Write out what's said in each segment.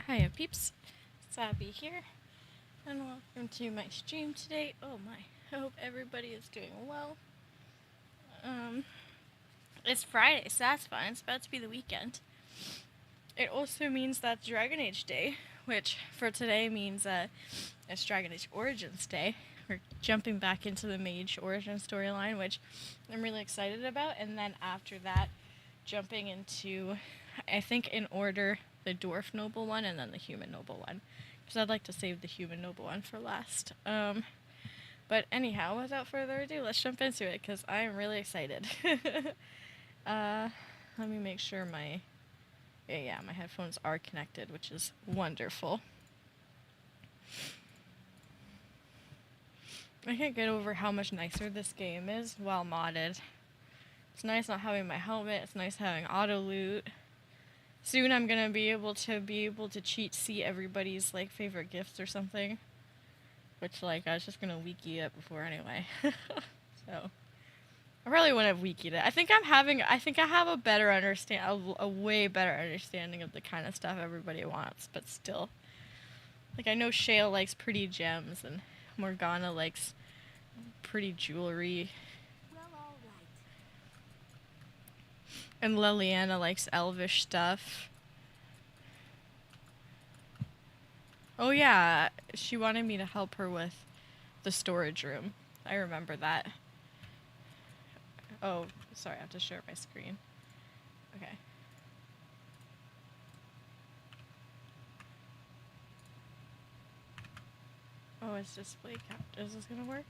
Hiya peeps, Sabby here, and welcome to my stream today. Oh my, I hope everybody is doing well. It's Friday, so that's fun. It's about to be the weekend. It also means that Dragon Age Day, which for today means it's Dragon Age Origins Day. We're jumping back into the mage origin storyline, which I'm really excited about, and then after that, jumping into, I think in order, the dwarf noble one and then the human noble one, because I'd like to save the human noble one for last. But anyhow, without further ado, let's jump into it, because I am really excited. Let me make sure my headphones are connected, which is wonderful. I can't get over how much nicer this game is while modded. It's nice not having my helmet, it's nice having auto loot. Soon I'm gonna be able to see everybody's like favorite gifts or something. Which like I was just gonna wiki it before anyway. So I probably wouldn't have wikied it. I think I have a better a way better understanding of the kind of stuff everybody wants, but still. Like I know Shale likes pretty gems and Morgana likes pretty jewelry. Well, all right. And Liliana likes elvish stuff. Oh yeah, she wanted me to help her with the storage room. I remember that. Oh, sorry, I have to share my screen. Okay. Oh, it's display capture. Is this gonna work?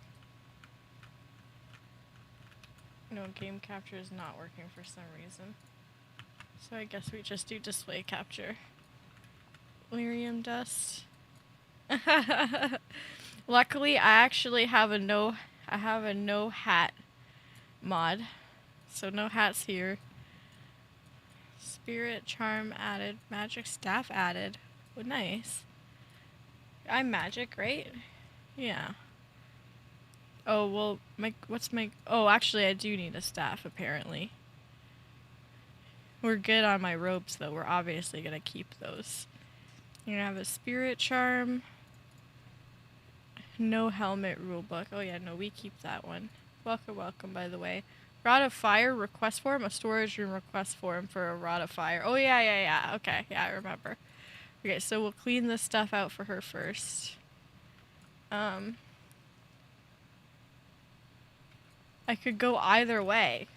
No, game capture is not working for some reason. So I guess we just do display capture. Lyrium dust. Luckily, I actually have a no hat mod. So no hats here. Spirit charm added, magic staff added. Oh, nice. I'm magic, right? Yeah. Oh, well, oh, actually I do need a staff apparently. We're good on my robes though. We're obviously going to keep those. You're gonna have a spirit charm. No helmet rulebook. Oh yeah, no, we keep that one. Welcome, welcome, by the way. Rod of Fire request form, a storage room request form for a Rod of Fire. Oh yeah. Okay, yeah, I remember. Okay, so we'll clean this stuff out for her first. I could go either way.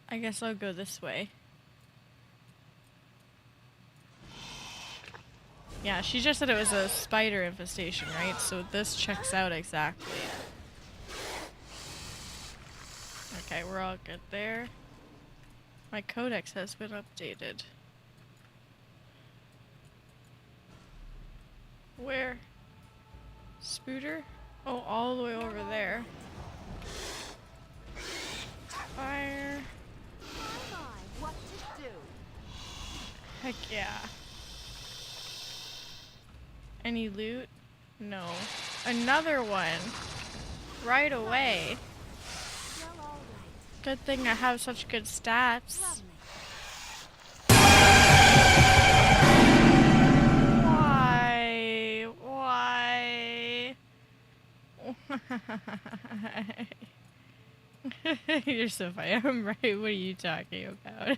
I guess I'll go this way. Yeah, she just said it was a spider infestation, right? So this checks out exactly. Okay, we're all good there. My codex has been updated. Where? Spooter? Oh, all the way over there. Fire. Heck yeah. Any loot? No. Another one. Right away. Good thing I have such good stats. Why? Why? You're so funny. I'm right. What are you talking about?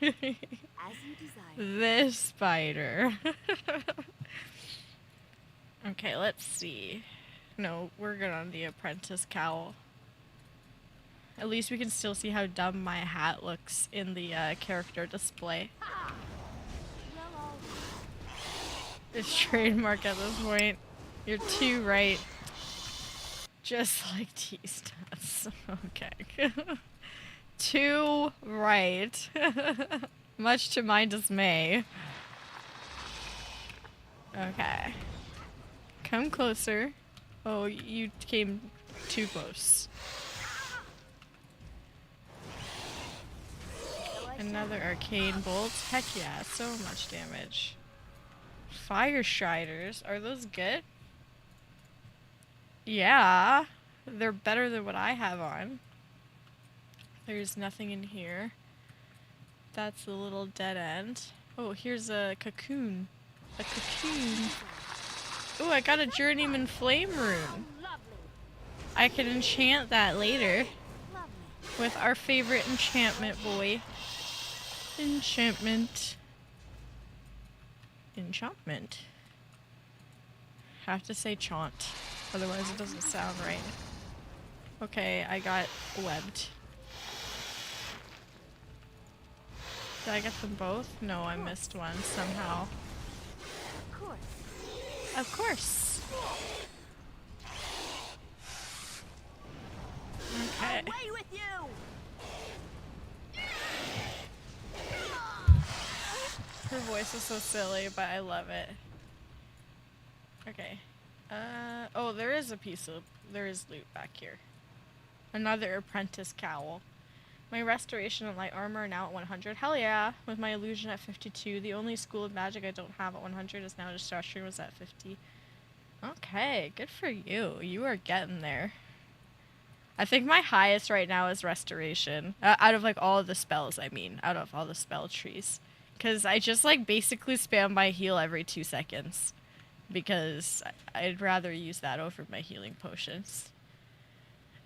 As you desire. This spider. Okay, let's see. No, we're good on the apprentice cowl. At least we can still see how dumb my hat looks in the character display. It's trademark at this point. You're too right. Just like T-stats. Okay. Too right. Much to my dismay. Okay. Come closer. Oh, you came too close. Another arcane bolt. Heck yeah, so much damage. Fire Striders. Are those good? Yeah. They're better than what I have on. There's nothing in here. That's a little dead end. Oh, here's a cocoon. A cocoon. Oh, I got a Journeyman Flame Rune. I can enchant that later. With our favorite enchantment boy. Enchantment. Enchantment. Have to say chaunt. Otherwise it doesn't sound right. Okay, I got webbed. Did I get them both? No, I missed one somehow. Of course. Okay. Away with you. Her voice is so silly, but I love it. Okay. Oh, there is loot back here. Another apprentice cowl. My restoration and light armor are now at 100. Hell yeah! With my illusion at 52. The only school of magic I don't have at 100 is now destruction was at 50. Okay, good for you. You are getting there. I think my highest right now is restoration. Out of like all of the spells, I mean. Out of all the spell trees. Because I just like basically spam my heal every 2 seconds. Because I'd rather use that over my healing potions.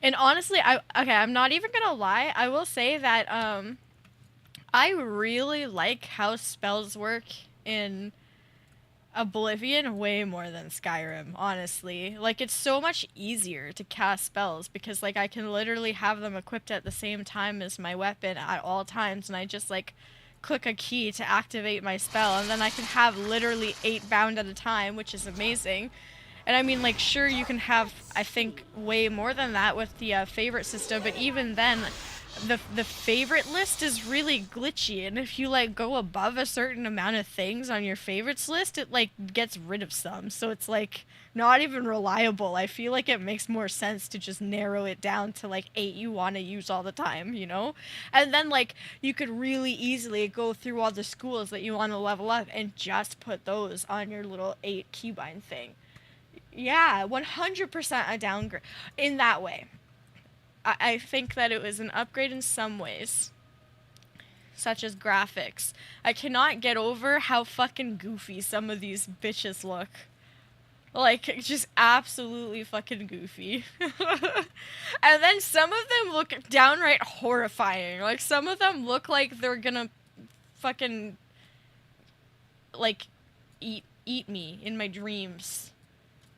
And honestly, I'm not even gonna lie. I will say that I really like how spells work in Oblivion way more than Skyrim, honestly. Like, it's so much easier to cast spells because, like, I can literally have them equipped at the same time as my weapon at all times, and I just, like, click a key to activate my spell, and then I can have literally 8 bound at a time, which is amazing. And I mean, like, sure, you can have, I think, way more than that with the favorite system, but even then, the favorite list is really glitchy, and if you, like, go above a certain amount of things on your favorites list, it, like, gets rid of some, so it's, like, not even reliable. I feel like it makes more sense to just narrow it down to, like, 8 you want to use all the time, you know? And then, like, you could really easily go through all the schools that you want to level up and just put those on your little 8 keybind thing. Yeah, 100% a downgrade in that way. I think that it was an upgrade in some ways, such as graphics. I cannot get over how fucking goofy some of these bitches look. Like, just absolutely fucking goofy. And then some of them look downright horrifying. Like, some of them look like they're gonna fucking, like, eat me in my dreams.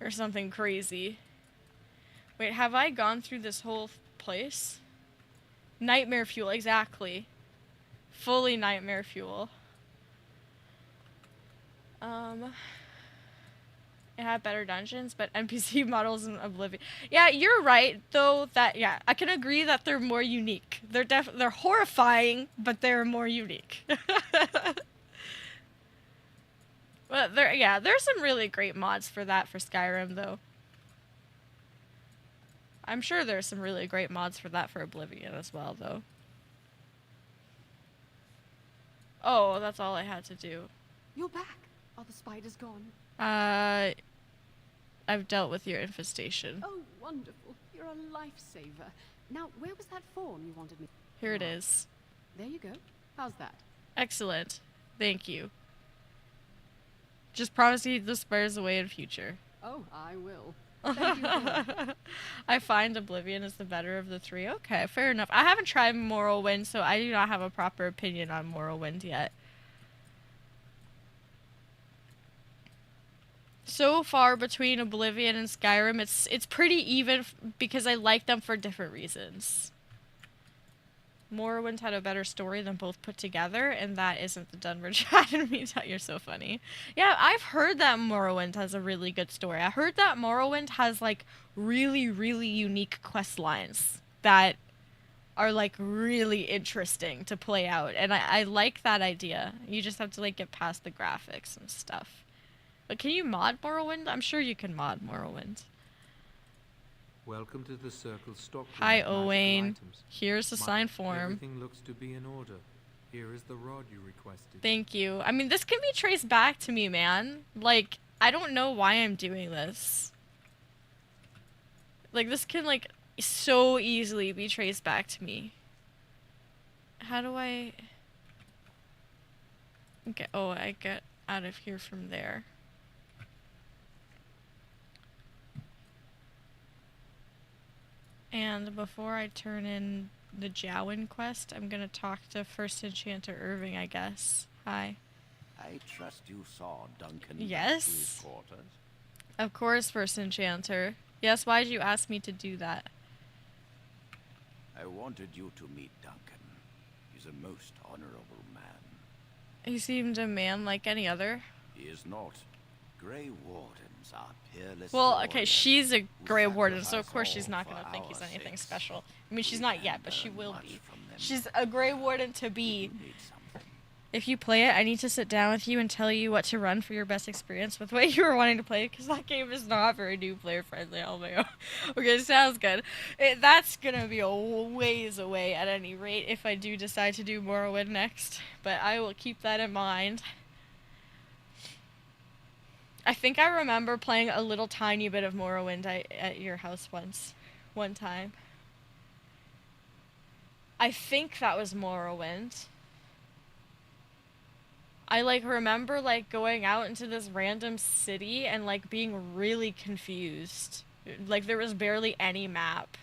Or something crazy. Wait, have I gone through this whole place? Nightmare fuel, exactly. Fully nightmare fuel. It had better dungeons, but NPC models in Oblivion. Yeah, you're right, though, that, yeah, I can agree that they're more unique. They're horrifying, but they're more unique. But there's some really great mods for that for Skyrim, though. I'm sure there's some really great mods for that for Oblivion as well, though. Oh, that's all I had to do. You're back. Are the spiders gone? I've dealt with your infestation. Oh, wonderful. You're a lifesaver. Now, where was that fawn you wanted me? Here it is. There you go. How's that? Excellent. Thank you. Just promise to keep the spiders away in future. Oh, I will. Thank you. I find Oblivion is the better of the 3. Okay, fair enough. I haven't tried Morrowind, so I do not have a proper opinion on Morrowind yet. So far between Oblivion and Skyrim, it's pretty even because I like them for different reasons. Morrowind had a better story than both put together, and that isn't the Dunbridge. I didn't mean to. You're so funny. Yeah, I've heard that Morrowind has a really good story. I heard that Morrowind has, like, really, really unique quest lines that are, like, really interesting to play out, and I like that idea. You just have to, like, get past the graphics and stuff. But can you mod Morrowind? I'm sure you can mod Morrowind. Welcome to the Circle stockroom. Hi, Owain. Here's the sign form. Everything looks to be in order. Here is the rod you requested. Thank you. I mean, this can be traced back to me, man. Like, I don't know why I'm doing this. Like, this can, like, so easily be traced back to me. How do I... get... Oh, I get out of here from there. And before I turn in the Jowan quest, I'm gonna talk to First Enchanter Irving, I guess. Hi. I trust you saw Duncan Yes. to his quarters. Of course, First Enchanter. Yes, why did you ask me to do that? I wanted you to meet Duncan. He's a most honorable man. He seemed a man like any other. He is not. Grey Wardens are peerless. Well, okay, warriors she's a who Grey Warden, so sacrifice of course she's all not for gonna think he's our anything sakes. special. I mean, she's We not can yet, but she learn will much be. from them. She's a Grey Warden to If be. you need something. If you play it, I need to sit down with you and tell you what to run for your best experience with what you were wanting to play, because that game is not very new player friendly. Oh my god. Okay, sounds good. That's gonna be a ways away at any rate if I do decide to do Morrowind next, but I will keep that in mind. I think I remember playing a little tiny bit of Morrowind at your house one time. I think that was Morrowind. I, like, remember, like, going out into this random city and, like, being really confused. Like, there was barely any map.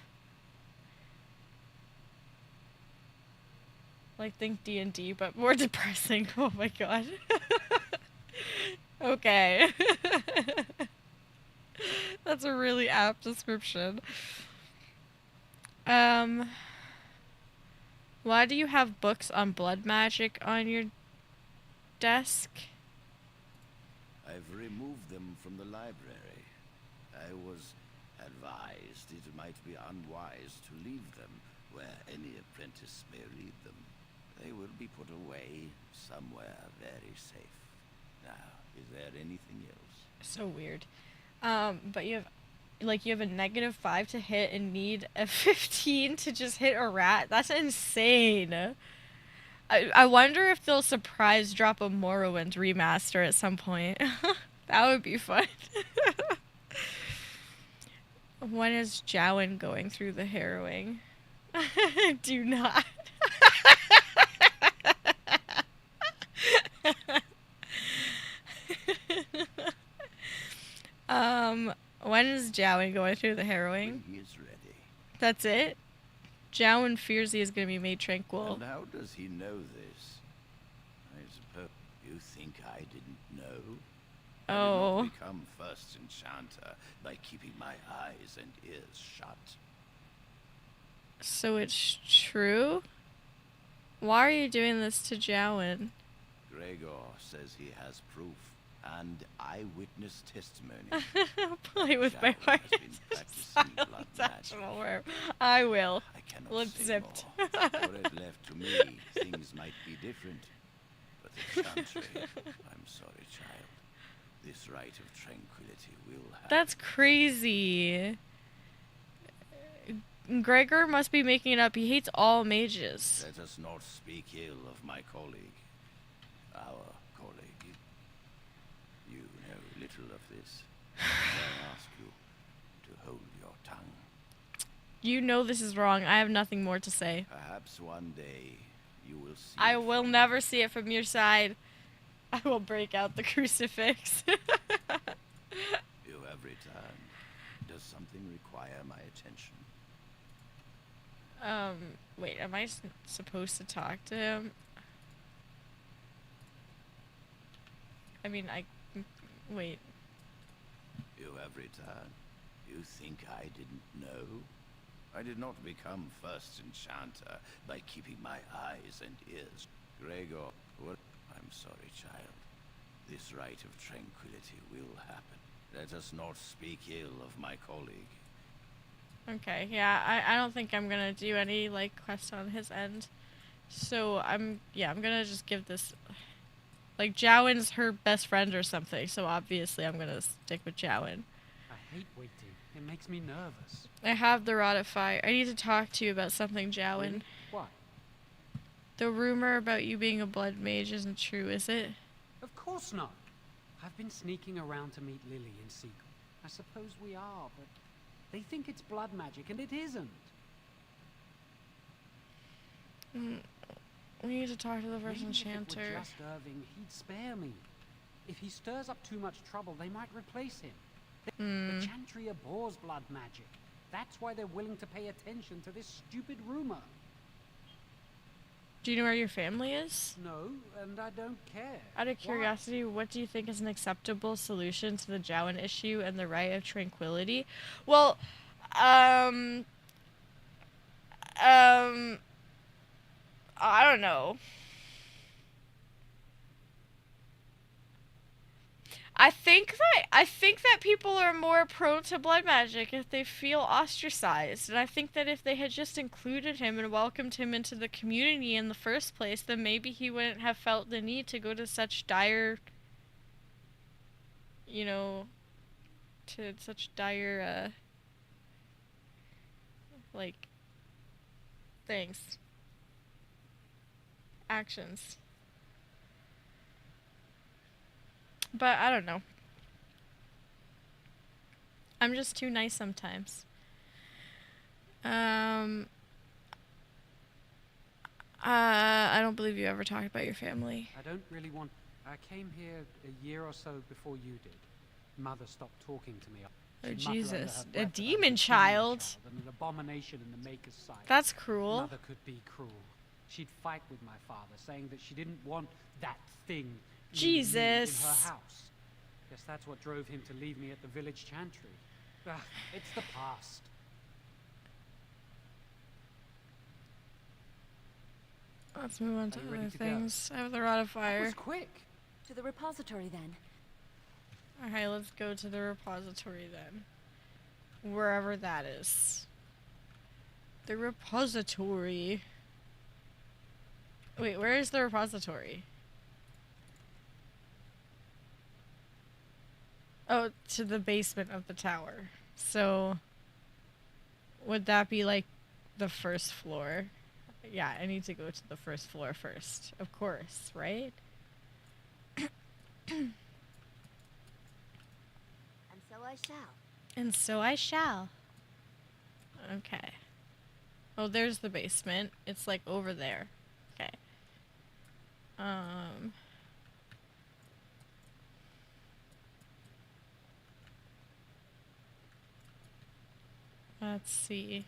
Like, think D&D, but more depressing. Oh my god. Okay. That's a really apt description. Why do you have books on blood magic on your desk? I've removed them from the library. I was advised it might be unwise to leave them where any apprentice may read them. They will be put away somewhere very safe. Now, is there anything else? So weird. But you have a -5 to hit and need a 15 to just hit a rat. That's insane. I wonder if they'll surprise drop a Morrowind remaster at some point. That would be fun. When is Jowan going through the harrowing? Do not. When is Jowan going through the harrowing? When he is ready. That's it? Jowan fears he is going to be made tranquil. And how does he know this? I suppose you think I didn't know? Oh. I did not become first enchanter by keeping my eyes and ears shut. So it's true? Why are you doing this to Jowan? Gregor says he has proof and eyewitness testimony. Play with my Jowan heart. has been practicing blood magic. I will. I cannot Lip say zipped. more. Were it left to me, things might be different. But the Chantry, I'm sorry, child. This rite of tranquility will happen. That's crazy. Gregor must be making it up. He hates all mages. Let us not speak ill of my colleague. Our colleague. You know little of this. I ask you to hold your tongue. You know this is wrong. I have nothing more to say. Perhaps one day you will see. I it will from never see it from your side. I will break out the crucifix. You have returned. Does something require my attention? Wait, am I supposed to talk to him? I mean, wait. You have returned. You think I didn't know? I did not become first enchanter by keeping my eyes and ears. Gregor, what? I'm sorry, child. This rite of tranquility will happen. Let us not speak ill of my colleague. Okay, yeah, I don't think I'm gonna do any, like, quest on his end. So, I'm gonna just give this... Like, Jowan's her best friend or something, so obviously I'm gonna stick with Jowan. I hate waiting. It makes me nervous. I have the Rod of Fire. I need to talk to you about something, Jowan. Really? What? The rumor about you being a blood mage isn't true, is it? Of course not. I've been sneaking around to meet Lily in secret. I suppose we are, but they think it's blood magic, and it isn't. We need to talk to the first Maybe if it enchanter. were just Irving, he'd spare me. If he stirs up too much trouble, they might replace him. The Chantry abhors blood magic. That's why they're willing to pay attention to this stupid rumor. Do you know where your family is? No, and I don't care. Out of Why? curiosity, what do you think is an acceptable solution to the Jowan issue and the Rite of Tranquility? Well, I don't know. I think that people are more prone to blood magic if they feel ostracized, and I think that if they had just included him and welcomed him into the community in the first place, then maybe he wouldn't have felt the need to go to such dire, like, things. Actions. But I don't know. I'm just too nice sometimes. I don't believe you ever talked about your family. I don't really want... I came here a year or so before you did. Mother stopped talking to me. Oh, She'd mutter under her Jesus. breath A that I was demon child. and an abomination in the Maker's sight. That's cruel. Mother could be cruel. She'd fight with my father, saying that she didn't want that thing Jesus. in her house. Guess that's what drove him to leave me at the village chantry. It's the past. Let's move on to Are you ready other to go? things. I have the Rod of That Fire. was quick. To the repository then. Alright, let's go to the repository then. Wherever that is. The repository. Wait, where is the repository? Oh, to the basement of the tower. So, would that be like the first floor? Yeah, I need to go to the first floor first. Of course, right? And so I shall. And so I shall. Okay. Oh, there's the basement. It's like over there. Okay. Let's see.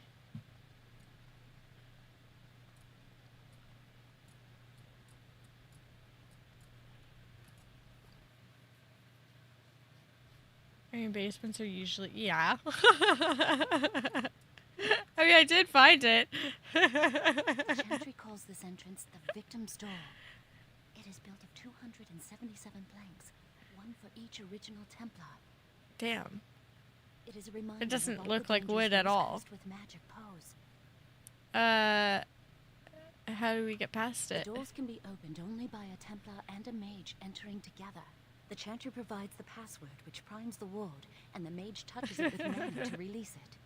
I mean, basements are usually, yeah. I mean, I did find it. The Chantry calls this entrance the Victim's Door. It is built of 277 planks, one for each original Templar. Damn. It is a reminder It doesn't of all look the like dangers wood at those all. cursed with magic pose. How do we get past The it? doors can be opened only by a Templar and a mage entering together. The Chantry provides the password, which primes the ward, and the mage touches it with mana to release it.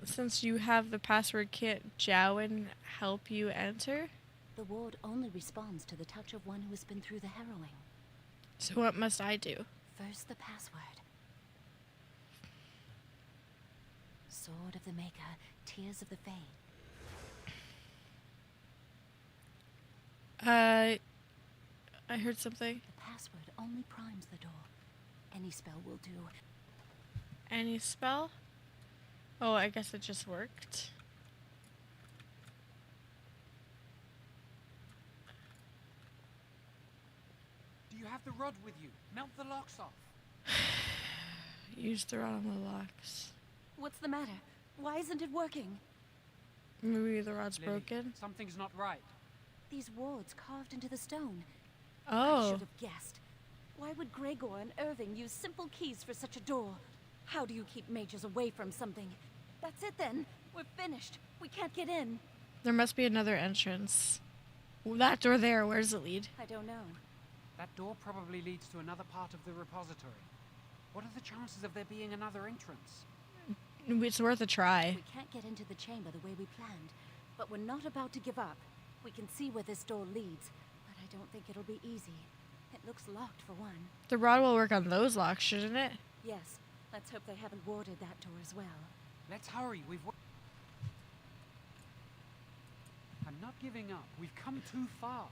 Since you have the password, can't Jowen help you enter? The ward only responds to the touch of one who has been through the harrowing. So what must I do? First, the password. Sword of the Maker, Tears of the Fade. I heard something. The password only primes the door. Any spell will do. Any spell? Oh, I guess it just worked. Do you have the rod with you? Melt the locks off. Use the rod on the locks. What's the matter? Why isn't it working? Maybe the rod's Lily, broken. something's not right. These wards carved into the stone. I Oh. should have guessed. Why would Gregor and Irving use simple keys for such a door? How do you keep mages away from something? That's it then. We're finished. We can't get in. There must be another entrance. That door there, where does it lead? I don't know. That door probably leads to another part of the repository. What are the chances of there being another entrance? It's worth a try. We can't get into the chamber the way we planned. But we're not about to give up. We can see where this door leads, but I don't think it'll be easy. It looks locked for one. The rod will work on those locks, shouldn't it? Yes, let's hope they haven't warded that door as well. Let's hurry. I'm not giving up. We've come too far.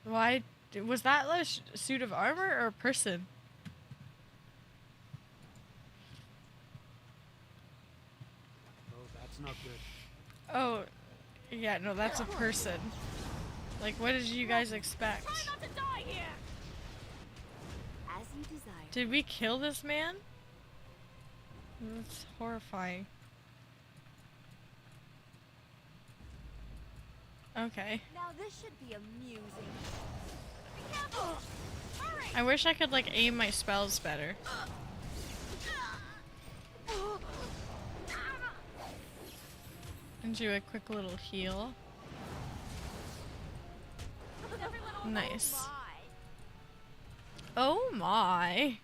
Why? Was that a suit of armor or a person? Oh, that's not good. Oh, yeah, no, that's a person. Like, what did you guys expect? Not to die here! As you desire. Did we kill this man? That's horrifying. Okay. Now this should be amusing. Be careful! Hurry! I wish I could, like, aim my spells better. And do a quick little heal. Nice. Oh my.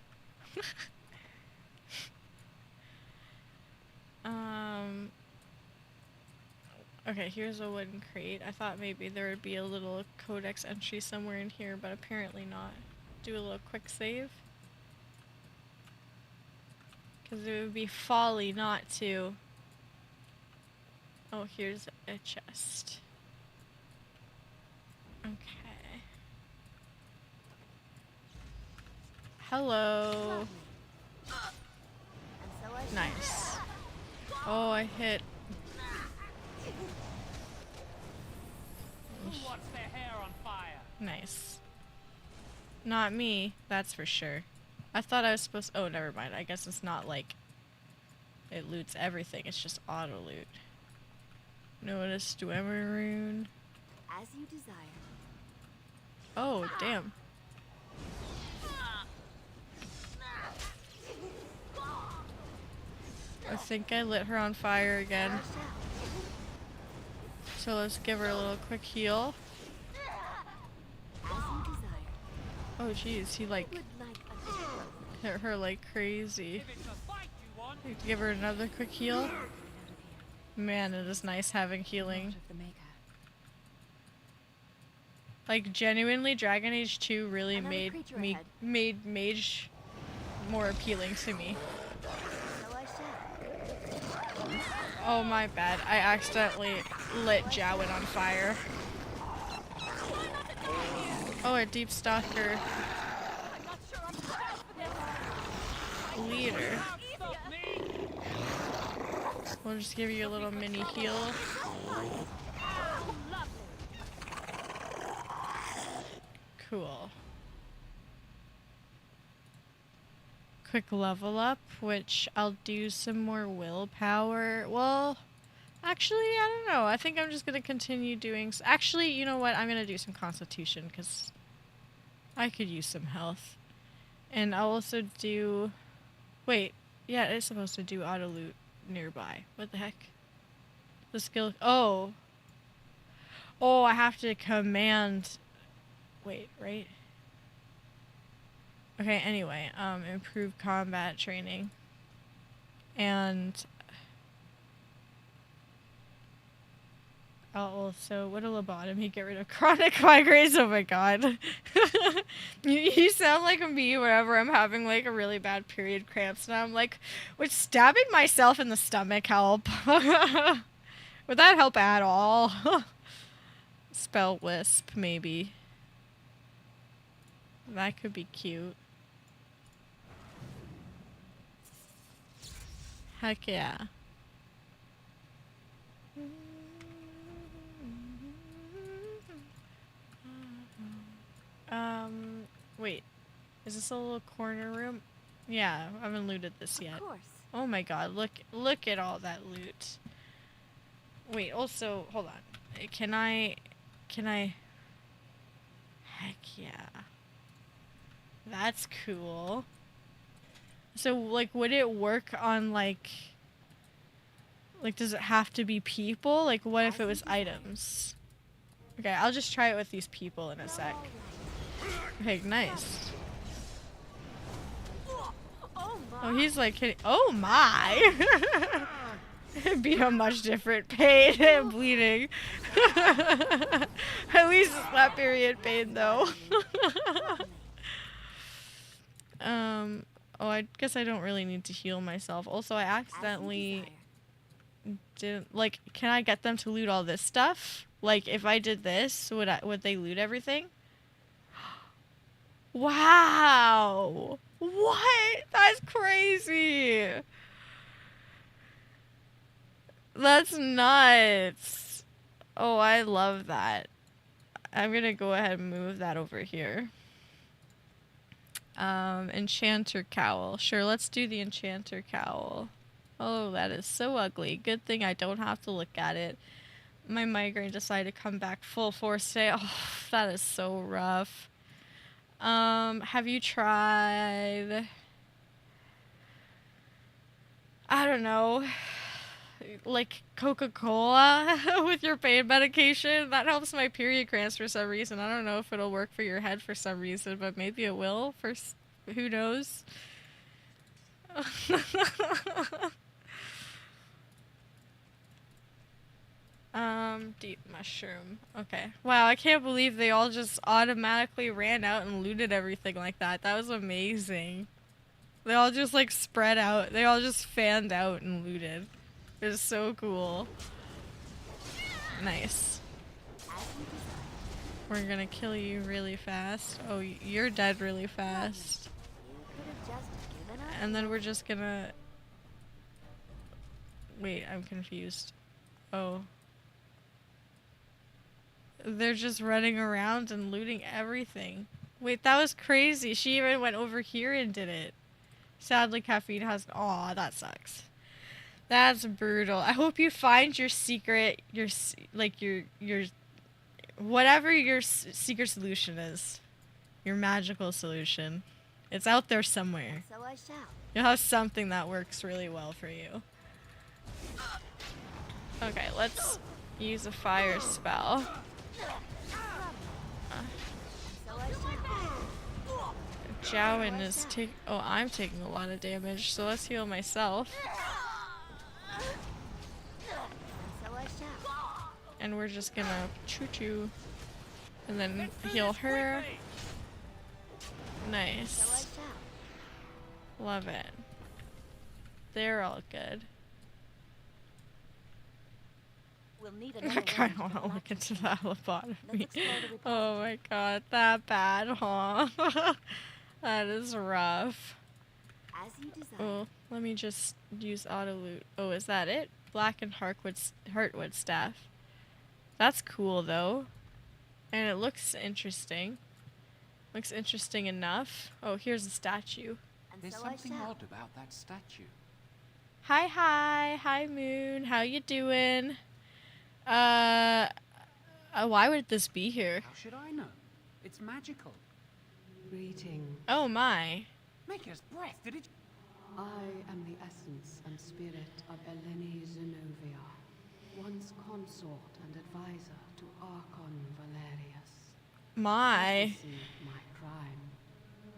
Okay, here's a wooden crate. I thought maybe there would be a little codex entry somewhere in here, but apparently not. Do a little quick save. Because it would be folly not to. Oh, here's a chest. Okay. Hello. Nice. Oh, I hit. Who wants their hair on fire? Nice. Not me, that's for sure. I thought I was supposed. Oh, never mind. I guess it's not like it loots everything. It's just auto loot. Notice Dwemer rune. As you desire. Oh, damn. I think I lit her on fire again. So let's give her a little quick heal. As you desire. Oh jeez, he like Would like a bit of hit her like crazy. If it's a fight you want, Need to give her another quick heal. out of here. Man, it is nice having healing. Not of the Maker. Like genuinely, Dragon Age 2 really Another made creature me ahead. made mage more appealing to me. So I shall. Oh my bad, I accidentally lit Jowin on fire. Oh, a deep stalker I'm not sure I'm prepared for this. leader. stop me! We'll just give you a little mini heal. Oh, lovely. Cool. Quick level up, which I'll do some more willpower. Well, actually, I don't know. I think I'm just gonna continue doing. Actually, you know what? I'm gonna do some constitution because I could use some health. And I'll also do. Wait, yeah, it's supposed to do auto loot nearby. What the heck? The skill. Oh. Oh, I have to command. Wait, right? Okay, anyway, improve combat training. And I'll also, what a lobotomy, get rid of chronic migraines, oh my god. you sound like me whenever I'm having like a really bad period cramps and I'm like, would stabbing myself in the stomach help? Would that help at all? Spell wisp, maybe. That could be cute. Heck yeah. Wait. Is this a little corner room? Yeah, I haven't looted this yet. Of course. Oh my god, look at all that loot. Wait, also, hold on. Can I Heck yeah. That's cool. So, like, would it work on, like, does it have to be people? Like, what if it was items? Okay, I'll just try it with these people in a sec. Okay, nice. Oh, he's like hitting. Oh my! It'd be a much different pain and bleeding. At least it's not period pain, though. Oh, I guess I don't really need to heal myself. Also, I accidentally didn't, like, can I get them to loot all this stuff? Like, if I did this, would they loot everything? Wow! What? That's crazy! That's nuts! Oh, I love that. I'm gonna go ahead and move that over here. Enchanter cowl. Sure, let's do the enchanter cowl. Oh, that is so ugly. Good thing I don't have to look at it. My migraine decided to come back full force today. Oh, that is so rough. Have you tried... I don't know... like Coca-Cola with your pain medication? That helps my period cramps for some reason. I don't know if it'll work for your head for some reason, but maybe it will for who knows. Deep mushroom. Okay. Wow, I can't believe they all just automatically ran out and looted everything like that. That was amazing. They all just like spread out. They all just fanned out and looted. It was so cool. Nice. We're gonna kill you really fast. Oh, you're dead really fast. You could have just given up. And then we're just gonna Wait, I'm confused. Oh. They're just running around and looting everything. Wait, that was crazy. She even went over here and did it. Sadly, caffeine has... Aw, that sucks. That's brutal. I hope you find your secret, your whatever your secret solution is. Your magical solution. It's out there somewhere. So I shall. You'll have something that works really well for you. Okay, let's use a fire spell. So I shall. Jowen is taking... Oh, I'm taking a lot of damage, so let's heal myself. So I shall. And we're just gonna choo-choo. And then heal her. So I Nice. shall. Love it. They're all good. We'll need I another kinda one wanna look into that lobotomy. Let's explore the repository. Oh my god, that bad, huh? That is rough. As you desire. Oh, let me just use auto loot. Oh, is that it? Black and Heartwood staff. That's cool though. And it looks interesting. Looks interesting enough. Oh, here's a statue. And There's so I something shall. odd about that statue. Hi, hi. Hi, Moon. How you doing? Why would this be here? How should I know? It's magical. Greeting. Oh my. Maker's breath, did it? I am the essence and spirit of Eleni Zenobia, once consort and advisor to Archon Valerius. My. See my crime,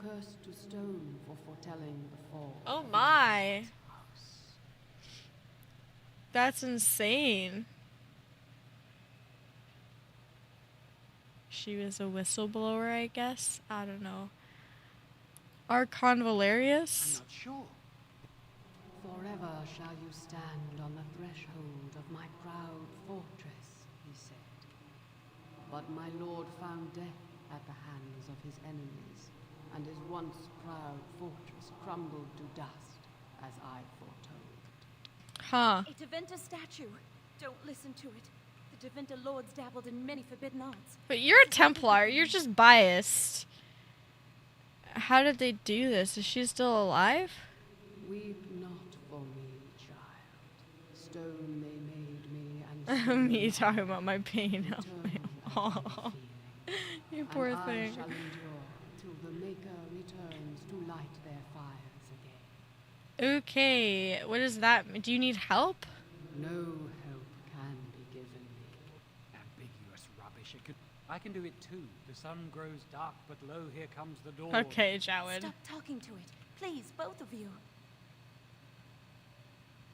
cursed to stone for foretelling the fall. Oh of my. this house. That's insane. She was a whistleblower, I guess. I don't know. Archon I'm Valerius? not sure. Forever shall you stand on the threshold of my proud fortress, he said. But my lord found death at the hands of his enemies, and his once proud fortress crumbled to dust, as I foretold. Huh. A Deventer statue. Don't listen to it. The Deventer lords dabbled in many forbidden arts. But you're a Templar. You're just biased. How did they do this? Is she still alive? Weep not for me, child. Stone they made me, and stone Me I talking about my pain. return Oh, upon my- feeling. you And poor I thing. shall endure till the Maker returns to light their fires again. Okay, what does that mean? Do you need help? No help can be given me. Ambiguous rubbish. I can do it too. The sun grows dark, but lo, here comes the dawn. Okay, Jowen. Stop talking to it. Please, both of you.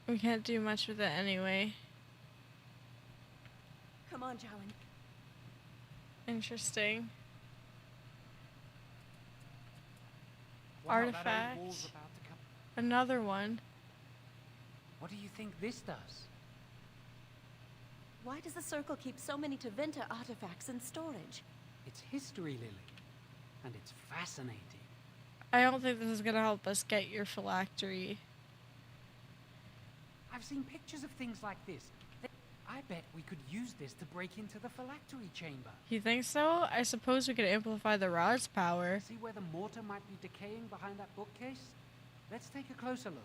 We can't do much with it anyway. Come on, Jowen. Interesting. Wow, that old Artifact. wall's about to come. Another one. What do you think this does? Why does the Circle keep so many Deventer artifacts in storage? It's history, Lily. And it's fascinating. I don't think this is gonna help us get your phylactery. I've seen pictures of things like this. I bet we could use this to break into the phylactery chamber. You think so? I suppose we could amplify the rod's power. See where the mortar might be decaying behind that bookcase? Let's take a closer look.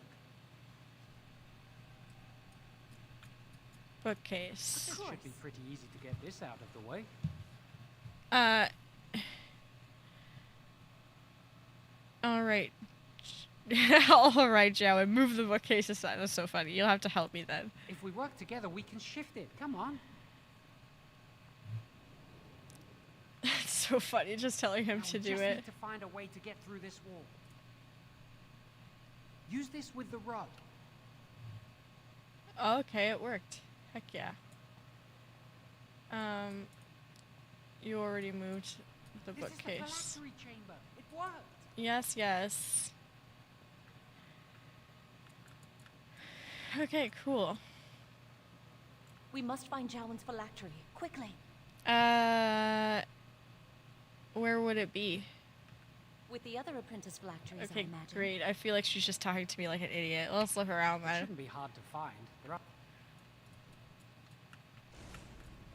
Bookcase. It should be pretty easy to get this out of the way. Alright. Alright, Jowen, move the bookcase aside. That's so funny. You'll have to help me then. If we work together, we can shift it. Come on. It's so funny just telling him Now to we do just it. need to find a way to get through this wall. Use this with the rod. Okay, it worked. Heck yeah. You already moved the This is the bookcase. phylactery chamber. It worked. Yes, yes. Okay, cool. We must find Jowen's phylactery. Quickly. Where would it be? With the other apprentice phylacteries, I Okay, imagine. great. I feel like she's just talking to me like an idiot. Let's look around It then. shouldn't be hard to find. There are...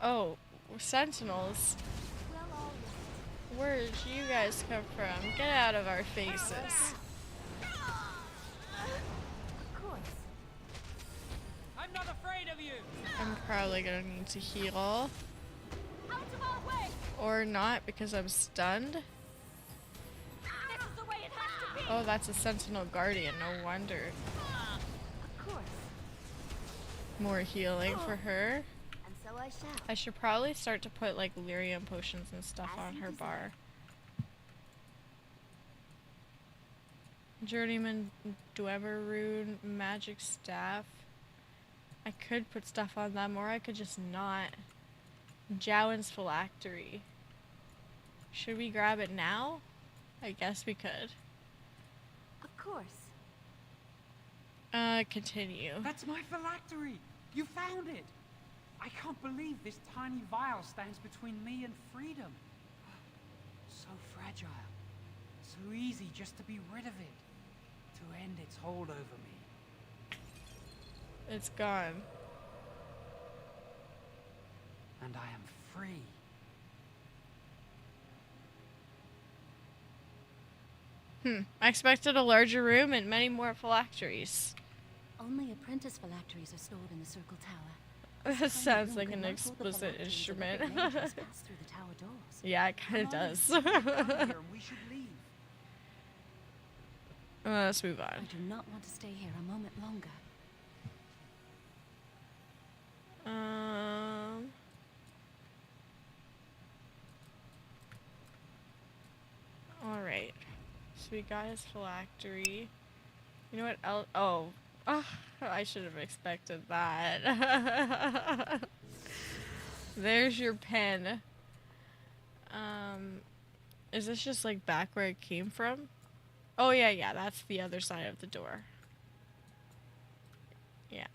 Oh, sentinels. Well, all right. Where did you guys come from? Get out of our faces. Of course. I'm not afraid of you! I'm probably gonna need to heal. Out of our way! Or not, because I'm stunned. This is the way it has to be! Oh, that's a sentinel guardian. No wonder. Of course. More healing for her. And so I shall. I should probably start to put like lyrium potions and stuff on her bar. Journeyman Dwemer rune, magic staff. I could put stuff on them, or I could just not. Jowan's phylactery. Should we grab it now? I guess we could. Of course. Continue. That's my phylactery! You found it! I can't believe this tiny vial stands between me and freedom. So fragile. So easy just to be rid of it. To end its hold over me. It's gone. And I am free. I expected a larger room and many more phylacteries. Only apprentice phylacteries are stored in the Circle Tower. That Tiny sounds room like could an not hold the explicit phylacteries of instrument. the mages pass through the tower doors. Yeah, it kind of Come on, does. get down here and we should leave. Let's move I on. do not want to stay here a moment longer. Alright. So we got his phylactery. You know what else? Oh. I should have expected that. There's your pen. Is this just like back where it came from? Oh yeah, that's the other side of the door. Yeah.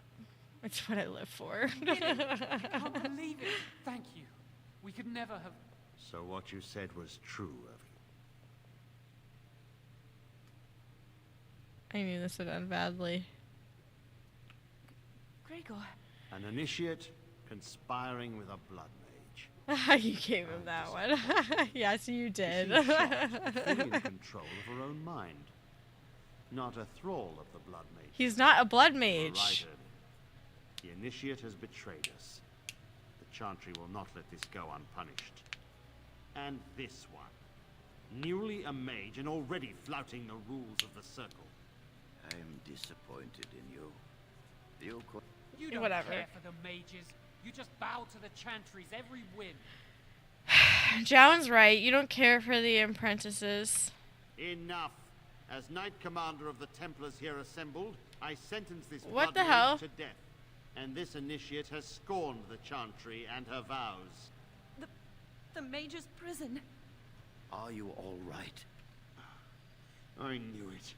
It's what I live for. I can't believe it. Thank you. We could never have... So what you said was true, Irving. I knew this would end badly. Gregor. An initiate conspiring with a blood mage. You gave him that one. Yes, you did. She's shot, fully in control of her own mind. Not a thrall of the blood mage. He's not a blood You're mage. right, Irving. The initiate has betrayed us. The Chantry will not let this go unpunished. And this one. Newly a mage and already flouting the rules of the Circle. I am disappointed in you. You don't Whatever. care for the mages. You just bow to the Chantry's every whim. Jowan's right. You don't care for the apprentices. Enough. As Knight Commander of the Templars here assembled, I sentence this What blood the mage hell? to death. And this initiate has scorned the Chantry and her vows. The mage's prison. Are you all right? I knew it.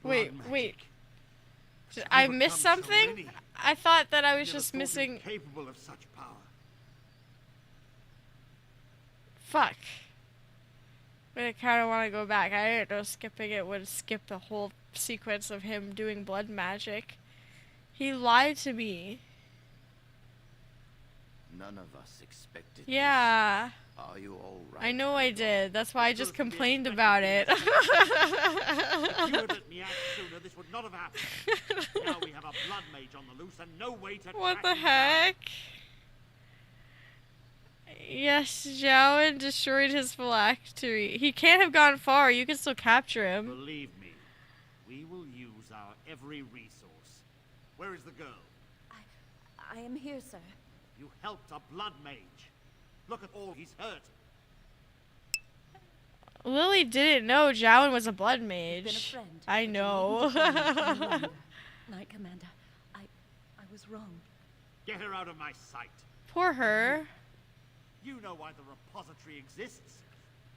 Wait, Blood wait. magic. Did To I miss overcome so something? many. I thought that I was Never just thought you missing. capable of such power. Fuck. But I kind of want to go back. I didn't know skipping it would skip the whole sequence of him doing blood magic. He lied to me. None of us expected Yeah. this. Are you all right? I know I Gregor? did. That's why I just Could've been complained expected about to it. If you had let me act sooner, this would not have happened. Now we have a blood mage on the loose and no way to What track the him down. heck? Yes, Jowan destroyed his phylactery. He can't have gone far. You can still capture him. Believe me, we will use our every resource. Where is the girl? I am here, sir. You helped a blood mage. Look at all he's hurt. Lily didn't know Jowan was a blood Been a mage. friend. I but you know. needn't defend me any longer. Knight Commander, I was wrong. Get her out of my sight. Poor her. You know why the repository exists.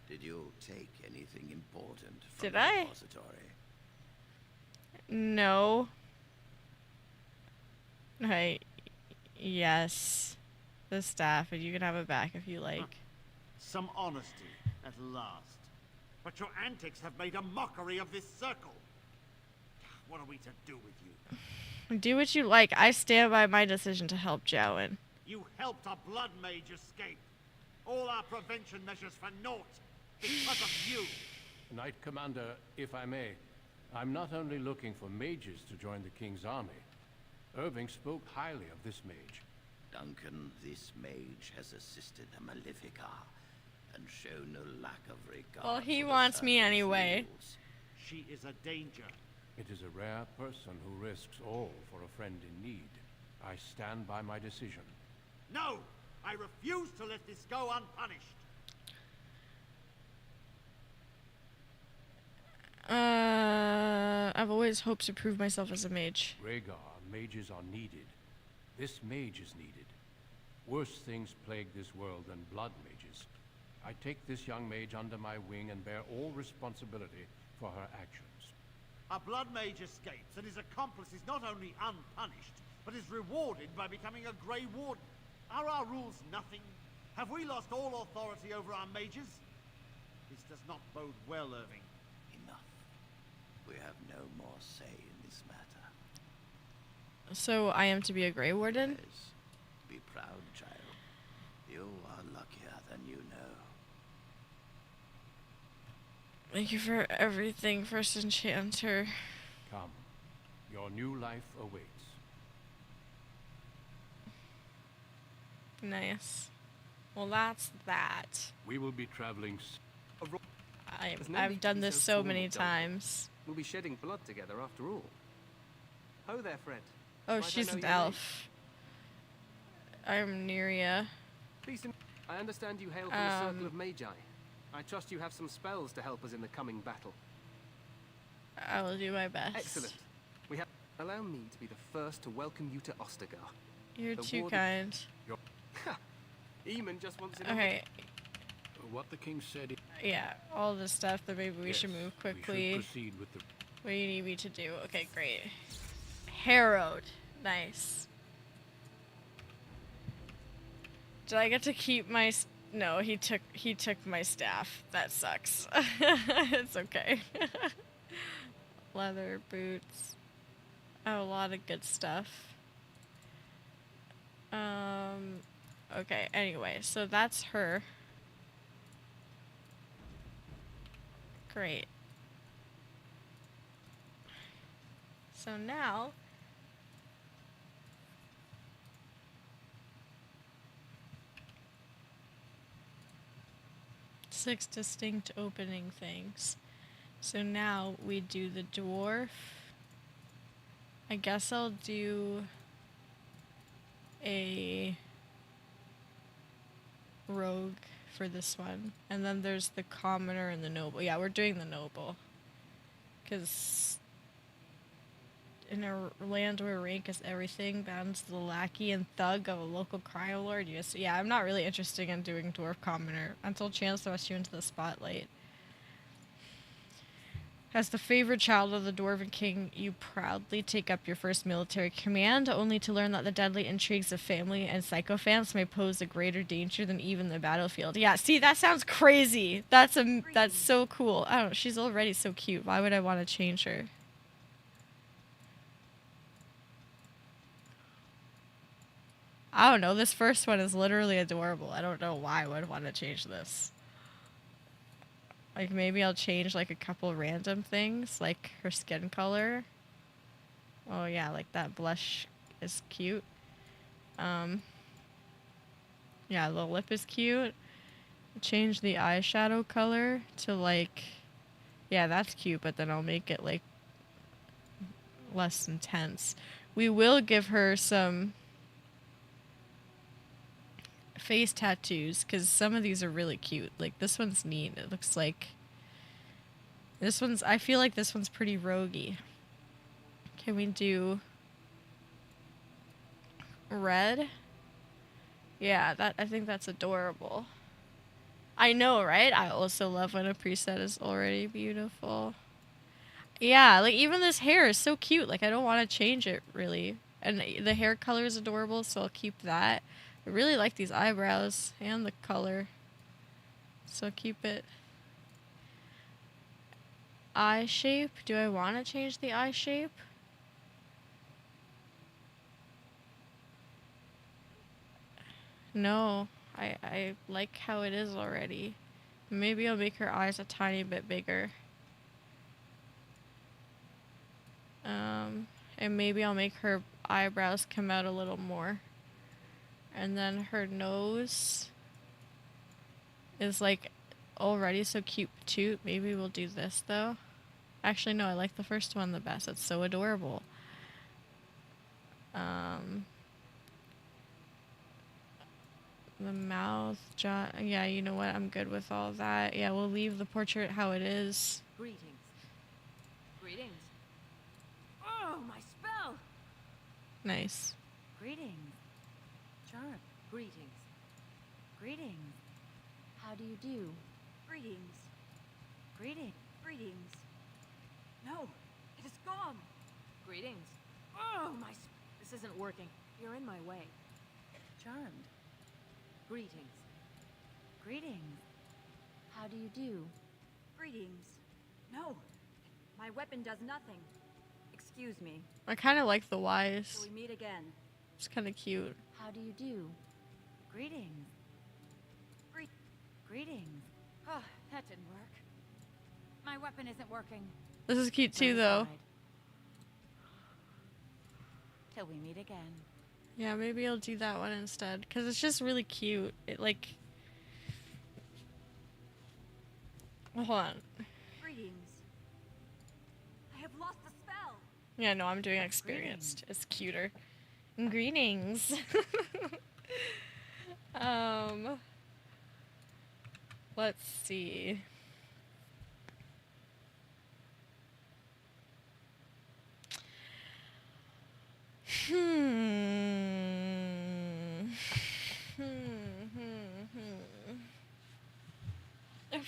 Did you take anything important from Did the I? repository? No. Right. Yes. The staff, and you can have it back if you like. Some honesty, at last. But your antics have made a mockery of this circle. What are we to do with you? Do what you like. I stand by my decision to help Jowan. You helped a blood mage escape. All our prevention measures for naught because of you. Knight Commander, if I may, I'm not only looking for mages to join the King's army. Irving spoke highly of this mage. Duncan, this mage has assisted the Malefica and shown no lack of regard. Well, he for the wants me Serpent's anyway. rules. She is a danger. It is a rare person who risks all for a friend in need. I stand by my decision. No! I refuse to let this go unpunished. I've always hoped to prove myself as a mage. Rhaegar, mages are needed. This mage is needed. Worse things plague this world than blood mages. I take this young mage under my wing and bear all responsibility for her actions. A blood mage escapes, and his accomplice is not only unpunished, but is rewarded by becoming a Grey Warden. Are our rules nothing? Have we lost all authority over our mages? This does not bode well, Irving. Enough. We have no more say in this matter. So I am to be a Grey Warden? Yes. Be proud, child. You are luckier than you know. Thank you for everything, First Enchanter. Come. Your new life awaits. Nice. Well, that's that. We will be traveling I've done this so many times. We'll be shedding blood together after all. Ho there, Fred. Oh, Might I she's know an your name? elf. I'm Neria. Pleased to... I understand you hail from the Circle of Magi. I trust you have some spells to help us in the coming battle. I will do my best. Excellent. We have... Allow me to be the first to welcome you to Ostergar. You're The too warden- kind. Eamon just wants in on Okay, what the king said. yeah, all this stuff that maybe we should move We quickly. should proceed with the. What do you need me to do? Okay, great. Harrowed. Nice. Did I get to keep my... No, he took my staff. That sucks. It's okay. Leather boots. Oh, a lot of good stuff. Okay, anyway, so that's her. Great. So now... Six distinct opening things. So now we do the dwarf. I guess I'll do a rogue for this one. And then there's the commoner and the noble. Yeah, we're doing the noble. Because in a land where rank is everything, bound to the lackey and thug of a local crime lord, yeah, I'm not really interested in doing dwarf commoner until chance thrust you into the spotlight. As the favored child of the Dwarven King, you proudly take up your first military command, only to learn that the deadly intrigues of family and sycophants may pose a greater danger than even the battlefield. Yeah, see, that sounds crazy. That's so cool. I don't know, she's already so cute. Why would I want to change her? I don't know, this first one is literally adorable. I don't know why I would want to change this. Like, maybe I'll change, like, a couple random things, like her skin color. Oh, yeah, like, that blush is cute. Yeah, the lip is cute. Change the eyeshadow color to, like... Yeah, that's cute, but then I'll make it, like, less intense. We will give her some face tattoos, because some of these are really cute. Like, this one's neat. It looks like... I feel like this one's pretty roguey. Can we do... red? Yeah, I think that's adorable. I know, right? I also love when a preset is already beautiful. Yeah, like, even this hair is so cute. Like, I don't want to change it, really. And the hair color is adorable, so I'll keep that. I really like these eyebrows and the color. So I'll keep it. Eye shape. Do I want to change the eye shape? No, I like how it is already. Maybe I'll make her eyes a tiny bit bigger. And maybe I'll make her eyebrows come out a little more. And then her nose is like already so cute too. Maybe we'll do this though. Actually, no, I like the first one the best. It's so adorable. The mouth, jaw. Yeah, you know what? I'm good with all that. Yeah, we'll leave the portrait how it is. Greetings. Greetings. Oh, my spell! Nice. Greetings. Charm. Greetings. Greetings. How do you do? Greetings. Greetings. Greetings. No, it is gone. Greetings. Oh, my this isn't working. You're in my way. Charmed. Greetings. Greetings. How do you do? Greetings. No, my weapon does nothing. Excuse me. I kind of like the Till Y's. we meet again. It's kind of cute. How do you do? Greetings. Greetings. Oh, that didn't work. My weapon isn't working. This is cute too, Put it though. aside. Till we meet again. Yeah, maybe I'll do that one instead, because it's just really cute. It, like... Hold on. Greetings. I have lost the spell. Yeah, no, I'm doing experienced. It's cuter. Greetings. Let's see.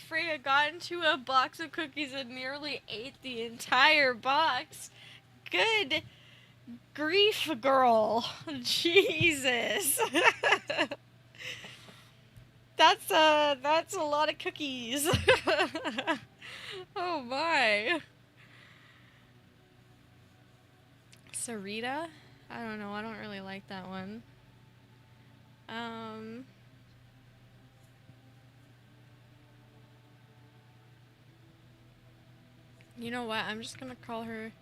Freya got into a box of cookies and nearly ate the entire box. Good grief, girl. Jesus. That's a lot of cookies. Oh my. Sarita? I don't know. I don't really like that one. You know what? I'm just gonna call her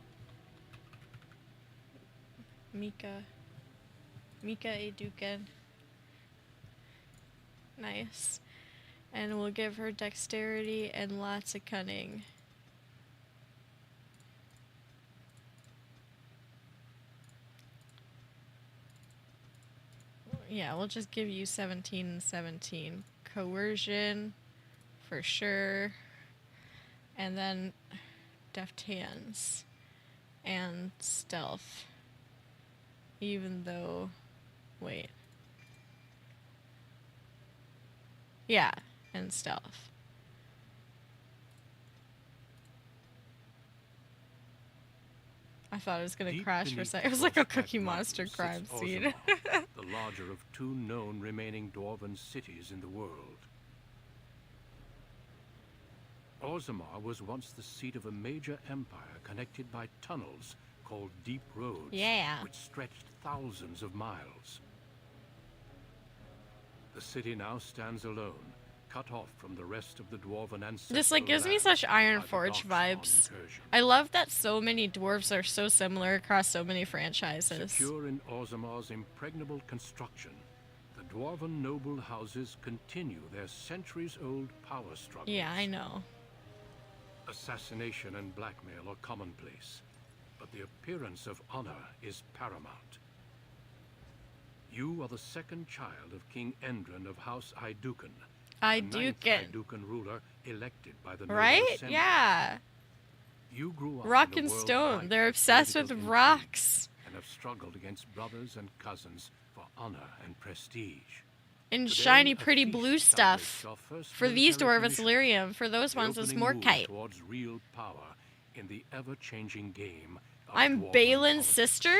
Mika. Mika Eduken. Nice. And we'll give her dexterity and lots of cunning. Yeah, we'll just give you 17 and 17. Coercion, for sure. And then deft hands. And stealth. Even though... Wait. Yeah, and stealth. I thought it was gonna Deep crash for a beneath second. It was the like a Frostback Cookie Monster Mountains crime sits scene. Orzammar, the larger of two known remaining dwarven cities in the world. Orzammar was once the seat of a major empire connected by tunnels called Deep Roads, Yeah. which stretched thousands of miles. The city now stands alone, cut off from the rest of the dwarven ancestral This like gives me land such by the Ironforge Darkspawn vibes. incursion. I love that so many dwarves are so similar across so many franchises. Secure in Orzammar's impregnable construction, the dwarven noble houses continue their centuries-old power struggles. Yeah, I know. Assassination and blackmail are commonplace, but the appearance of honor is paramount. You are the second child of King Endrin of House Iduken, the ninth Iduken. Iduken ruler elected by the noble Right? assembly. Yeah. You grew up Rock in a and world stone. rife They're with obsessed with political rocks. intrigue and have struggled against brothers and cousins for honor and prestige. And Today, shiny a pretty feast blue celebrates stuff. our first For these military dwarves, it's commission, lyrium. For those the ones, it's opening move morkite. towards real power in the ever-changing game of I'm dwarven Balin's politics. sister?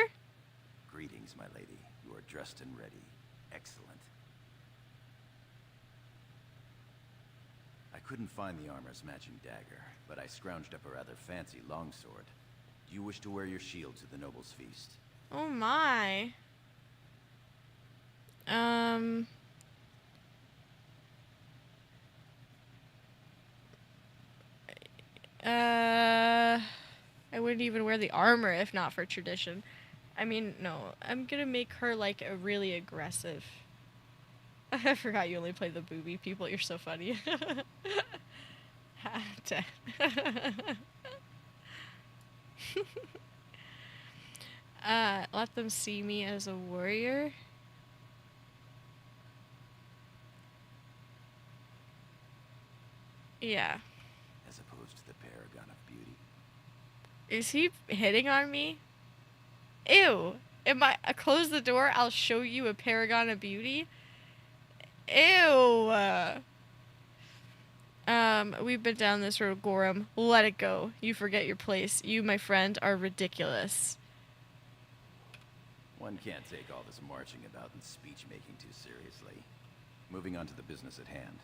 Greetings, my lady. You are dressed and ready. Excellent. I couldn't find the armor's matching dagger, but I scrounged up a rather fancy longsword. Do you wish to wear your shield to the noble's feast? Oh my. wouldn't even wear the armor if not for tradition. I mean, no. I'm gonna make her, like, a really aggressive... I forgot you only play the booby people. You're so funny. Dead. Let them see me as a warrior. Yeah. As opposed to the paragon of beauty. Is he hitting on me? Ew. Close the door, I'll show you a paragon of beauty? Ew. We've been down this road, Gorham. Let it go. You forget your place. You, my friend, are ridiculous. One can't take all this marching about and speech-making too seriously. Moving on to the business at hand.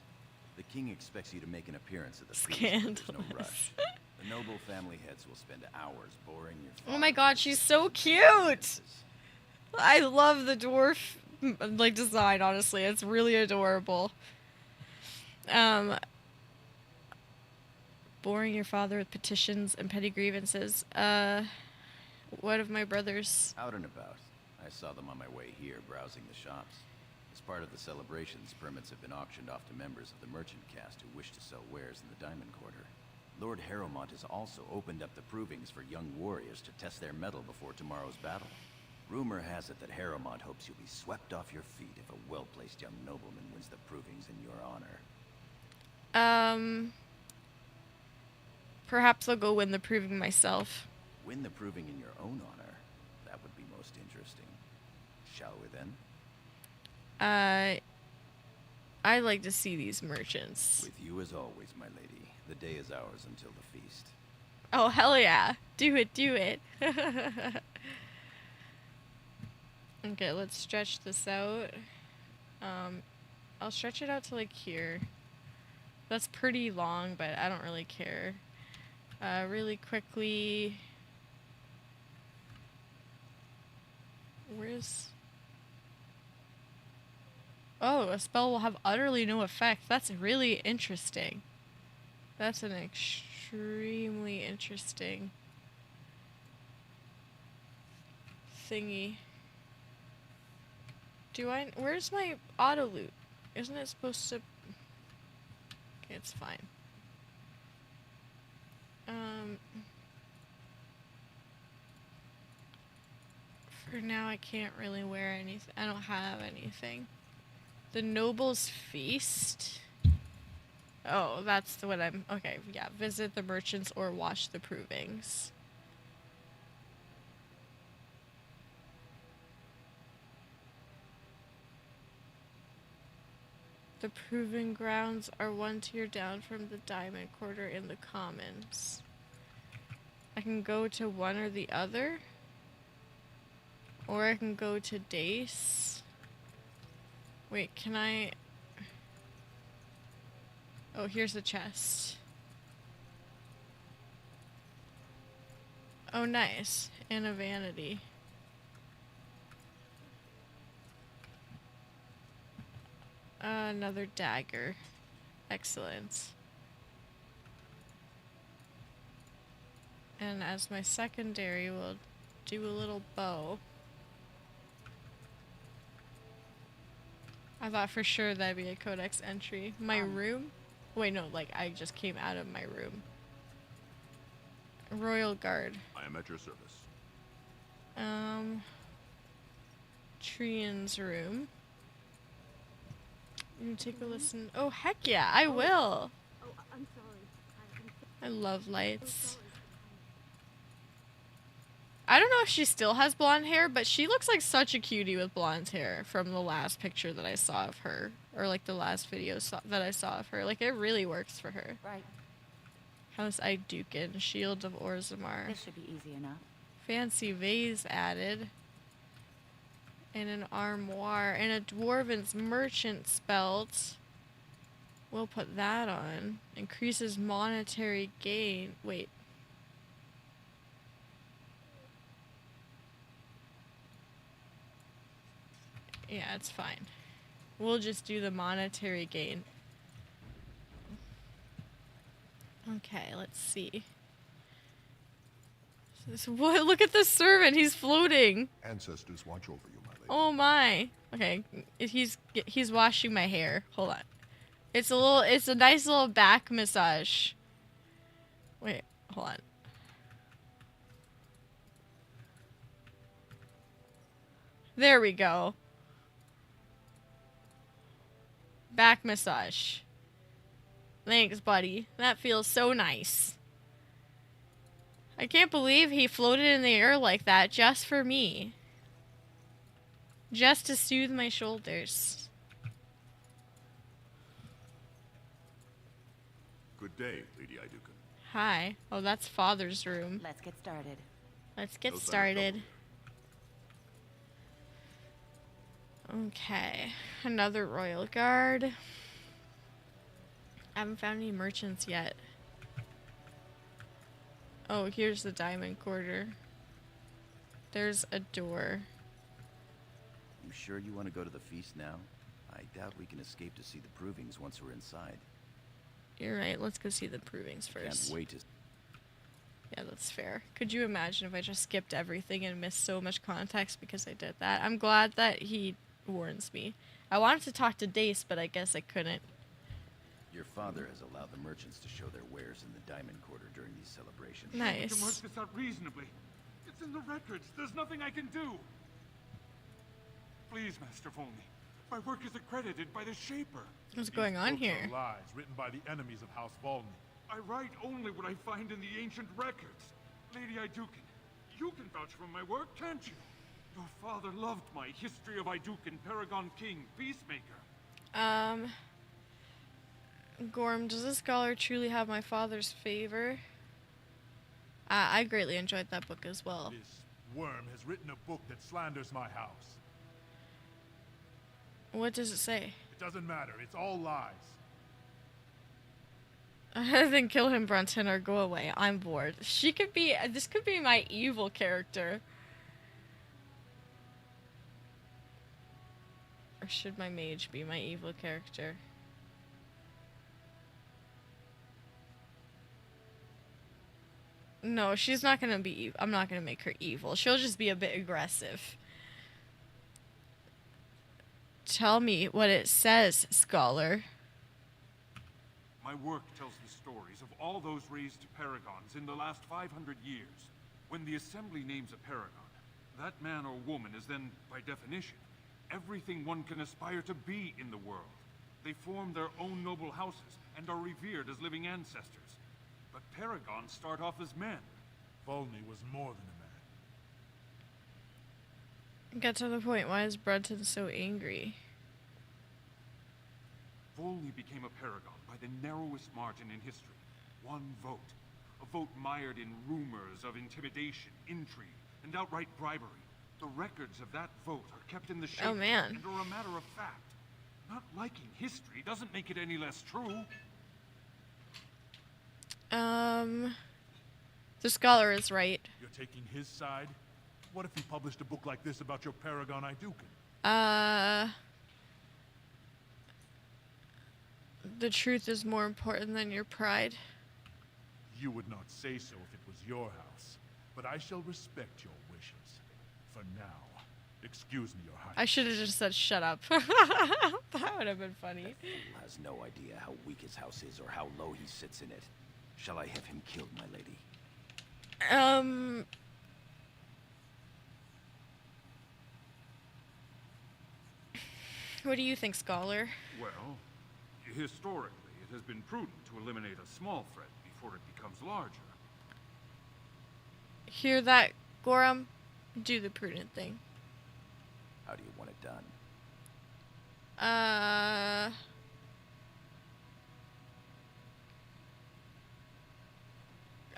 The king expects you to make an appearance at the feast, but there's no rush. The noble family heads will spend hours boring your father. Oh my god, she's so cute! I love the dwarf, like, design, honestly. It's really adorable. Boring your father with petitions and petty grievances. What of my brothers? Out and about. I saw them on my way here, browsing the shops. As part of the celebrations, permits have been auctioned off to members of the merchant caste who wish to sell wares in the Diamond Quarter. Lord Harrowmont has also opened up the provings for young warriors to test their mettle before tomorrow's battle. Rumor has it that Harrowmont hopes you'll be swept off your feet if a well-placed young nobleman wins the provings in your honor. Perhaps I'll go win the proving myself. Win the proving in your own honor? That would be most interesting. Shall we then? I'd like to see these merchants. With you as always, my lady. The day is ours until the feast. Oh, hell yeah. Do it, do it. Okay, let's stretch this out. I'll stretch it out to, like, here. That's pretty long, but I don't really care. Really quickly... Where's... Oh, a spell will have utterly no effect. That's really interesting. That's an extremely interesting thingy. Where's my auto loot? Isn't it supposed to... Okay, it's fine. For now, I can't really wear anything. I don't have anything. The Noble's Feast. Oh, that's what I'm... Okay, yeah. Visit the merchants or watch the provings. The proving grounds are one tier down from the Diamond Quarter in the Commons. I can go to one or the other. Or I can go to Dace. Wait, can I... Oh, here's the chest. Oh, nice. And a vanity. Another dagger. Excellent. And as my secondary, we'll do a little bow. I thought for sure that'd be a codex entry. My room? Wait, no, like, I just came out of my room. Royal Guard. I am at your service. Trian's room. You take a listen. Oh, heck yeah, I will. Oh, I'm sorry. I love lights. I don't know if she still has blonde hair, but she looks like such a cutie with blonde hair from the last picture that I saw of her. Or, like, the last video that I saw of her. Like, it really works for her. Right. House Idukin, Shield of Orzammar. This should be easy enough. Fancy vase added. And an armoire. And a Dwarven's Merchant's belt. We'll put that on. Increases monetary gain. Wait. Yeah, it's fine. We'll just do the monetary gain. Okay, let's see. What? Look at the servant. He's floating. Ancestors watch over you, my lady. Oh my. Okay, he's washing my hair. Hold on. It's a nice little back massage. Wait, hold on. There we go. Back massage. Thanks, buddy. That feels so nice. I can't believe he floated in the air like that just for me. Just to soothe my shoulders. Good day, Lady Iduken. Hi. Oh, that's Father's room. Let's get started. Let's get No sign of started. Okay. Another royal guard. I haven't found any merchants yet. Oh, here's the diamond quarter. There's a door. You sure you want to go to the feast now? I doubt we can escape to see the provings once we're inside. You're right. Let's go see the provings first. Can't wait to... Yeah, that's fair. Could you imagine if I just skipped everything and missed so much context because I did that? I'm glad that he warns me. I wanted to talk to Dace, but I guess I couldn't. Your father has allowed the merchants to show their wares in the diamond quarter during these celebrations. We can work Nice. this out reasonably. It's in the records. There's nothing I can do. Please, Master Volney. My work is accredited by the Shaper. What's going on Books here? are lies written by the enemies of House Volney. I write only what I find in the ancient records. Lady Iduken, you can vouch for my work, can't you? Your father loved my History of Iduken, Paragon King, Peacemaker. Gorm, does this scholar truly have my father's favor? I greatly enjoyed that book as well. This worm has written a book that slanders my house. What does it say? It doesn't matter. It's all lies. Then kill him, Brunton, or go away. I'm bored. She could be... This could be my evil character. Or should my mage be my evil character? No, she's not gonna be... I'm not gonna make her evil. She'll just be a bit aggressive. Tell me what it says, scholar. My work tells the stories of all those raised to paragons in the last 500 years. When the Assembly names a paragon, that man or woman is then, by definition, everything one can aspire to be in the world. They form their own noble houses and are revered as living ancestors. But paragons start off as men. Volney was more than a man. Get to the point. Why is Brunton so angry? Volney became a paragon by the narrowest margin in history. One vote. A vote mired in rumors of intimidation, intrigue, and outright bribery. The records of that vote are kept in the Shaper man. and are a matter of fact. Not liking history doesn't make it any less true. The scholar is right. You're taking his side? What if he published a book like this about your paragon Iduken? The truth is more important than your pride. You would not say so if it was your house, but I shall respect your wishes. For now, excuse me, Your Highness. I should have just said shut up. That would have been funny. That fool has no idea how weak his house is or how low he sits in it. Shall I have him killed, my lady? What do you think, scholar? Well, historically, it has been prudent to eliminate a small threat before it becomes larger. Hear that, Gorham? Do the prudent thing. How do you want it done?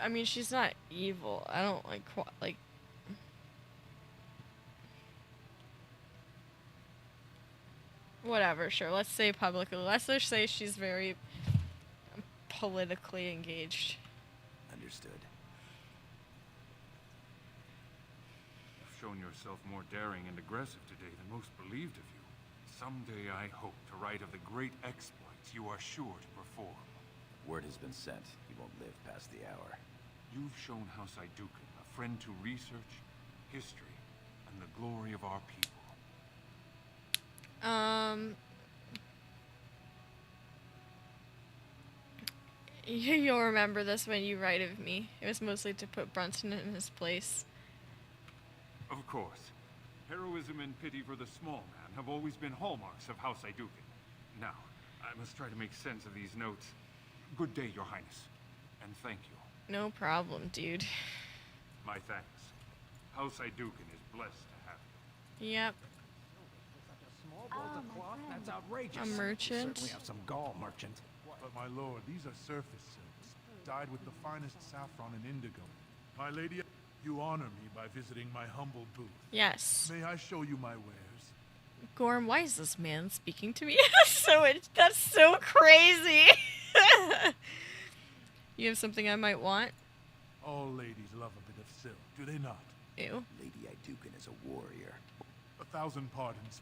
I mean, she's not evil. I don't like whatever, sure. Let's say publicly. Let's just say she's very politically engaged. Understood. You've shown yourself more daring and aggressive today than most believed of you. Someday I hope to write of the great exploits you are sure to perform. Word has been sent. He won't live past the hour. You've shown House Iduken a friend to research, history, and the glory of our people. You'll remember this when you write of me. It was mostly to put Brunson in his place. Of course. Heroism and pity for the small man have always been hallmarks of House Iduken. Now, I must try to make sense of these notes. Good day, Your Highness. And thank you. No problem, dude. My thanks. House Iduken is blessed to have you. Yep. That's outrageous. A merchant. Certainly have some gall, merchant. But my lord, these are surface silks, dyed with the finest saffron and indigo. My lady, you honor me by visiting my humble booth. Yes. May I show you my wares? Gorm, why is this man speaking to me? That's so crazy. You have something I might want? All ladies love a bit of silk, do they not? Ew. Lady Iduken is a warrior. 1,000 pardons.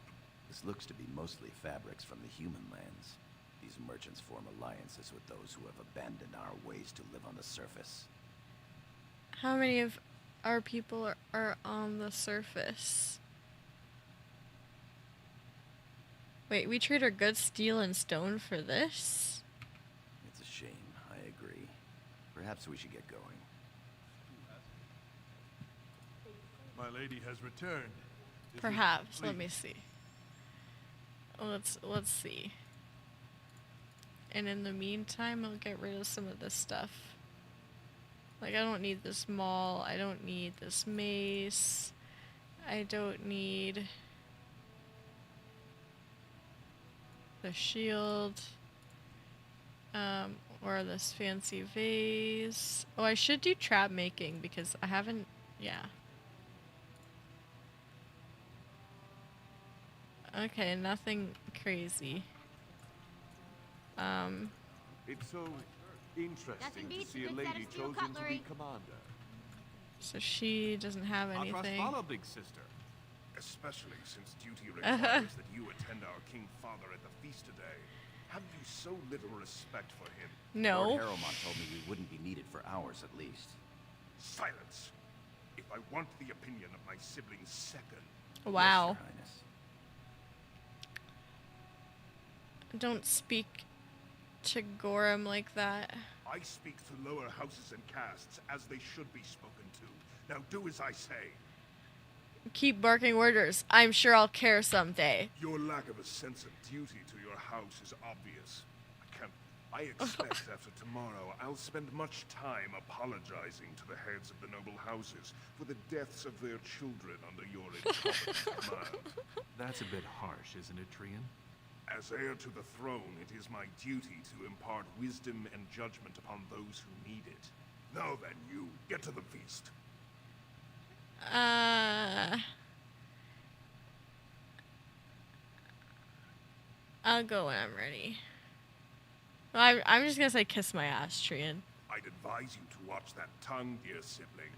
This looks to be mostly fabrics from the human lands. These merchants form alliances with those who have abandoned our ways to live on the surface. How many of our people are on the surface? Wait, we trade our goods, steel, and stone for this? It's a shame, I agree. Perhaps we should get going. My lady has returned. Perhaps. Let me see. Let's see. And in the meantime, I'll get rid of some of this stuff. Like, I don't need this maul. I don't need this mace. I don't need the shield. Or this fancy vase. Oh, I should do trap making because I haven't... Yeah. Okay, nothing crazy. It's so interesting to see a lady chosen to be commander. So she doesn't have anything. Our trust follow, big sister. Especially since duty requires that you attend our king father at the feast today. Have you so little respect for him? No. Lord Harrowmont told me we wouldn't be needed for hours at least. Silence. If I want the opinion of my siblings second. Wow. Yes, Your Highness. Don't speak to Gorham like that. I speak to lower houses and castes as they should be spoken to. Now do as I say. Keep barking orders. I'm sure I'll care someday. Your lack of a sense of duty to your house is obvious. I expect after tomorrow I'll spend much time apologizing to the heads of the noble houses for the deaths of their children under your incompetent command. That's a bit harsh, isn't it, Trian? As heir to the throne, it is my duty to impart wisdom and judgment upon those who need it. Now then, you, get to the feast. I'll go when I'm ready. Well, I'm just gonna say kiss my ass, Trian. I'd advise you to watch that tongue, dear sibling.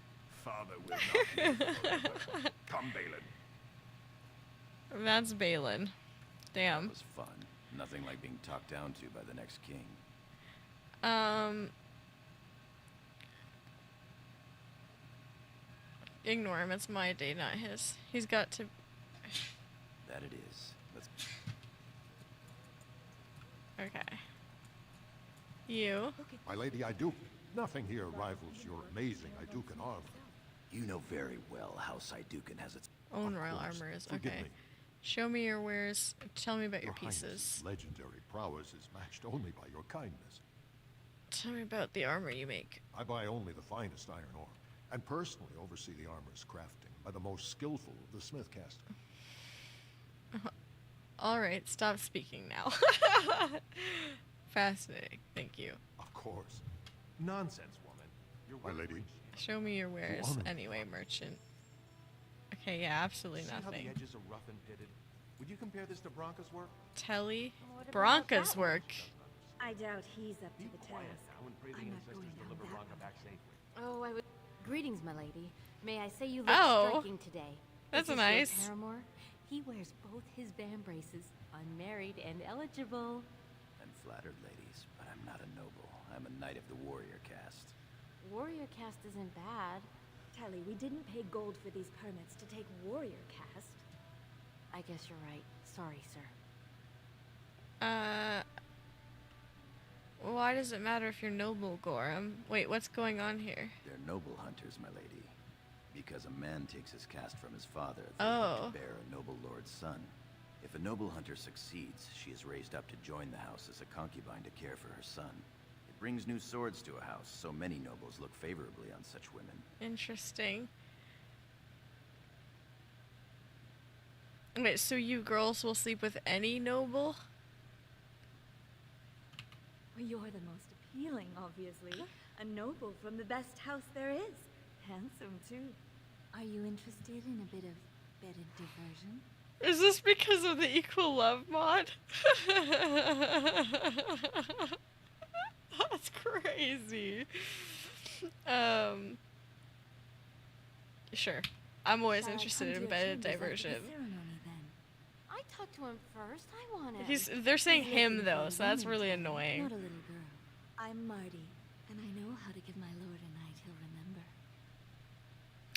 Father will not live forever. Come, Balin. That's Balin. Damn. That was fun. Nothing like being talked down to by the next king. Ignore him. It's my day, not his. He's got to... That it is. Let's... Okay. You. My lady Iduken, nothing here rivals your amazing Iduken armor. You know very well House Iduken has its... Own royal armor is Forgive okay. me. Show me your wares. Tell me about your Highness's pieces. legendary prowess is matched only by your kindness. Tell me about the armor you make. I buy only the finest iron ore, and personally oversee the armor's crafting by the most skillful of the smith caster. Alright, stop speaking now. Fascinating. Thank you. Of course. Nonsense, woman. You're my lady. Show me your wares. honor me, Anyway, merchant. Okay, yeah, absolutely See how nothing. the edges are rough and pitted? Would you compare this to Bronca's work? Telly. What about Bronca's that? work. I doubt he's up to Be the quiet task. now and pray the I'm not ancestors going down deliver that Bronca road. back safely. Oh, I would. Greetings, my lady. May I say you look Oh. striking today? That's This is nice. Lord Paramore. He wears both his band braces, unmarried and eligible. I'm flattered, ladies, but I'm not a noble. I'm a knight of the warrior caste. Warrior caste isn't bad. Kelly, we didn't pay gold for these permits to take warrior caste. I guess you're right. Sorry, sir. Why does it matter if you're noble, Gorham? Wait, what's going on here? They're noble hunters, my lady. Because a man takes his caste from his father, they Oh. can bear a noble lord's son. If a noble hunter succeeds, she is raised up to join the house as a concubine to care for her son. It brings new swords to a house, so many nobles look favorably on such women. Interesting. Wait, so you girls will sleep with any noble? Well, you're the most appealing, obviously. A noble from the best house there is. Handsome, too. Are you interested in a bit of bedded diversion? Is this because of the equal love mod? That's crazy. Sure. I'm always Shall I interested come to in your bedded chambers after the diversion. ceremony, then? I talked to him first. I want him. They're saying He's him looking though, for so that's women, really Kelly, annoying. Not a little girl. I'm Marty, and I know how to give my lord a night he'll remember.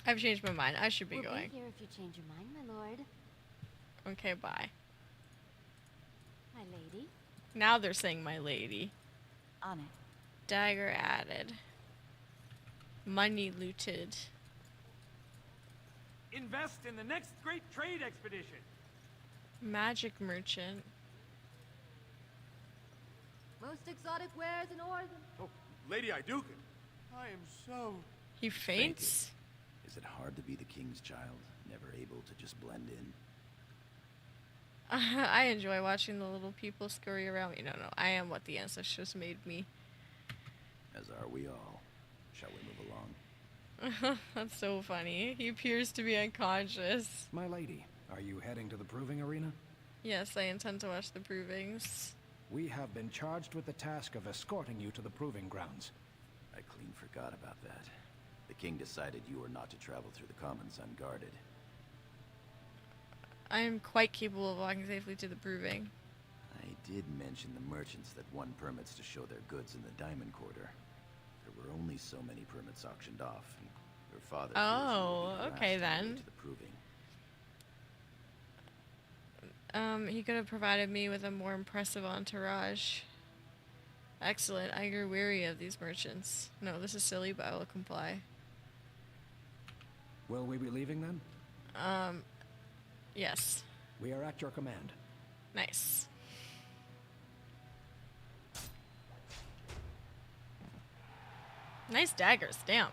I've changed my mind. I should be We'll going. be here if you change your mind, my lord. Okay, bye. My lady. Now they're saying my lady. On it. Dagger added. Money looted. Invest in the next great trade expedition. Magic merchant. Most exotic wares in Oregon. Oh, Lady Iduken, I am so... He faints? Is it hard to be the king's child, never able to just blend in? I enjoy watching the little people scurry around. No, I am what the ancestors made me. As are we all. Shall we move along? That's so funny. He appears to be unconscious. My lady, are you heading to the proving arena? Yes, I intend to watch the provings. We have been charged with the task of escorting you to the proving grounds. I clean forgot about that. The king decided you were not to travel through the commons unguarded. I am quite capable of walking safely to the proving. I did mention the merchants that won permits to show their goods in the diamond quarter. There were only so many permits auctioned off, and your father... Oh, okay then. To the proving. He could have provided me with a more impressive entourage. Excellent. I grew weary of these merchants. No, this is silly, but I will comply. Will we be leaving then? Yes. We are at your command. Nice. Nice daggers, damn.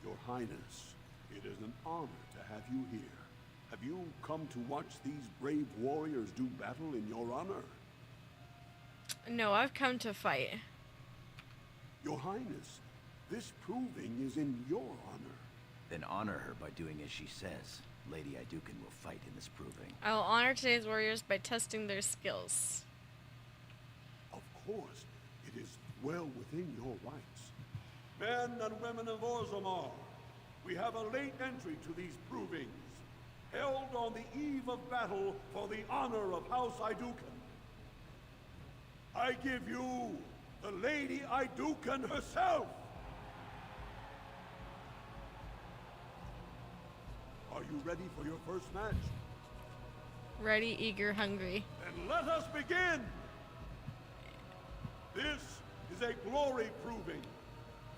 Your Highness, it is an honor to have you here. Have you come to watch these brave warriors do battle in your honor? No, I've come to fight. Your Highness, this proving is in your honor. Then honor her by doing as she says. Lady Iduken will fight in this proving. I will honor today's warriors by testing their skills. Of course, it is well within your rights. Men and women of Orzammar, we have a late entry to these provings, held on the eve of battle for the honor of House Iduken. I give you the Lady Iduken herself! Are you ready for your first match? Ready, eager, hungry. Then let us begin! This is a glory proving,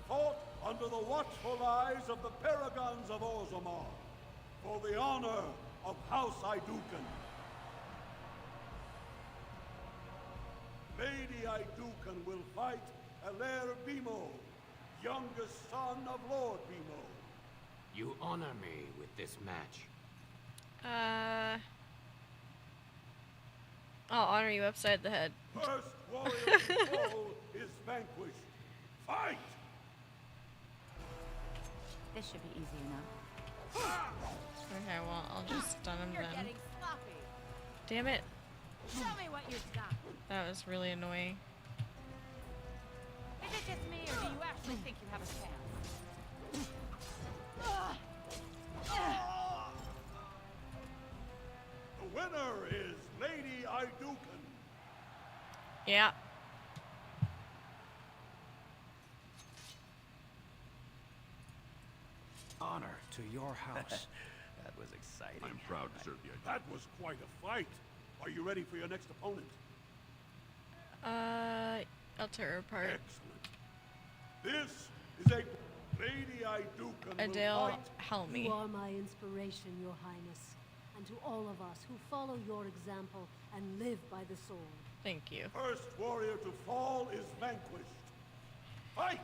fought under the watchful eyes of the paragons of Orzammar, for the honor of House Iduken. Lady Iduken will fight Alair Bimo, youngest son of Lord Bimo. You honor me with this match. I'll honor you upside the head. First warrior to fall is vanquished. Fight! This should be easy enough. Okay, well, I'll just stun him You're then. getting sloppy. Damn it. Show me what you've got. That was really annoying. Is it just me, or do you actually think you have a chance? Yeah. Honor to your house. That was exciting. I'm proud to serve you. That was quite a fight. Are you ready for your next opponent? I'll tear her apart. Excellent. This is a lady I do Adele, help me. You are my inspiration, Your Highness, and to all of us who follow your example and live by the sword. Thank you. First warrior to fall is vanquished. Fight!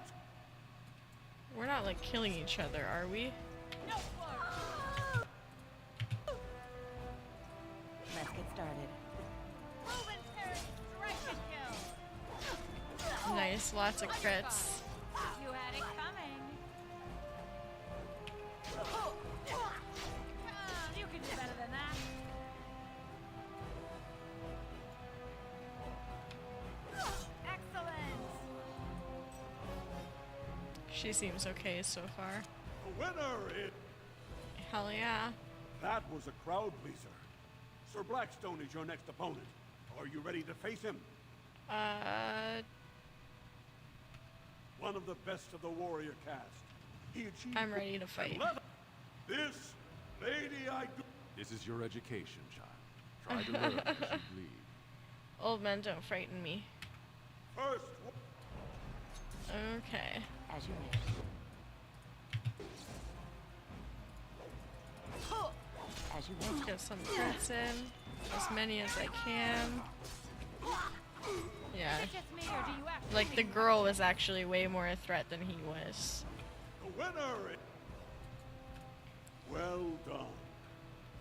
We're not like killing each other, are we? Let's get started. Nice, lots of crits. You had it coming. You can do better than that. Excellent. She seems okay so far. The winner is... Hell yeah. That was a crowd pleaser. Sir Blackstone is your next opponent. Are you ready to face him? One of the best of the warrior cast. He achieved... I'm ready to fight. This lady I do... This is your education, child. Try to learn as you bleed. Old men don't frighten me. First... Okay. As you wish. As you wish. Get some crits in. As many as I can. Yeah. Like, the girl was actually way more a threat than he was. The winner is... Well done.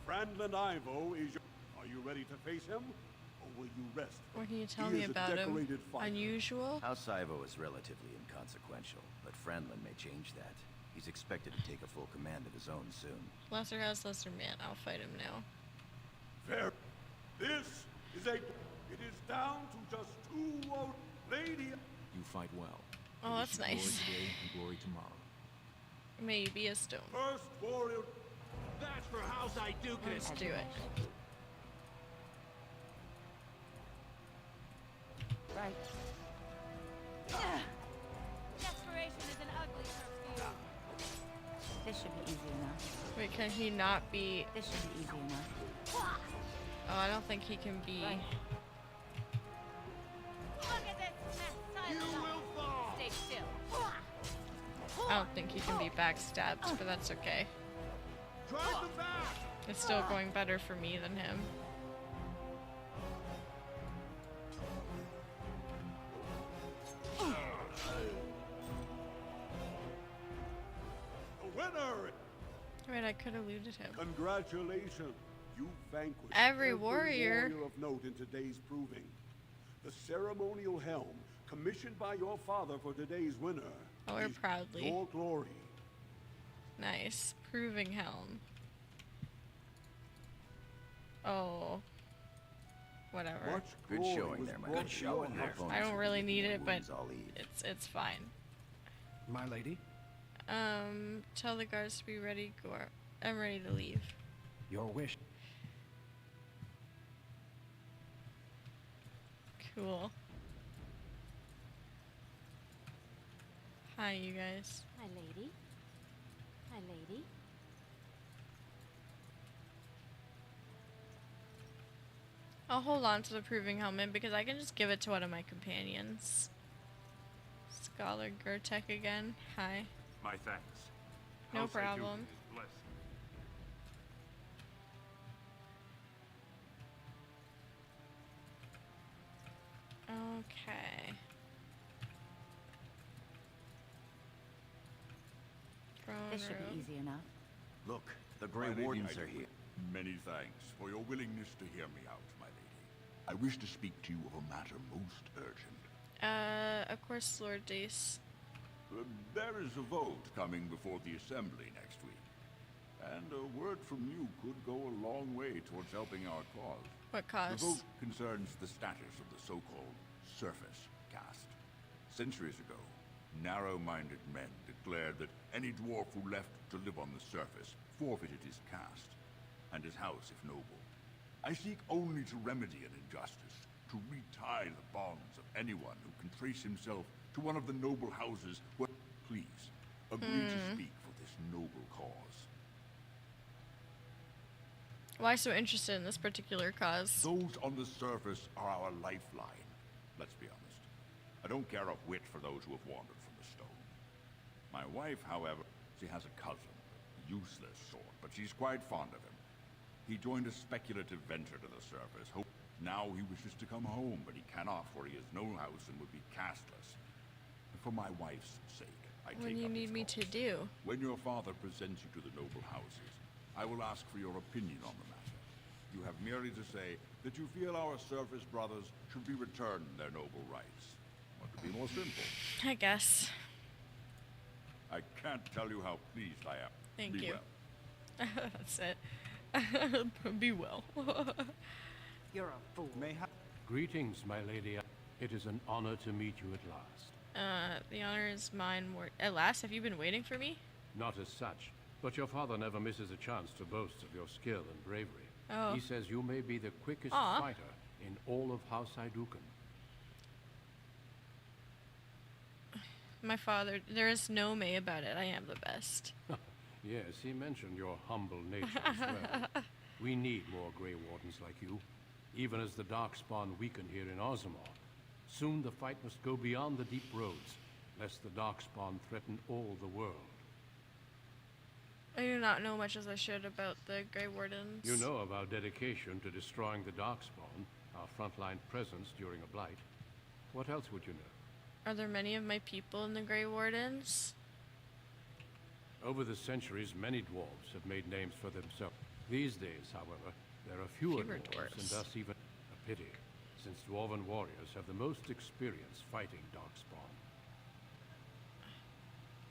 Franklin Ivo is your... Are you ready to face him? Or will you rest? What can you tell He me is a about him? decorated fighter. Unusual? House Ivo is relatively inconsequential, but Franklin may change that. He's expected to take a full command of his own soon. Lesser house, lesser man. I'll fight him now. Fair. This is a... It is down to just 2 old lady... You fight well. Oh, that's Glory nice. today and glory tomorrow. May you be a stone. First warrior... That's for House Idukas. Let's do it. Right. Desperation is an ugly term to use. This should be easy enough. Wait, can he not be... This should be easy enough. Oh, I don't think he can be... Right. Look at this mess. You will fall. Stay still. I don't think he can be backstabbed, but that's okay. Drive them back. It's still going better for me than him. The winner... Wait, I could have looted him. Congratulations. You vanquished Every warrior of note in today's proving. The ceremonial helm, commissioned by your father for today's winner, Oh, we're is proudly. your glory. Nice. Proving helm. Oh. Whatever. Much Good glory showing was there, my brought good to showing your there. house. I don't really need it, but I'll eat. it's fine. My lady, Tell the guards to be ready. I'm ready to leave. your wish. Cool. Hi, you guys. Hi, lady. Hi, lady. I'll hold on to the proving helmet because I can just give it to one of my companions. Scholar Gertek again. Hi. My thanks. No House Idukas problem. is blessed. Okay. Throne This should room. be easy enough. Look, the Grey My lady, Wardens I are do- here. Many thanks for your willingness to hear me out, my lady. I wish to speak to you of a matter most urgent. Of course, Lord Dace. There is a vote coming before the Assembly next week. And a word from you could go a long way towards helping our cause. What cause? The vote concerns the status of the so-called surface caste. Centuries ago, narrow-minded men declared that any dwarf who left to live on the surface forfeited his caste, and his house if noble. I seek only to remedy an injustice, to retie the bonds of anyone who can trace himself to one of the noble houses. Well, please, agree to speak for this noble cause. Why so interested in this particular cause? Those on the surface are our lifeline. Let's be honest. I don't care a whit for those who have wandered from the stone. My wife, however, she has a cousin, a useless sort, but she's quite fond of him. He joined a speculative venture to the surface. Now he wishes to come home, but he cannot, for he has no house and would be castless. For my wife's sake, I take up his cause. What do you need me to do? When your father presents you to the noble houses, I will ask for your opinion on the matter. You have merely to say that you feel our surface brothers should be returned their noble rights. What could be more simple? I guess. I can't tell you how pleased I am. Thank Be you. well. That's it. Be well. You're a fool. Greetings, my lady. It is an honor to meet you at last. The honor is mine. At last, have you been waiting for me? Not as such, but your father never misses a chance to boast of your skill and bravery. Oh. He says you may be the quickest Aw. fighter in all of House Iduken. My father, there is no May about it. I am the best. Yes, he mentioned your humble nature as well. We need more Grey Wardens like you, even as the Darkspawn weaken here in Orzammar. Soon the fight must go beyond the deep roads, lest the Darkspawn threaten all the world. I do not know much as I should about the Grey Wardens. You know of our dedication to destroying the Darkspawn, our frontline presence during a blight. What else would you know? Are there many of my people in the Grey Wardens? Over the centuries, many dwarves have made names for themselves. These days, however, there are fewer dwarves, and thus even a pity, since dwarven warriors have the most experience fighting Darkspawn.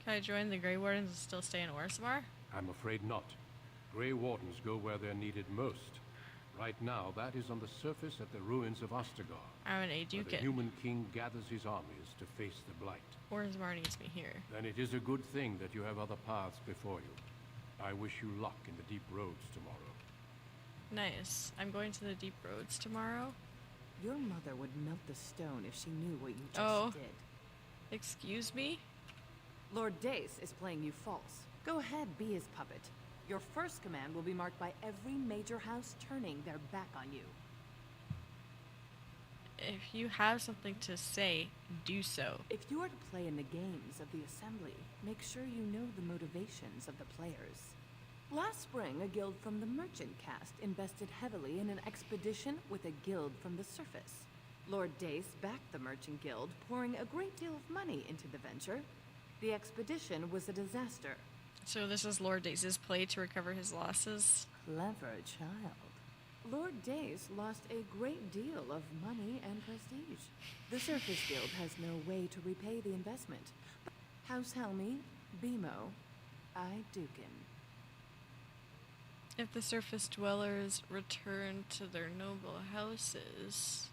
Can I join the Grey Wardens and still stay in Orzammar? I'm afraid not. Grey Wardens go where they're needed most. Right now, that is on the surface at the ruins of Ostagar. I'm an where the Aducan. human king gathers his armies to face the blight. Orzammar needs me here. Then it is a good thing that you have other paths before you. I wish you luck in the deep roads tomorrow. Nice. I'm going to the deep roads tomorrow. Your mother would melt the stone if she knew what you just did. Excuse me? Lord Dace is playing you false. Go ahead, be his puppet. Your first command will be marked by every major house turning their back on you. If you have something to say, do so. If you are to play in the games of the Assembly, make sure you know the motivations of the players. Last spring, a guild from the Merchant caste invested heavily in an expedition with a guild from the surface. Lord Dace backed the Merchant Guild, pouring a great deal of money into the venture. The expedition was a disaster. So this is Lord Dace's play to recover his losses? Clever child. Lord Dace lost a great deal of money and prestige. The Surface Guild has no way to repay the investment. House Helmi, Bimo, Iduken. If the surface dwellers return to their noble houses...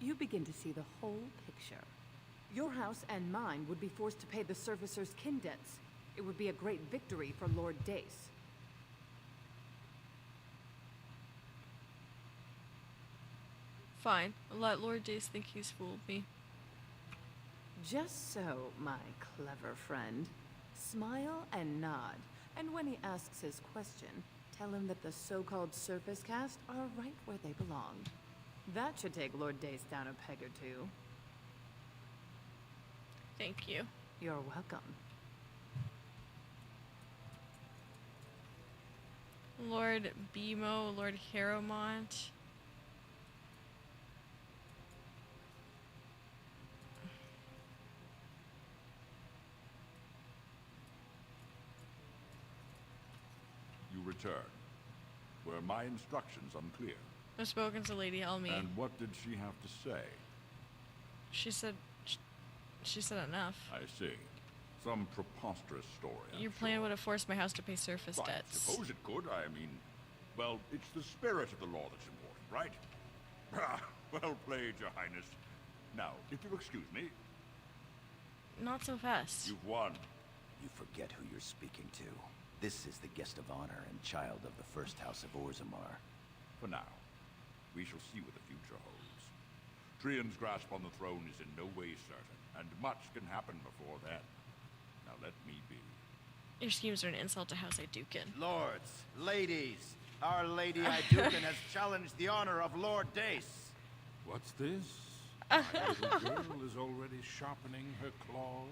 You begin to see the whole picture. Your house and mine would be forced to pay the Surfacers' kin debts. It would be a great victory for Lord Dace. Fine. Let Lord Dace think he's fooled me. Just so, my clever friend. Smile and nod, and when he asks his question, tell him that the so-called Surface Caste are right where they belong. That should take Lord Dace down a peg or two. Thank you. You're welcome. Lord Bimo, Lord Harrowmont. You return. Were my instructions unclear? I've spoken to Lady Helmi. And what did she have to say? She said enough. I see. Some preposterous story. Your plan would have forced my house to pay surface Right, debts. suppose it could. I mean, well, it's the spirit of the law that's important, right? Ah, well played, Your Highness. Now, if you'll excuse me. Not so fast. You've won. You forget who you're speaking to. This is the guest of honor and child of the first house of Orzammar. For now. We shall see what the future holds. Trian's grasp on the throne is in no way certain, and much can happen before then. Now let me be. Your schemes are an insult to House Aydukin. Lords, ladies, our Lady Aydukin has challenged the honor of Lord Dace. What's this? My little girl is already sharpening her claws.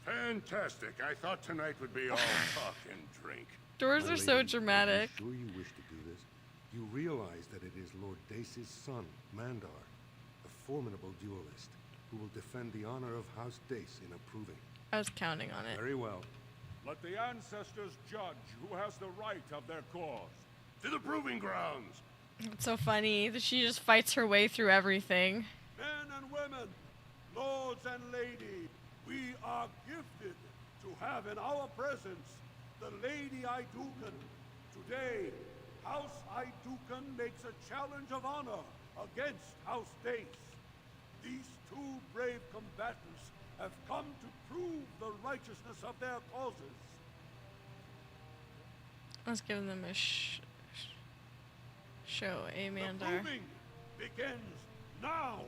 Fantastic. I thought tonight would be all talk and drink. Doors are so dramatic. Sure you wish to do this? You realize that it is Lord Dace's son, Mandar, a formidable duelist, who will defend the honor of House Dace in approving. I was counting on it. Very well. Let the ancestors judge who has the right of their cause. To the proving grounds. It's so funny that she just fights her way through everything. Men and women, lords and ladies, we are gifted to have in our presence the Lady Aydukin. Today, House Aydukin makes a challenge of honor against House Dace. These two brave combatants have come to prove the righteousness of their causes. Let's give them a show, The Mandar. proving begins now.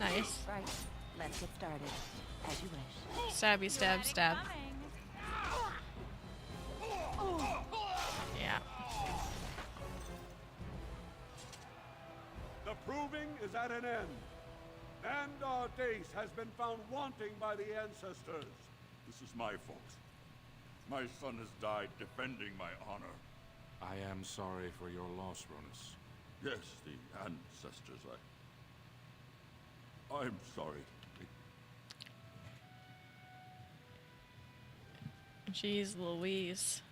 Nice. Right. Let's get started. As you wish. Stabby, stab, stab. Yeah. The proving is at an end. Mandar Dace has been found wanting by the ancestors. This is my fault. My son has died defending my honor. I am sorry for your loss, Ronus. Yes, the ancestors. I'm sorry. Jeez Louise.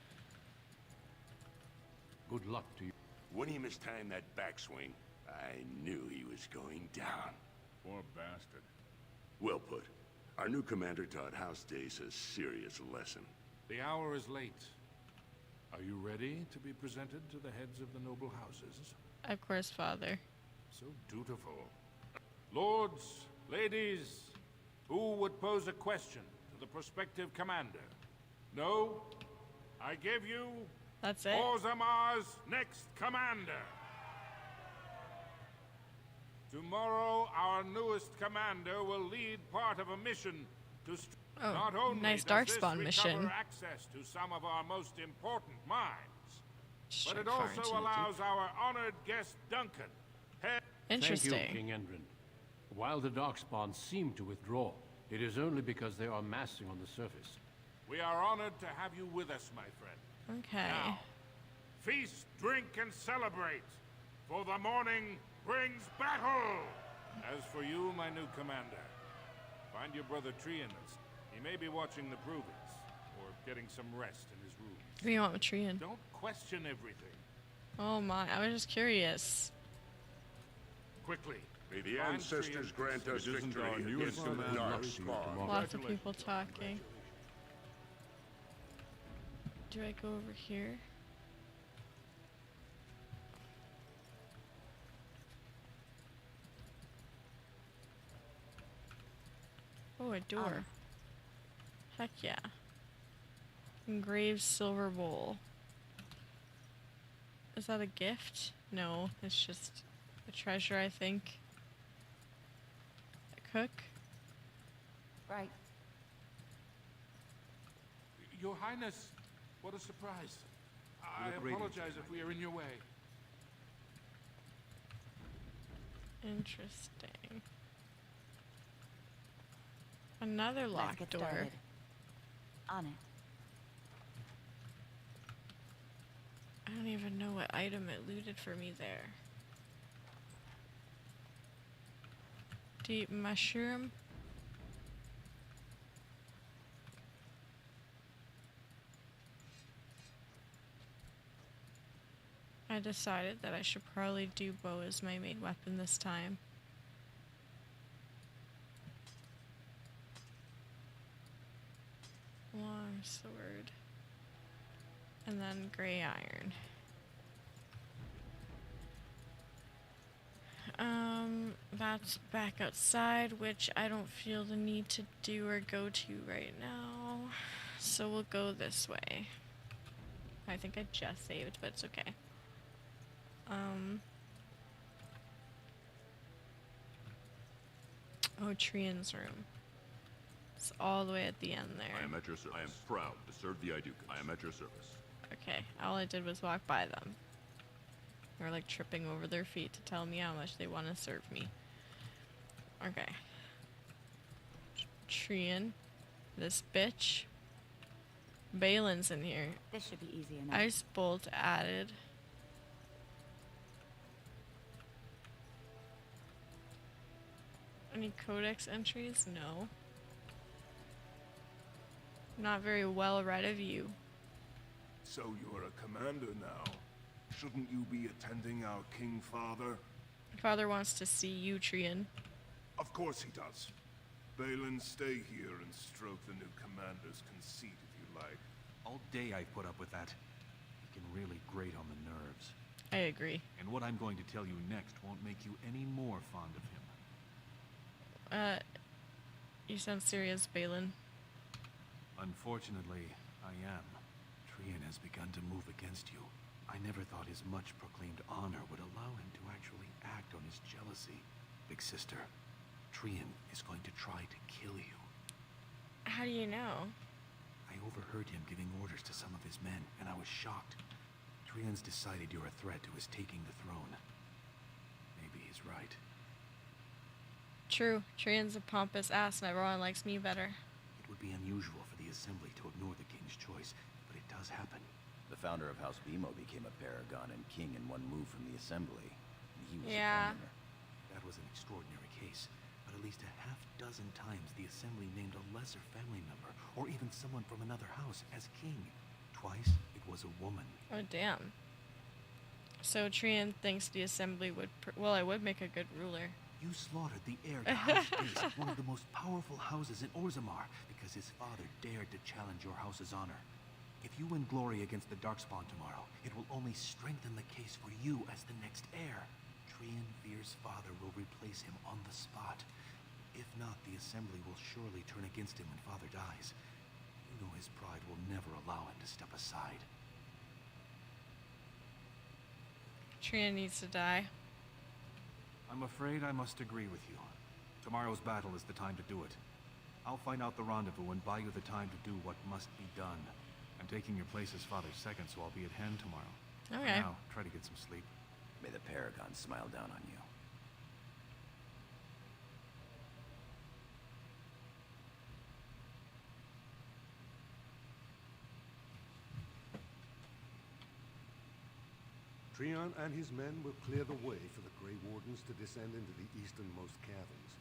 Good luck to you. When he mistimed that backswing, I knew he was going down. Poor bastard. Well put. Our new commander taught House Dace a serious lesson. The hour is late. Are you ready to be presented to the heads of the noble houses? Of course, father. So dutiful. Lords, ladies, who would pose a question to the prospective commander? No? I give you... That's it? Orzamar's next commander. Tomorrow, our newest commander will lead part of a mission to... Not only nice does this Darkspawn mission. recover access to some of our most important mines, but it Strike fire also into the allows our honored guest Duncan, head... Interesting. Thank you, King Endrin. While the Darkspawn seem to withdraw, it is only because they are massing on the surface. We are honored to have you with us, my friend. Okay. Now, feast, drink, and celebrate, for the morning brings battle! As for you, my new commander, find your brother Trian. He may be watching the provings, or getting some rest in his room. What do you want with Trian? Don't question everything. Oh my, I was just curious. Quickly. May the ancestors grant us victory against the Darkspawn. Lots of people talking. Do I go over here? Oh, a door. Heck yeah. Engraved silver bowl. Is that a gift? No, it's just a treasure, I think. A cook? Right. Your Highness, what a surprise. I look radiant apologize if we are in your way. Interesting. Another Let's locked get door. started. On it. I don't even know what item it looted for me there. Deep mushroom. I decided that I should probably do bow as my main weapon this time. Long sword. And then gray iron. That's back outside, which I don't feel the need to do or go to right now. So we'll go this way. I think I just saved, but it's okay. Oh, Trian's room. It's all the way at the end there. I am at your service. I am proud to serve the Iduka. I am at your service. Okay, all I did was walk by them. They're like tripping over their feet to tell me how much they want to serve me. Okay. Trian. This bitch. Balin's in here. This should be easy enough. Ice bolt added. Any codex entries? No. Not very well read of you. So you're a commander now. Shouldn't you be attending our King Father? Father wants to see you, Trian. Of course he does. Balin, stay here and stroke the new commander's conceit if you like. All day I've put up with that. It can really grate on the nerves. I agree. And what I'm going to tell you next won't make you any more fond of him. You sound serious, Balin. Unfortunately, I am. Trian has begun to move against you. I never thought his much proclaimed honor would allow him to actually act on his jealousy. Big sister, Trian is going to try to kill you. How do you know? I overheard him giving orders to some of his men, and I was shocked. Trian's decided you're a threat to his taking the throne. Maybe he's right. True. Trian's a pompous ass and everyone likes me better. It would be unusual for the Assembly to ignore the King's choice, but it does happen. The founder of House Bimo became a paragon and king in one move from the Assembly. And he was yeah. a That was an extraordinary case, but at least a half dozen times the Assembly named a lesser family member, or even someone from another house, as king. Twice, it was a woman. Oh, damn. So Trian thinks the Assembly would... well, I would make a good ruler. You slaughtered the heir to House Dace, one of the most powerful houses in Orzammar, because his father dared to challenge your house's honor. If you win glory against the Darkspawn tomorrow, it will only strengthen the case for you as the next heir. Trian fears father will replace him on the spot. If not, the Assembly will surely turn against him when father dies. You know his pride will never allow him to step aside. Trian needs to die. I'm afraid I must agree with you. Tomorrow's battle is the time to do it. I'll find out the rendezvous and buy you the time to do what must be done. I'm taking your place as father's second, so I'll be at hand tomorrow. Okay. For now, try to get some sleep. May the Paragon smile down on you. Trian and his men will clear the way for the Grey Wardens to descend into the easternmost caverns.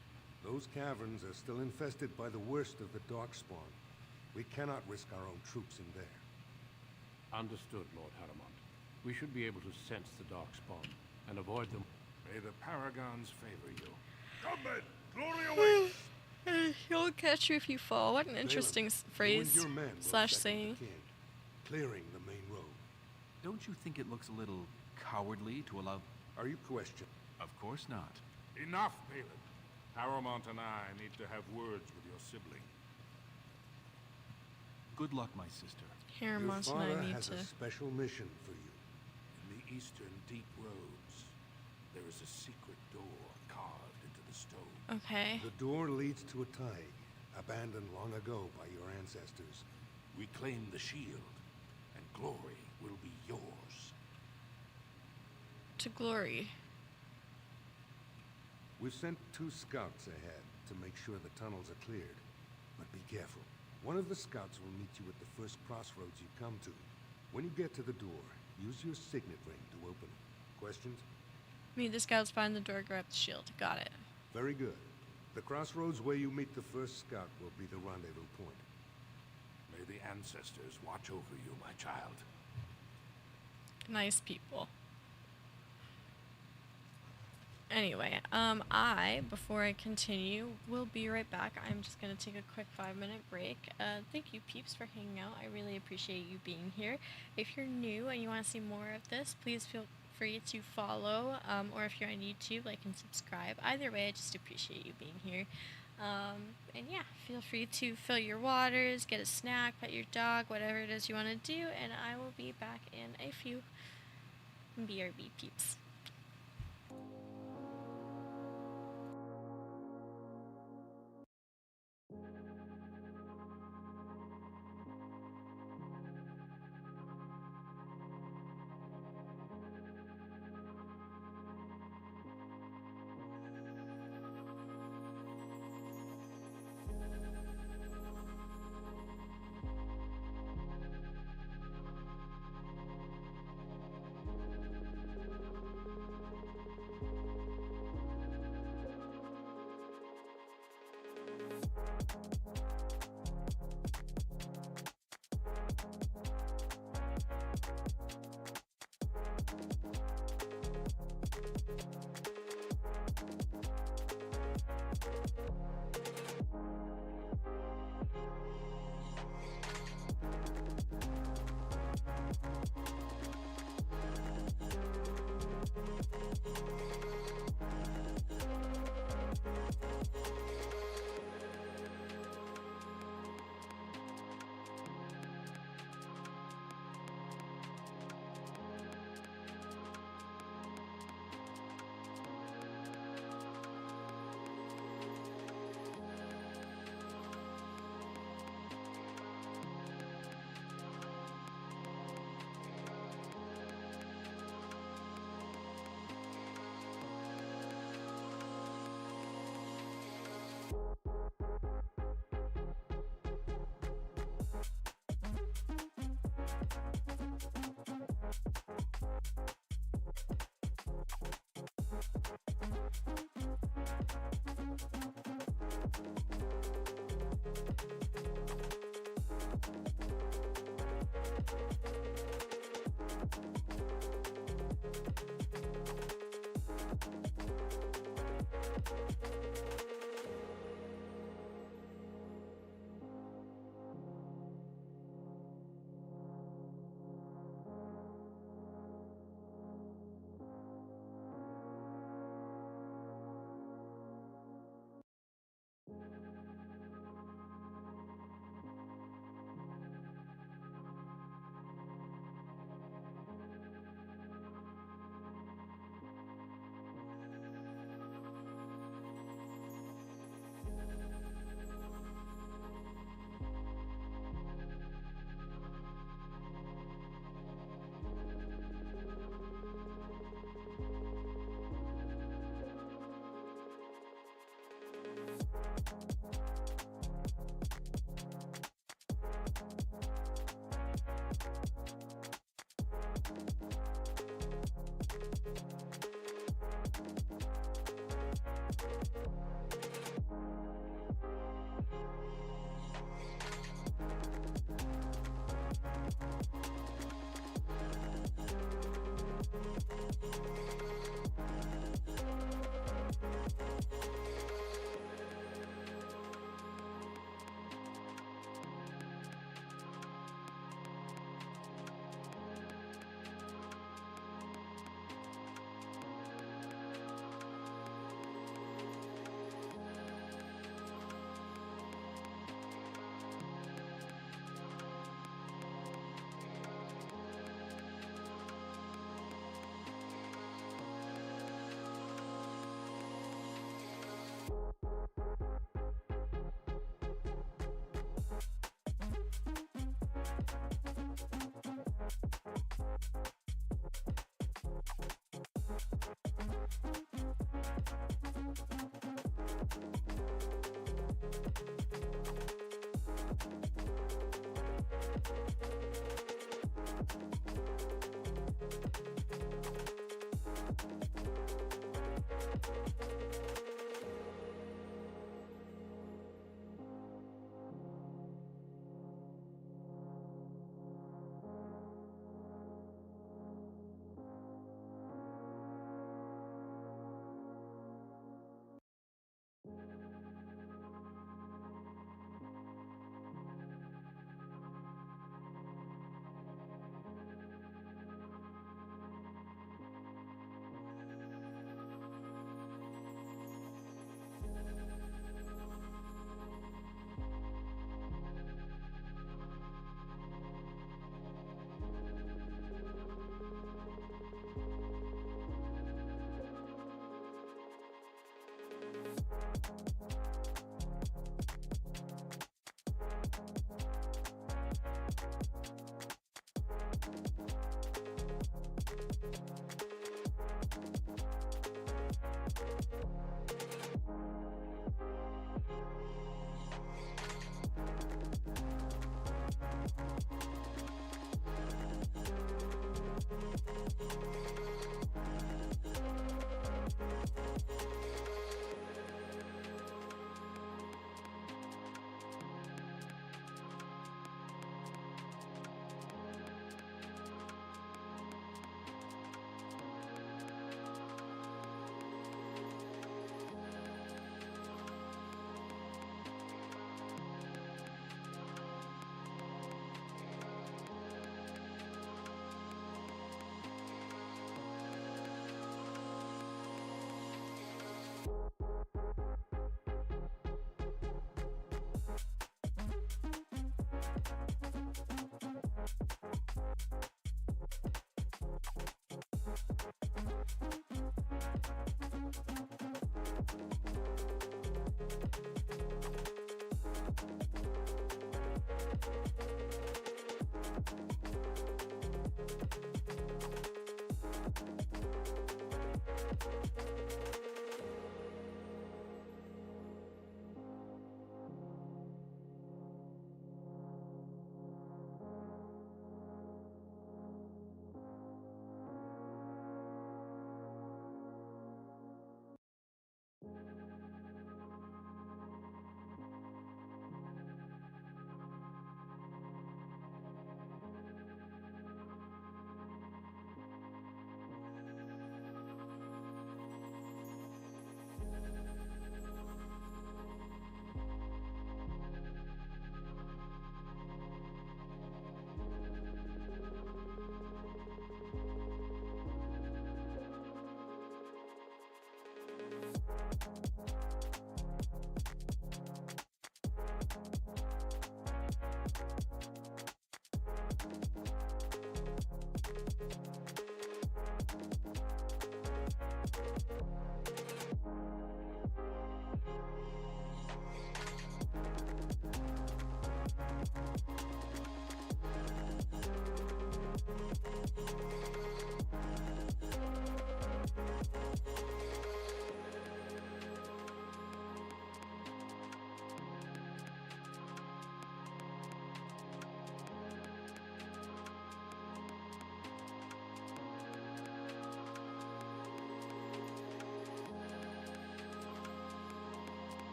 Those caverns are still infested by the worst of the Darkspawn. We cannot risk our own troops in there. Understood, Lord Haramond. We should be able to sense the Darkspawn and avoid them. May the Paragons favor you. Come then! Glory awaits! He'll catch you if you fall. What an interesting phrase slash saying. Clearing the main road. Don't you think it looks a little cowardly to allow... Are you questioning? Of course not. Enough, Balin. Haramond and I need to have words with your sibling. Good luck, my sister. Haramond and I need has to... a special mission for you. In the eastern deep roads, there is a secret door carved into the stone. Okay. The door leads to a thaig, abandoned long ago by your ancestors. We claim the shield, and glory will be yours. To glory. We've sent 2 scouts ahead to make sure the tunnels are cleared. But be careful. One of the scouts will meet you at the first crossroads you come to. When you get to the door, use your signet ring to open it. Questions? Meet the scouts, find the door, grab the shield. Got it. Very good. The crossroads where you meet the first scout will be the rendezvous point. May the ancestors watch over you, my child. Nice people. Anyway, before I continue, will be right back. I'm just going to take a quick 5-minute break. Thank you, peeps, for hanging out. I really appreciate you being here. If you're new and you want to see more of this, please feel free to follow, or if you're on YouTube, like and subscribe. Either way, I just appreciate you being here. And yeah, feel free to fill your waters, get a snack, pet your dog, whatever it is you want to do, and I will be back in a few. BRB peeps.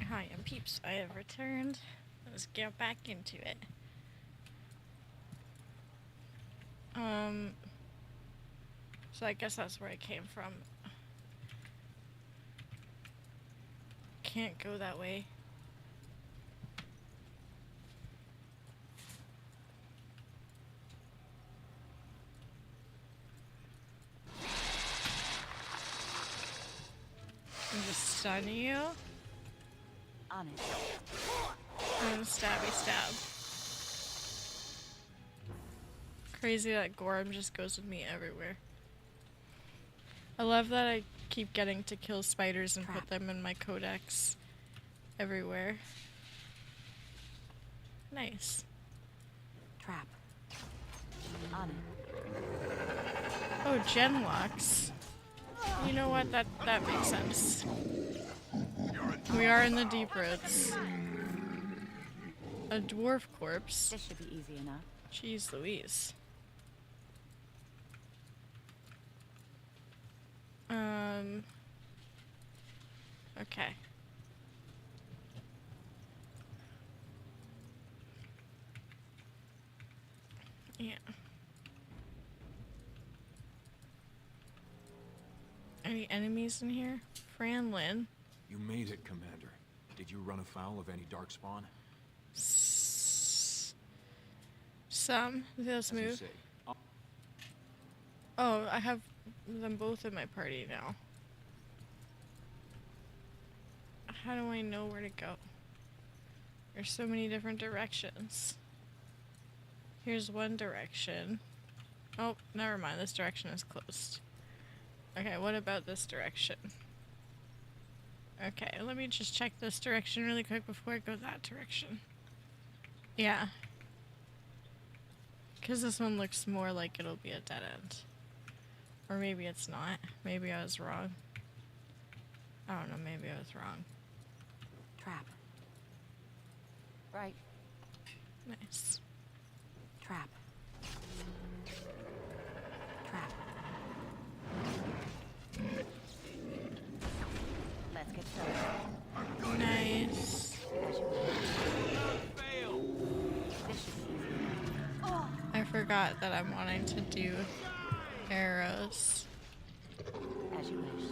Hi, I'm Peeps. I have returned. Let's get back into it. So I guess that's where I came from. Can't go that way. I'm just stun you. On it. And stabby stab. Crazy that Gorham just goes with me everywhere. I love that I keep getting to kill spiders and put them in my codex everywhere. Nice. Trap. On it. Oh, genlocks. You know what? That makes sense. We are in the deep roads. A dwarf corpse. This should be easy enough. Jeez Louise. Okay. Yeah. Any enemies in here? Franlin. You made it, Commander. Did you run afoul of any darkspawn? Some. Let's move. Oh, I have them both in my party now. How do I know where to go? There's so many different directions. Here's one direction. Oh, never mind. This direction is closed. Okay, what about this direction? Okay, let me just check this direction really quick before I go that direction. Yeah. Because this one looks more like it'll be a dead end. Or maybe it's not. Maybe I was wrong. I don't know, maybe I was wrong. Trap. Right. Nice. Trap. Trap. Let's get started. Nice. I forgot that I'm wanting to do arrows. As you wish.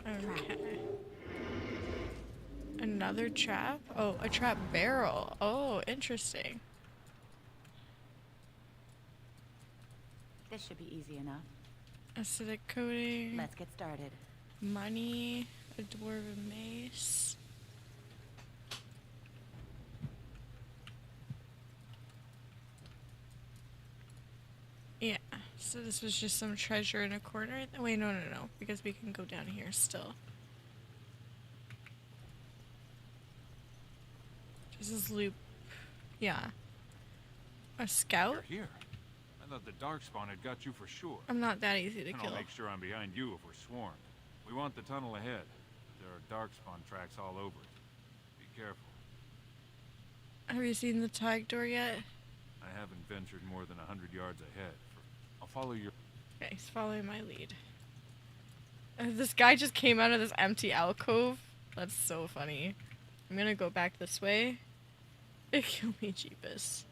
Okay. Another trap? Oh, a trap barrel. Oh, interesting. This should be easy enough. Acidic coating. Let's get started. Money. A dwarven mace. Yeah, so this was just some treasure in a corner. Wait, no, because we can go down here still. This is loop. Yeah. A scout? You're here. I thought the darkspawn had got you for sure. I'm not that easy to And kill. I'll make sure I'm behind you if we're swarmed. We want the tunnel ahead. There are darkspawn tracks all over it. Be careful. Have you seen the tag door yet? I haven't ventured more than 100 yards ahead. I'll follow your... Okay, he's following my lead. This guy just came out of this empty alcove. That's so funny. I'm gonna go back this way. Kill me, Jeepus.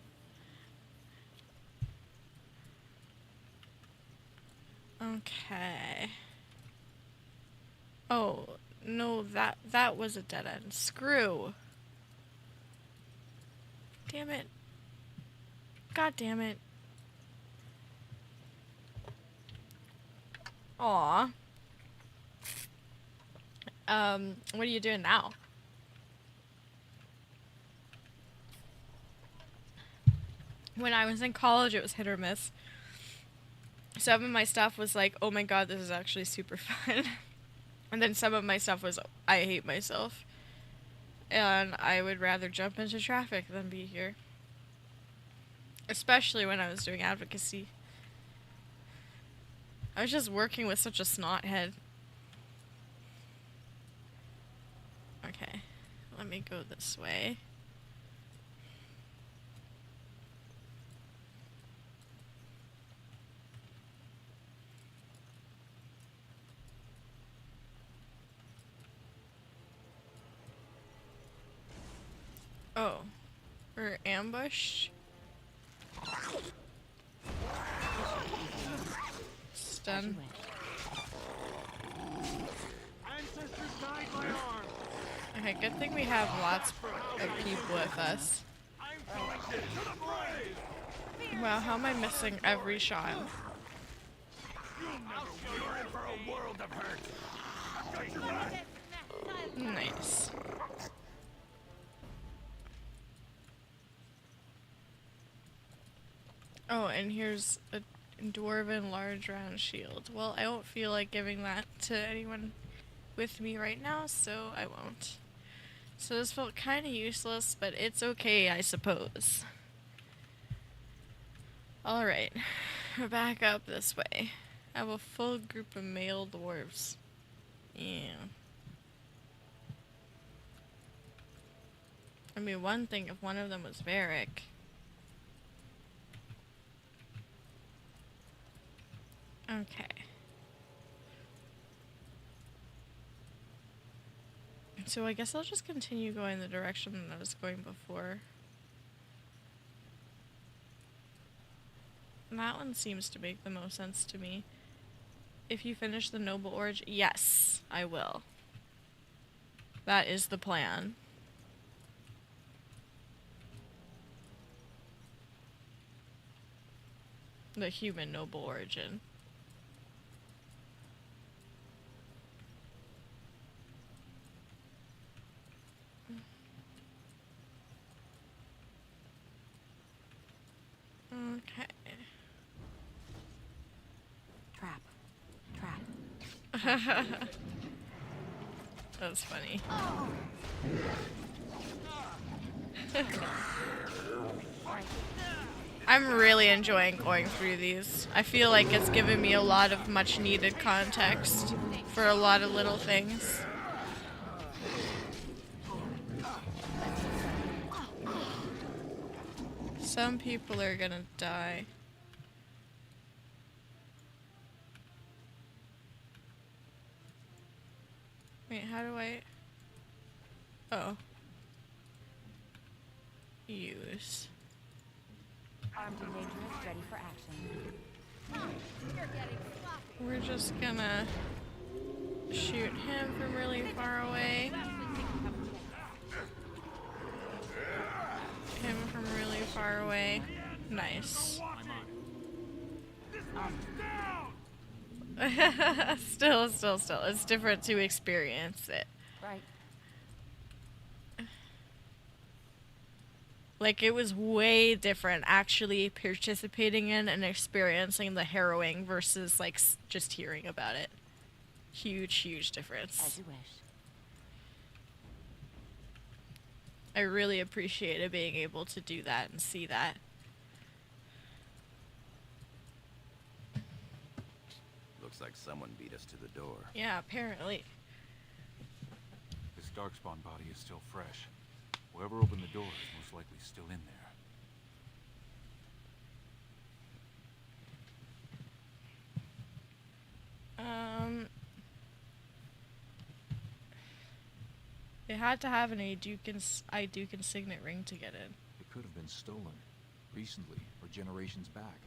Okay. Oh, no, that was a dead end. Screw. Damn it. God damn it. Aw. What are you doing now? when I was in college, it was hit or miss. Some of my stuff was like, oh my god, this is actually super fun. And then some of my stuff was, I hate myself. And I would rather jump into traffic than be here. Especially when I was doing advocacy. I was just working with such a snot head. Okay, let me go this way. Oh, we're ambushed. Stun. Okay, good thing we have lots of people with us. Wow, how am I missing every shot? Nice. Oh, and here's a dwarven large round shield. Well, I don't feel like giving that to anyone with me right now, so I won't. So this felt kind of useless, but it's okay, I suppose. Alright, we're back up this way. I have a full group of male dwarves. Yeah. I mean, one thing if one of them was Varric. Okay. So I guess I'll just continue going the direction that I was going before. That one seems to make the most sense to me. If you finish the Noble Origin, yes, I will. That is the plan. The human Noble Origin. Okay. Trap. That's funny. I'm really enjoying going through these. I feel like it's given me a lot of much needed context for a lot of little things. Some people are gonna die. Wait, how do I... Oh. Use. Armed and dangerous, ready for action. We're just gonna shoot him from really far away. Him from really far away. Nice. Still. It's different to experience it. Right. Like, it was way different actually participating in and experiencing the harrowing versus, like, just hearing about it. Huge difference. As you wish. I really appreciated being able to do that and see that. Looks like someone beat us to the door. Yeah, apparently. This darkspawn body is still fresh. Whoever opened the door is most likely still in there. They had to have an Iducan signet ring to get in. It could have been stolen recently or generations back.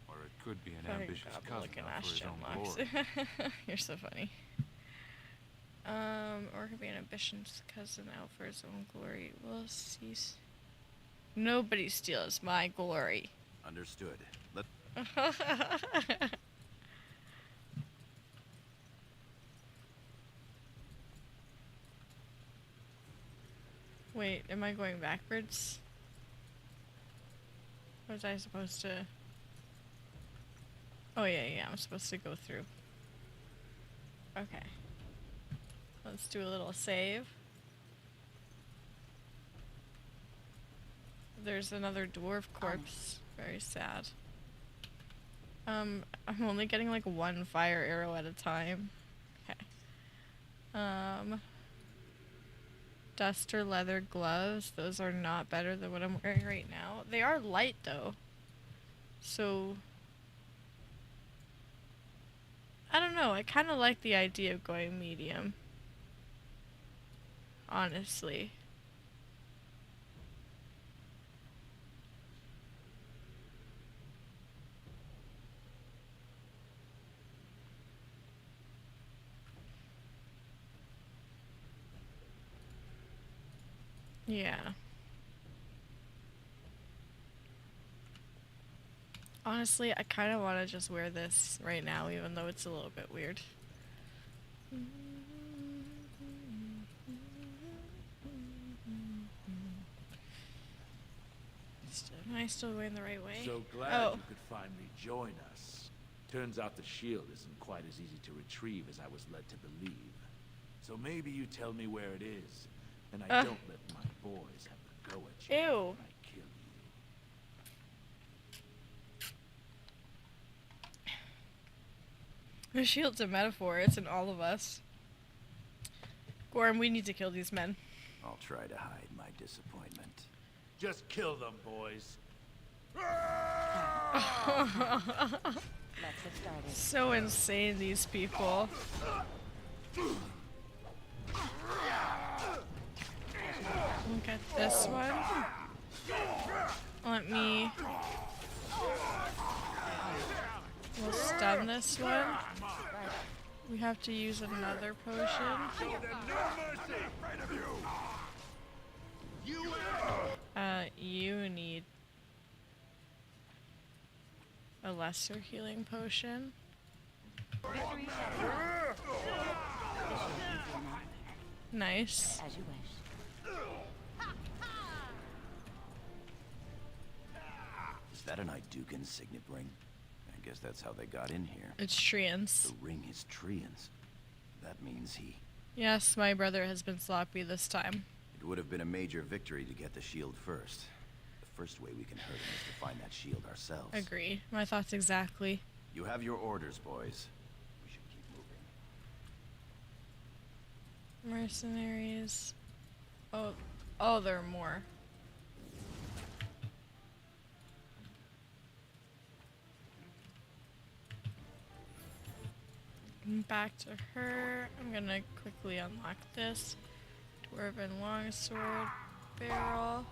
Or it could be an ambitious cousin out for his own glory. You're so funny. Or it could be an ambitious cousin out for his own glory. We'll see. Nobody steals my glory. Understood. Let Wait, am I going backwards? Was I supposed to? Oh yeah, I'm supposed to go through. Okay. Let's do a little save. There's another dwarf corpse. Very sad. I'm only getting like one fire arrow at a time. Okay. Duster leather gloves. Those are not better than what I'm wearing right now. They are light though. So I don't know. I kind of like the idea of going medium. Honestly. Yeah. Honestly, I kind of want to just wear this right now, even though it's a little bit weird. Am I still going the right way? So glad you could finally join us. Turns out the shield isn't quite as easy to retrieve as I was led to believe. So maybe you tell me where it is, and I don't let my boys have the go at you. Ew. When I kill you. The shield's a metaphor. It's in all of us. Gorm, we need to kill these men. I'll try to hide my disappointment. Just kill them, boys. So insane, these people. Look at this one. Let me... We'll stun this one. We have to use another potion. You need a lesser healing potion. Nice. As you wish. Is that an Idukan signet ring? I guess that's how they got in here. It's Treants. The ring is Treants. That means he... Yes, my brother has been sloppy this time. It would have been a major victory to get the shield first. The first way we can hurt him is to find that shield ourselves. Agree. My thoughts exactly. You have your orders, boys. We should keep moving. Mercenaries. Oh, there are more. Back to her. I'm gonna quickly unlock this. Dwarven longsword barrel.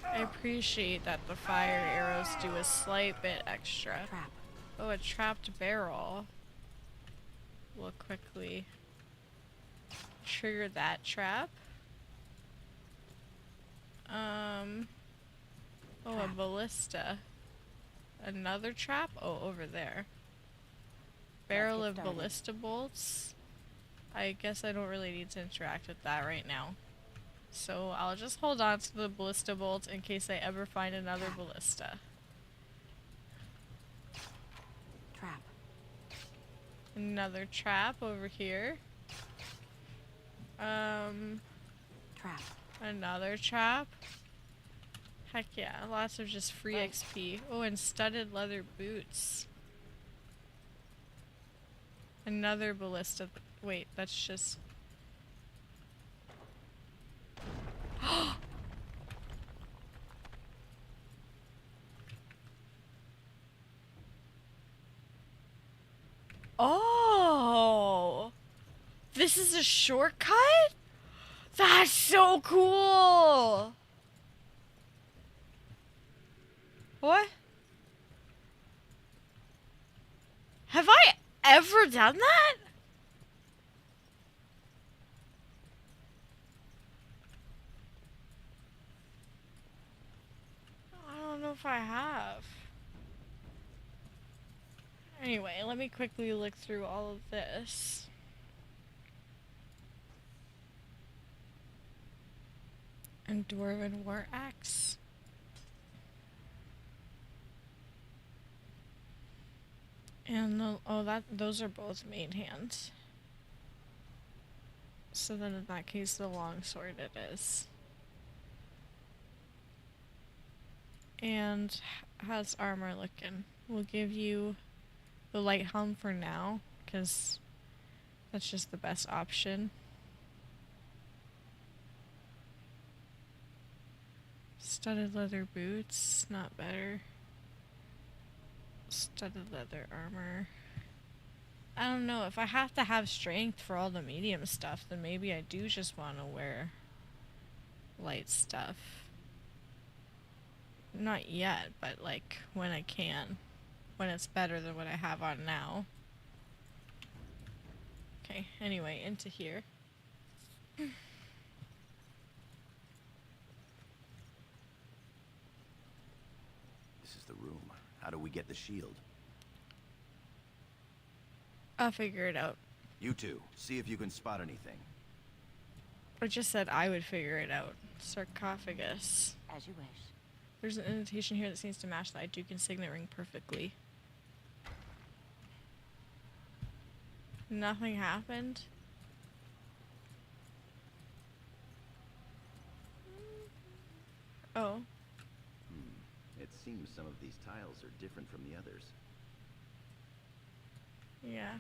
I appreciate that the fire arrows do a slight bit extra. Trap. Oh, a trapped barrel. We'll quickly trigger that trap. Oh, a ballista. Another trap? Oh, over there. Barrel of ballista bolts. I guess I don't really need to interact with that right now. So I'll just hold on to the ballista bolt in case I ever find another ballista. Trap. Another trap over here. Trap. Another trap. Heck yeah, lots of just free XP. Oh, and studded leather boots. Another ballista. Wait, that's just... Oh! This is a shortcut? That's so cool! What? Have I ever done that? I don't know if I have. Anyway, let me quickly look through all of this. And Dwarven War Axe. And those are both main hands. So then in that case the longsword it is. And how's armor looking? We'll give you the light helm for now, because that's just the best option. Studded leather boots, not better. Studded leather armor. I don't know, if I have to have strength for all the medium stuff, then maybe I do just want to wear light stuff. Not yet, but like when I can. When it's better than what I have on now. Okay, anyway, into here. This is the room. How do we get the shield? I'll figure it out. You two, see if you can spot anything. I just said I would figure it out. Sarcophagus. As you wish. There's an indentation here that seems to match the Duke signet ring perfectly. Nothing happened. Oh. It seems some of these tiles are different from the others. Yeah.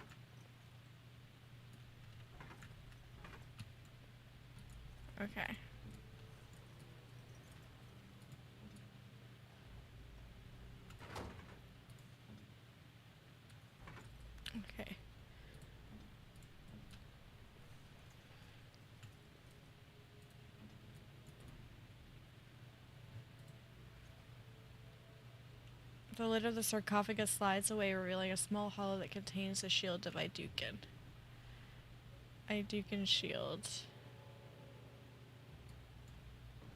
Okay. Okay. The lid of the sarcophagus slides away, revealing a small hollow that contains the shield of Iduken. Iduken shield.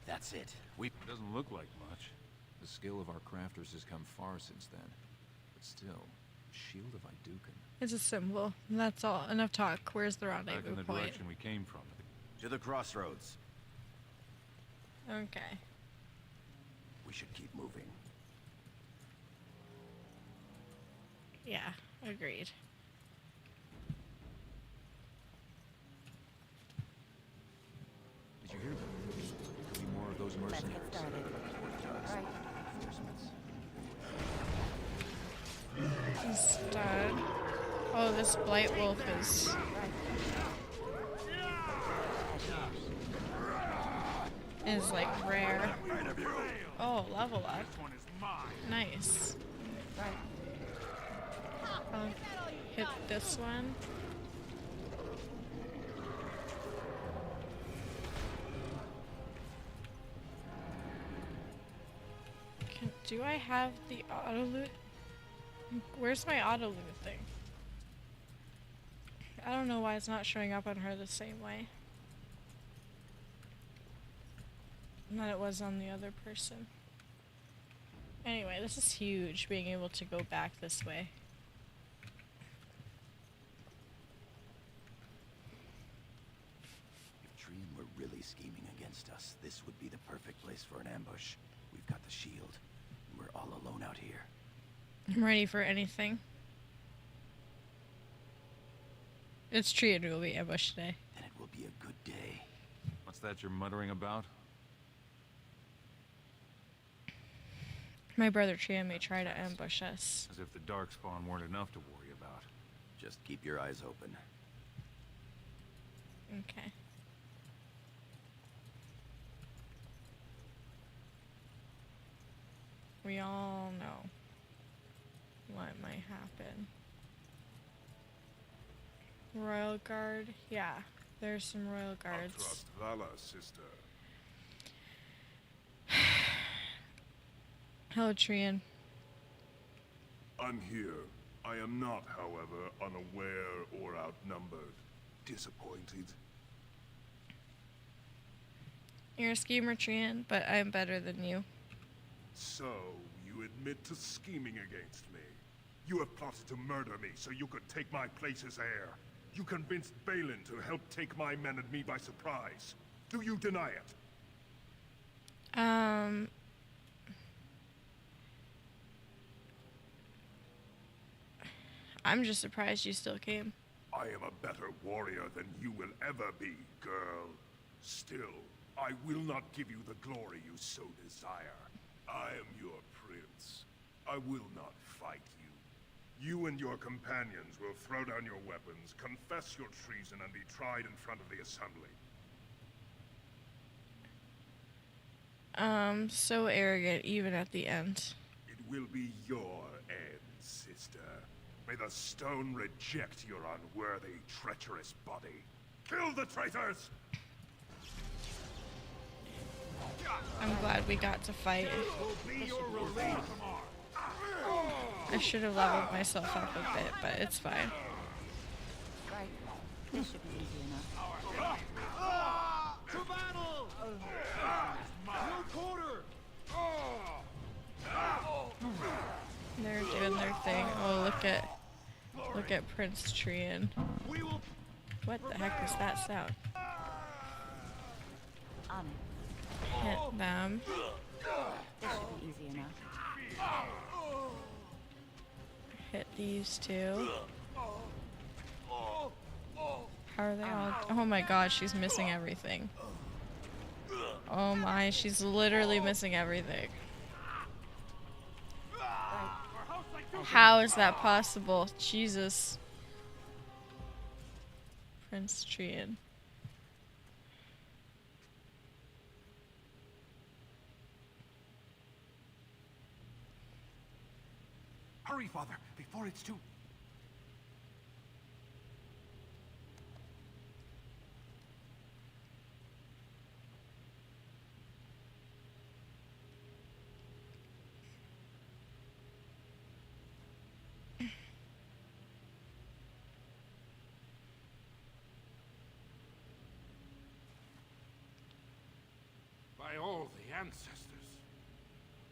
That's it. It doesn't look like much. The skill of our crafters has come far since then. But still, shield of Iduken. It's a symbol. That's all. Enough talk. Where's the rendezvous Back in the point? direction we came from. To the crossroads. Okay. We should keep moving. Yeah, agreed. Did you hear that? Could be more of those mercenaries. Let's get started. Stud. Oh, this blight wolf is. Is like rare. Oh, level up. Nice. I'll hit this one. Do I have the auto loot? Where's my auto loot thing? I don't know why it's not showing up on her the same way that it was on the other person. Anyway, this is huge, being able to go back this way. If Trian were really scheming against us, this would be the perfect place for an ambush. We've got the shield. We're all alone out here. I'm ready for anything. It's Trian who will be ambushed today. Then it will be a good day. What's that you're muttering about? My brother Trian may try to ambush us. As if the Darkspawn weren't enough to worry about. Just keep your eyes open. Okay. We all know what might happen. Royal Guard? Yeah, there's some Royal Guards. Trust Valor, sister. Hello, Trian. I'm here. I am not, however, unaware or outnumbered. Disappointed. You're a schemer, Trian, but I'm better than you. So, you admit to scheming against me. You have plotted to murder me so you could take my place as heir. You convinced Balin to help take my men and me by surprise. Do you deny it? I'm just surprised you still came. I am a better warrior than you will ever be, girl. Still, I will not give you the glory you so desire. I am your prince. I will not fight you. You and your companions will throw down your weapons, confess your treason, and be tried in front of the assembly. So arrogant, even at the end. It will be your end, sister. May the stone reject your unworthy, treacherous body. Kill the traitors! I'm glad we got to fight. I should have leveled myself up a bit, but it's fine. Right. This should be easy enough. To battle! No quarter! They're doing their thing. Oh, look at Prince Trian. What the heck was that sound? On it. Hit them. This should be easy enough. Hit these two. How are they all? Oh my god, she's missing everything. Oh my, she's literally missing everything. How is that possible? Jesus. Prince Trian. Hurry, Father, before it's too... By all the ancestors,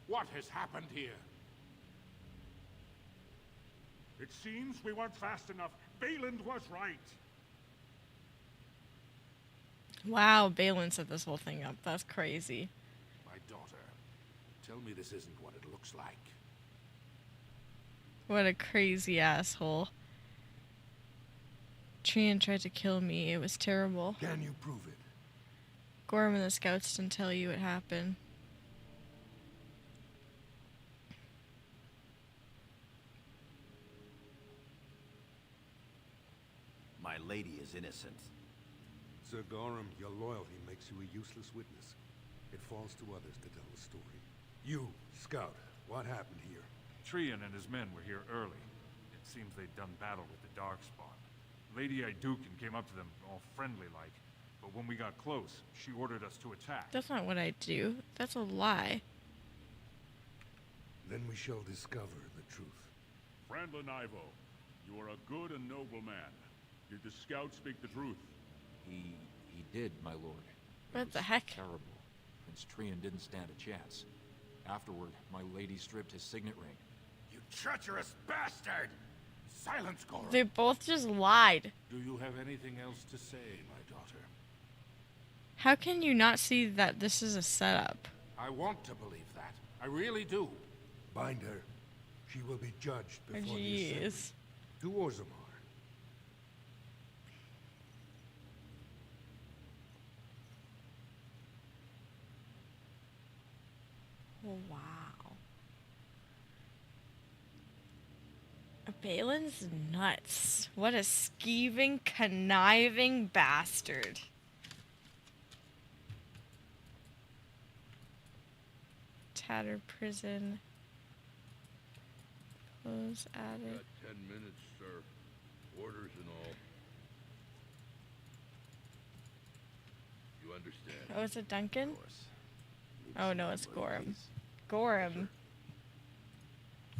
what has happened here? It seems we weren't fast enough. Balin was right. Wow, Balin set this whole thing up. That's crazy. My daughter, tell me this isn't what it looks like. What a crazy asshole. Trian tried to kill me. It was terrible. Can you prove it? Gorham and the scouts didn't tell you what happened. My lady is innocent. Sir Gorham, your loyalty makes you a useless witness. It falls to others to tell the story. You, Scout, what happened here? Trian and his men were here early. It seems they'd done battle with the Darkspawn. Lady Iduken came up to them, all friendly-like. But when we got close, she ordered us to attack. That's not what I do. That's a lie. Then we shall discover the truth. Frandlin Ivo, you are a good and noble man. Did the scout speak the truth? He did, my lord. What the heck? Terrible. Prince Trian didn't stand a chance. Afterward, my lady stripped his signet ring. You treacherous bastard! Silence, Gorham! They both just lied. Do you have anything else to say, my daughter? How can you not see that this is a setup? I want to believe that. I really do. Bind her. She will be judged before the assembly. Jeez. To Orzammar. Wow. Balin's nuts. What a skeeving, conniving bastard. Tattered prison. Clothes added. Got 10 minutes, sir. Orders and all. You understand? Oh, is it Duncan? Oh no, it's Gorham. Gorham.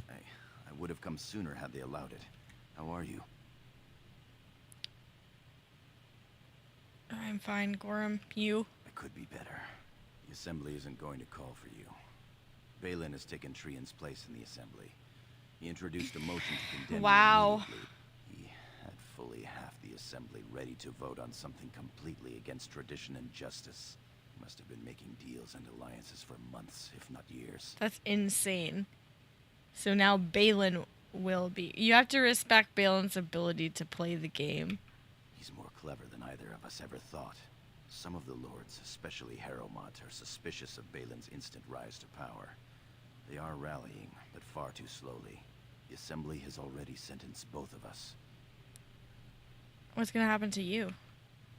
I would have come sooner had they allowed it. How are you? I'm fine, Gorham. You? I could be better. The assembly isn't going to call for you. Balin has taken Trian's place in the assembly. He introduced a motion to condemn Wow. you immediately. He had fully half the assembly ready to vote on something completely against tradition and justice. Must have been making deals and alliances for months, if not years. That's insane. So now Balin will be... You have to respect Balin's ability to play the game. He's more clever than either of us ever thought. Some of the lords, especially Harrowmont, are suspicious of Balin's instant rise to power. They are rallying, but far too slowly. The Assembly has already sentenced both of us. What's gonna happen to you?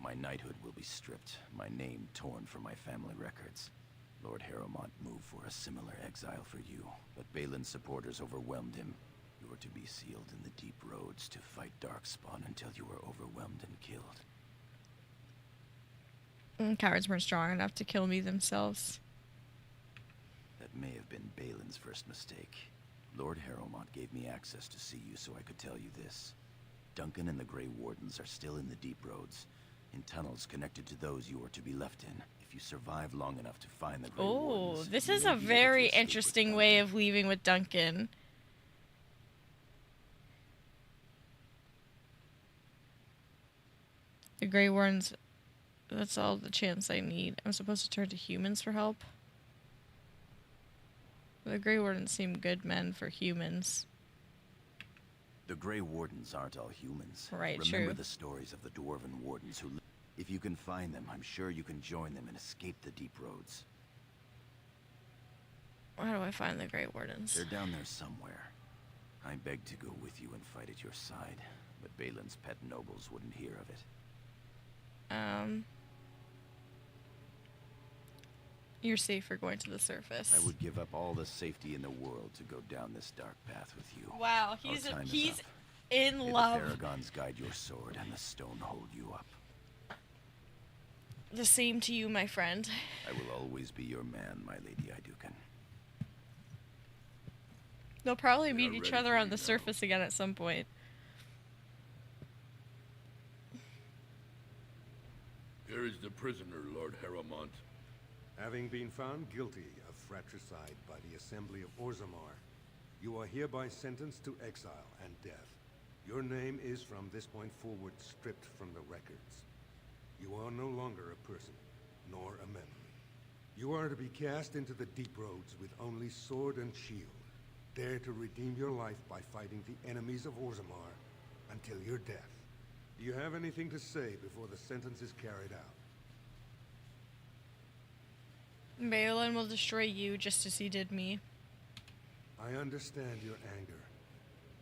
My knighthood will be stripped, my name torn from my family records. Lord Harrowmont moved for a similar exile for you, but Balin's supporters overwhelmed him. You were to be sealed in the deep roads to fight Darkspawn until you were overwhelmed and killed. Cowards weren't strong enough to kill me themselves. That may have been Balin's first mistake. Lord Harrowmont gave me access to see you so I could tell you this. Duncan and the Grey Wardens are still in the deep roads, in tunnels connected to those you are to be left in. If you survive long enough to find the Grey Wardens... Oh, this is a very interesting way of leaving with Duncan. The Grey Wardens... That's all the chance I need. I'm supposed to turn to humans for help? The Grey Wardens seem good men for humans. The Grey Wardens aren't all humans. Right, Remember true. the stories of the Dwarven Wardens who... If you can find them, I'm sure you can join them and escape the deep roads. How do I find the Grey Wardens? They're down there somewhere. I begged to go with you and fight at your side, but Balin's pet nobles wouldn't hear of it. You're safe for going to the surface. I would give up all the safety in the world to go down this dark path with you. Wow, he's in love. May the Paragons guide your sword and the stone hold you up. The same to you, my friend. I will always be your man, my Lady Idukan. They'll probably meet each other on the surface again at some point. Here is the prisoner, Lord Harrowmont. Having been found guilty of fratricide by the Assembly of Orzammar, you are hereby sentenced to exile and death. Your name is from this point forward stripped from the records. You are no longer a person, nor a memory. You are to be cast into the deep roads with only sword and shield. Dare to redeem your life by fighting the enemies of Orzammar until your death. Do you have anything to say before the sentence is carried out? Balin will destroy you just as he did me. I understand your anger.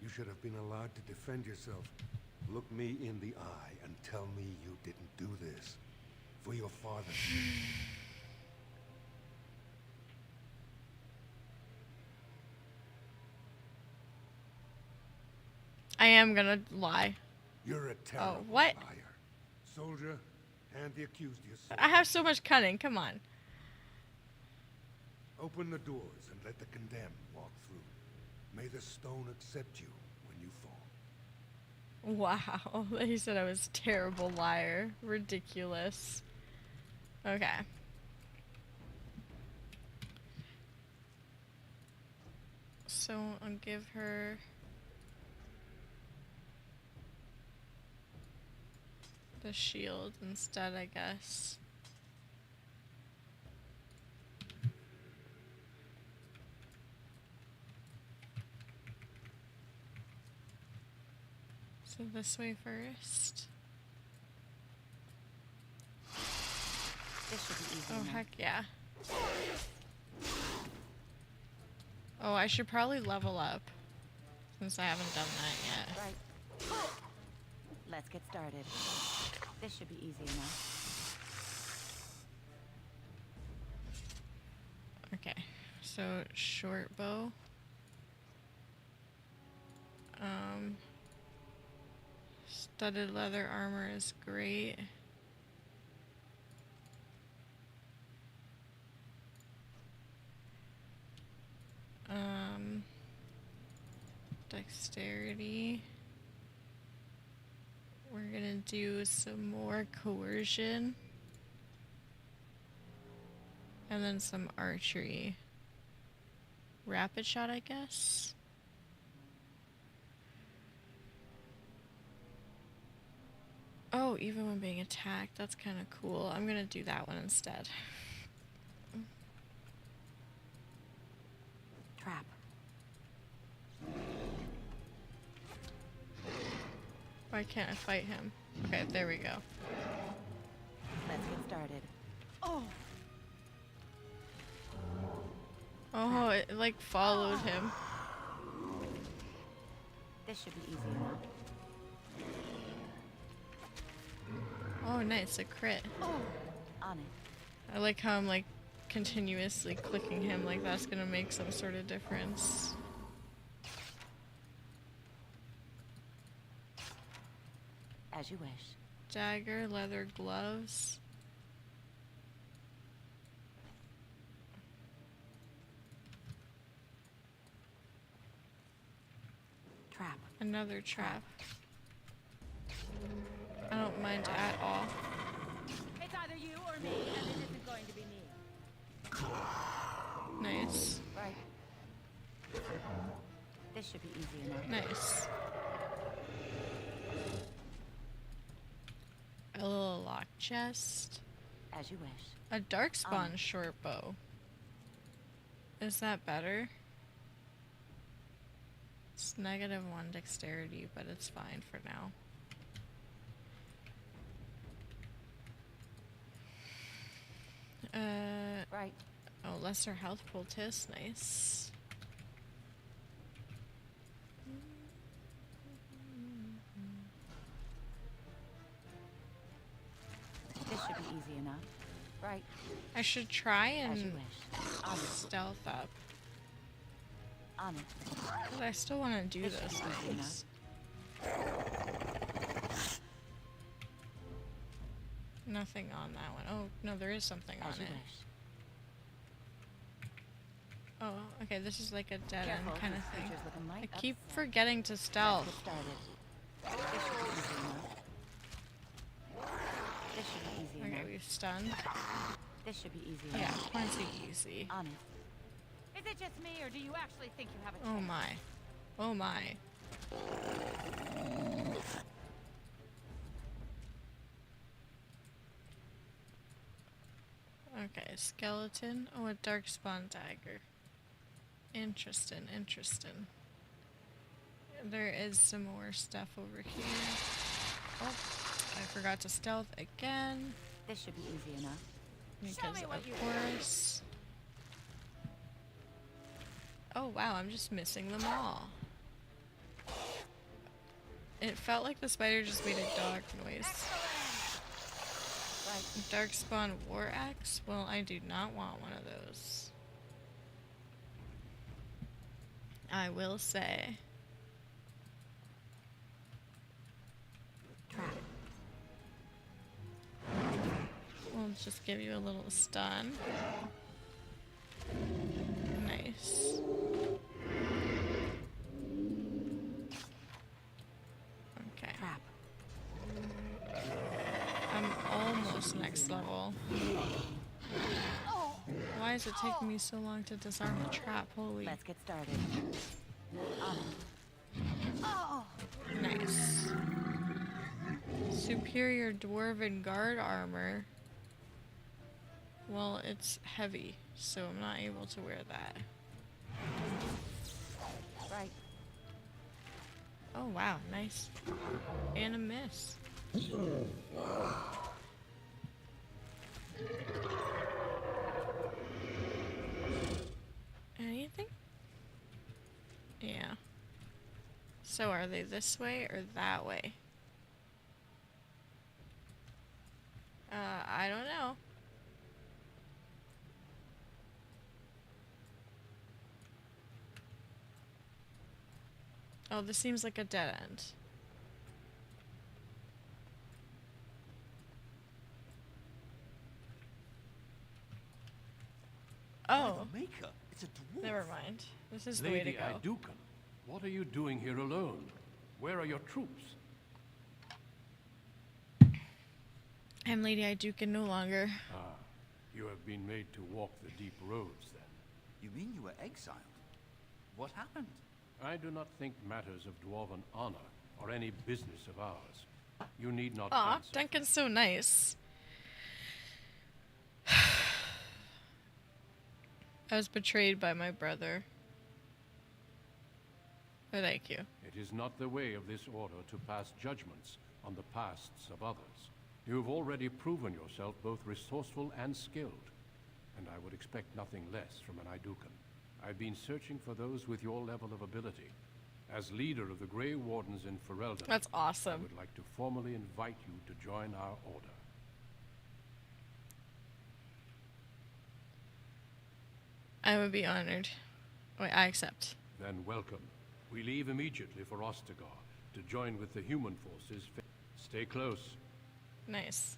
You should have been allowed to defend yourself. Look me in the eye and tell me you didn't do this. For your father. I am gonna lie. You're a terrible what? liar. Soldier, hand the accused your sword. I have so much cunning, come on. Open the doors and let the condemned walk through. May the stone accept you when you fall. Wow, he said I was a terrible liar. Ridiculous. Okay. So I'll give her the shield instead, I guess. So this way first. This should be easy. Oh, enough. heck yeah. Oh, I should probably level up, since I haven't done that yet. Right. Let's get started. This should be easy enough. Okay, so short bow. Studded leather armor is great. Dexterity. We're gonna do some more coercion. And then some archery. Rapid shot, I guess. Oh, even when being attacked, that's kind of cool. I'm gonna do that one instead. Why can't I fight him? Okay, there we go. Let's get started. Oh, Oh, it like followed him. This should be easy enough. Oh, nice, a crit. On it. I like how I'm like continuously clicking him, like that's gonna make some sort of difference. As you wish. Dagger, leather gloves. Trap. Another trap. I don't mind at all. It's either you or me, and it isn't going to be me. Nice. Right. This should be easy enough. Nice. A little lock chest. As you wish. A darkspawn short bow. Is that better? It's -1 dexterity, but it's fine for now. Right. Oh, lesser health poultice, nice. This should be easy enough. Right. I should try As you and wish. stealth up. On it. But I still want to do This those should be easy things. Nothing on that one. Oh, no, there is something on As you it. wish. Oh, okay, this is like a dead Careful, end kind of these thing. creatures looking I mighty keep upset. forgetting to Let's stealth. get started. This should be easy enough. This should be easy Okay, enough. we've stunned. This should be easy Yeah, enough. plenty easy. On it. Is it just me, or do you actually think you have a Oh chance? my. Oh my. Okay, skeleton. Oh, a darkspawn dagger. Interesting, interesting. There is some more stuff over here. Oh, I forgot to stealth again. This should be easy enough. Because what of you course. Oh wow, I'm just missing them all. It felt like the spider just made a dog noise. Right. Darkspawn war axe? Well, I do not want one of those. I will say. Trap. We'll just give you a little stun. Nice. Okay. Trap. I'm almost next level. Why is it taking me so long to disarm the trap? Holy. Let's get started. On it. Nice. Superior dwarven guard armor. Well, it's heavy, so I'm not able to wear that. Right. Oh wow, nice. And a miss. Anything? Yeah. So are they this way or that way? I don't know. Oh, this seems like a dead end. Oh, Maker, it's a dwarf. never mind. This is the way to Lady go. Idukan, what are you doing here alone? Where are your troops? I'm Lady Idukan no longer. Ah, you have been made to walk the deep roads, then. You mean you were exiled? What happened? I do not think matters of dwarven honor are any business of ours. You need not Aw, answer. Duncan's so nice. I was betrayed by my brother. Oh, thank you. It is not the way of this order to pass judgments on the pasts of others. You have already proven yourself both resourceful and skilled, and I would expect nothing less from an Idukan. I've been searching for those with your level of ability. As leader of the Grey Wardens in Ferelden, that's awesome. I would like to formally invite you to join our order. I would be honored. Wait, I accept. Then welcome. We leave immediately for Ostagar to join with the human forces. Stay close. Nice.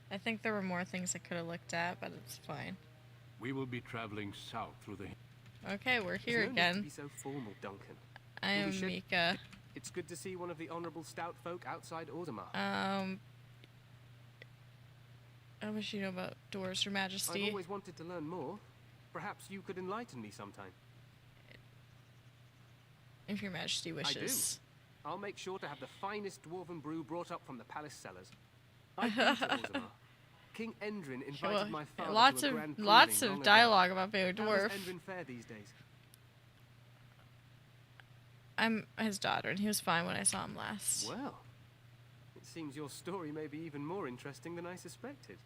I think there were more things I could have looked at, but it's fine. We will be traveling south through the... Okay, we're here There's no again. need to be so formal, Duncan. I am Mika. It's good to see one of the honorable stout folk outside Ordomar. I wish you knew about doors, Your Majesty. I've always wanted to learn more. Perhaps you could enlighten me sometime. If Your Majesty wishes. I do. I'll make sure to have the finest dwarven brew brought up from the palace cellars. I've been to Ordomar. King Endrin invited my father to a grand lots proving of long dialogue ago. about being a How dwarf. does Endrin fare these days? I'm his daughter, and he was fine when I saw him last. Well, it seems your story may be even more interesting than I suspected.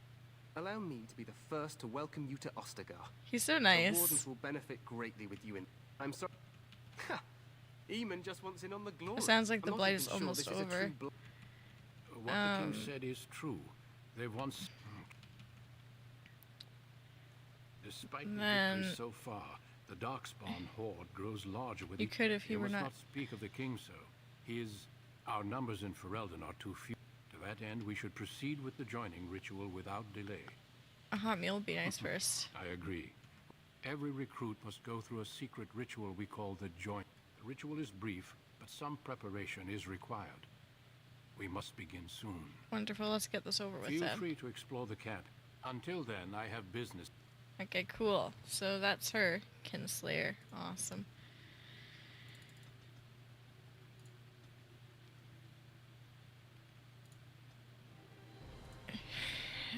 Allow me to be the first to welcome you to Ostagar. He's so nice. The Wardens will benefit greatly with you in... I'm sorry... Ha! Eamon just wants in on the glory. It sounds like the I'm not blight even is sure almost this is a over. true What the king said is true. They've once... Despite the victory so far, the Darkspawn horde grows larger with... You could if he were must not... not speak of the king so. He is... Our numbers in Ferelden are too few. To that end, we should proceed with the joining ritual without delay. A hot meal would be nice first. I agree. Every recruit must go through a secret ritual we call the join. The ritual is brief, but some preparation is required. We must begin soon. Wonderful, let's get this over with Feel then. free to explore the camp. Until then, I have business. Okay, cool. So that's her, Kinslayer. Awesome.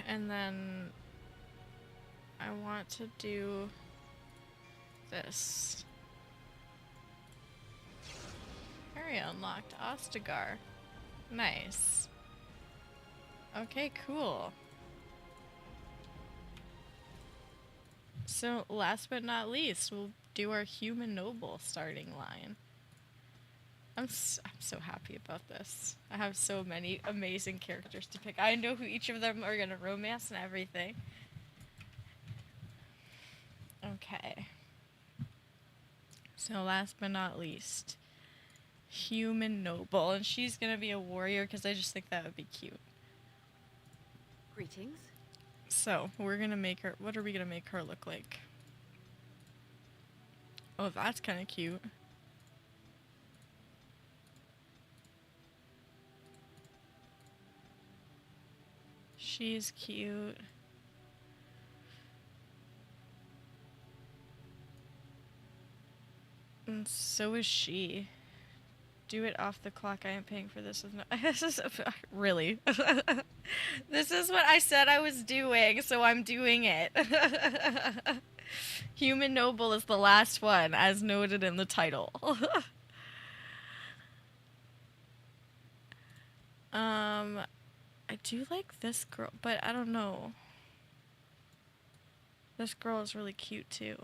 And then I want to do this. Area unlocked. Ostagar. Nice. Okay, cool. So, last but not least, we'll do our human noble starting line. I'm so happy about this. I have so many amazing characters to pick. I know who each of them are gonna romance and everything. Okay. So, last but not least, human noble. And she's gonna be a warrior because I just think that would be cute. Greetings. So, we're gonna make her... What are we gonna make her look like? Oh, that's kind of cute. She's cute. And so is she. Do it off the clock. I am paying for this. With no this is really. This is what I said I was doing, so I'm doing it. Human noble is the last one, as noted in the title. I do like this girl, but I don't know. This girl is really cute too.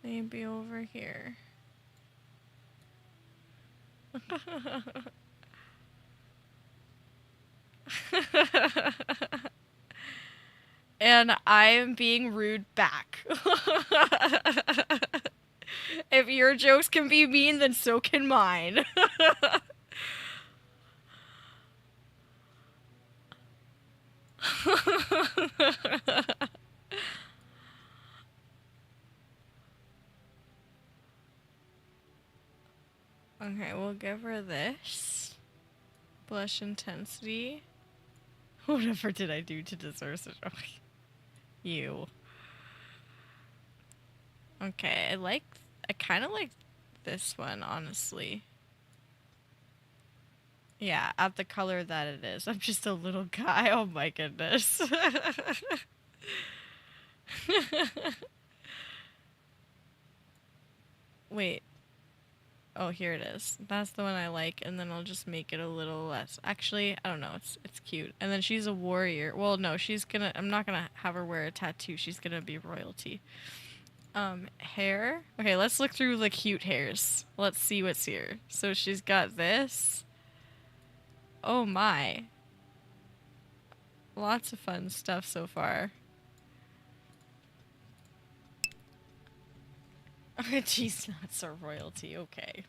Maybe over here. And I'm being rude back. If your jokes can be mean, then so can mine. Okay, we'll give her this. Blush intensity. Whatever did I do to deserve such... Oh, you. Okay, I kind of like this one, honestly. Yeah, at the color that it is. I'm just a little guy. Oh my goodness. Wait. Oh, here it is. That's the one I like, and then I'll just make it a little less. Actually, I don't know. It's cute. And then she's a warrior. Well, no, I'm not gonna have her wear a tattoo. She's gonna be royalty. Hair. Okay, let's look through the cute hairs. Let's see what's here. So she's got this. Oh my. Lots of fun stuff so far. Cheese nuts are royalty, okay.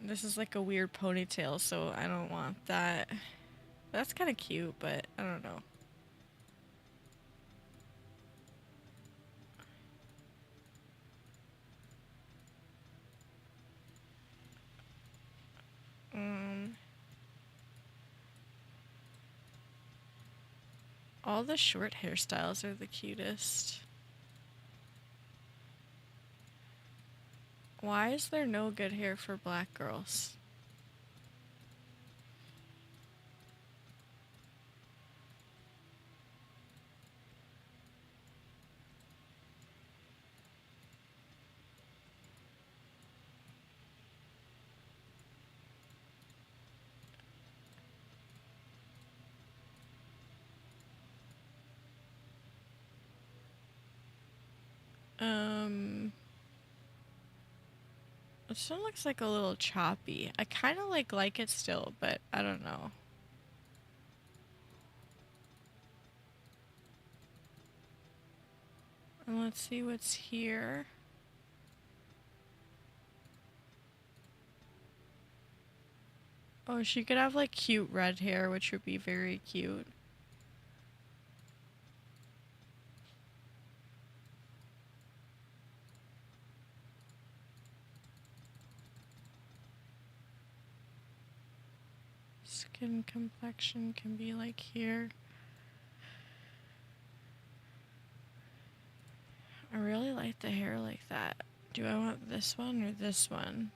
This is like a weird ponytail, so I don't want that. That's kind of cute, but I don't know. All the short hairstyles are the cutest. Why is there no good hair for black girls? This one looks like a little choppy. I kind of like it still, but I don't know. And let's see what's here. Oh, she could have like cute red hair, which would be very cute. Skin complexion can be like here. I really like the hair like that. Do I want this one or this one?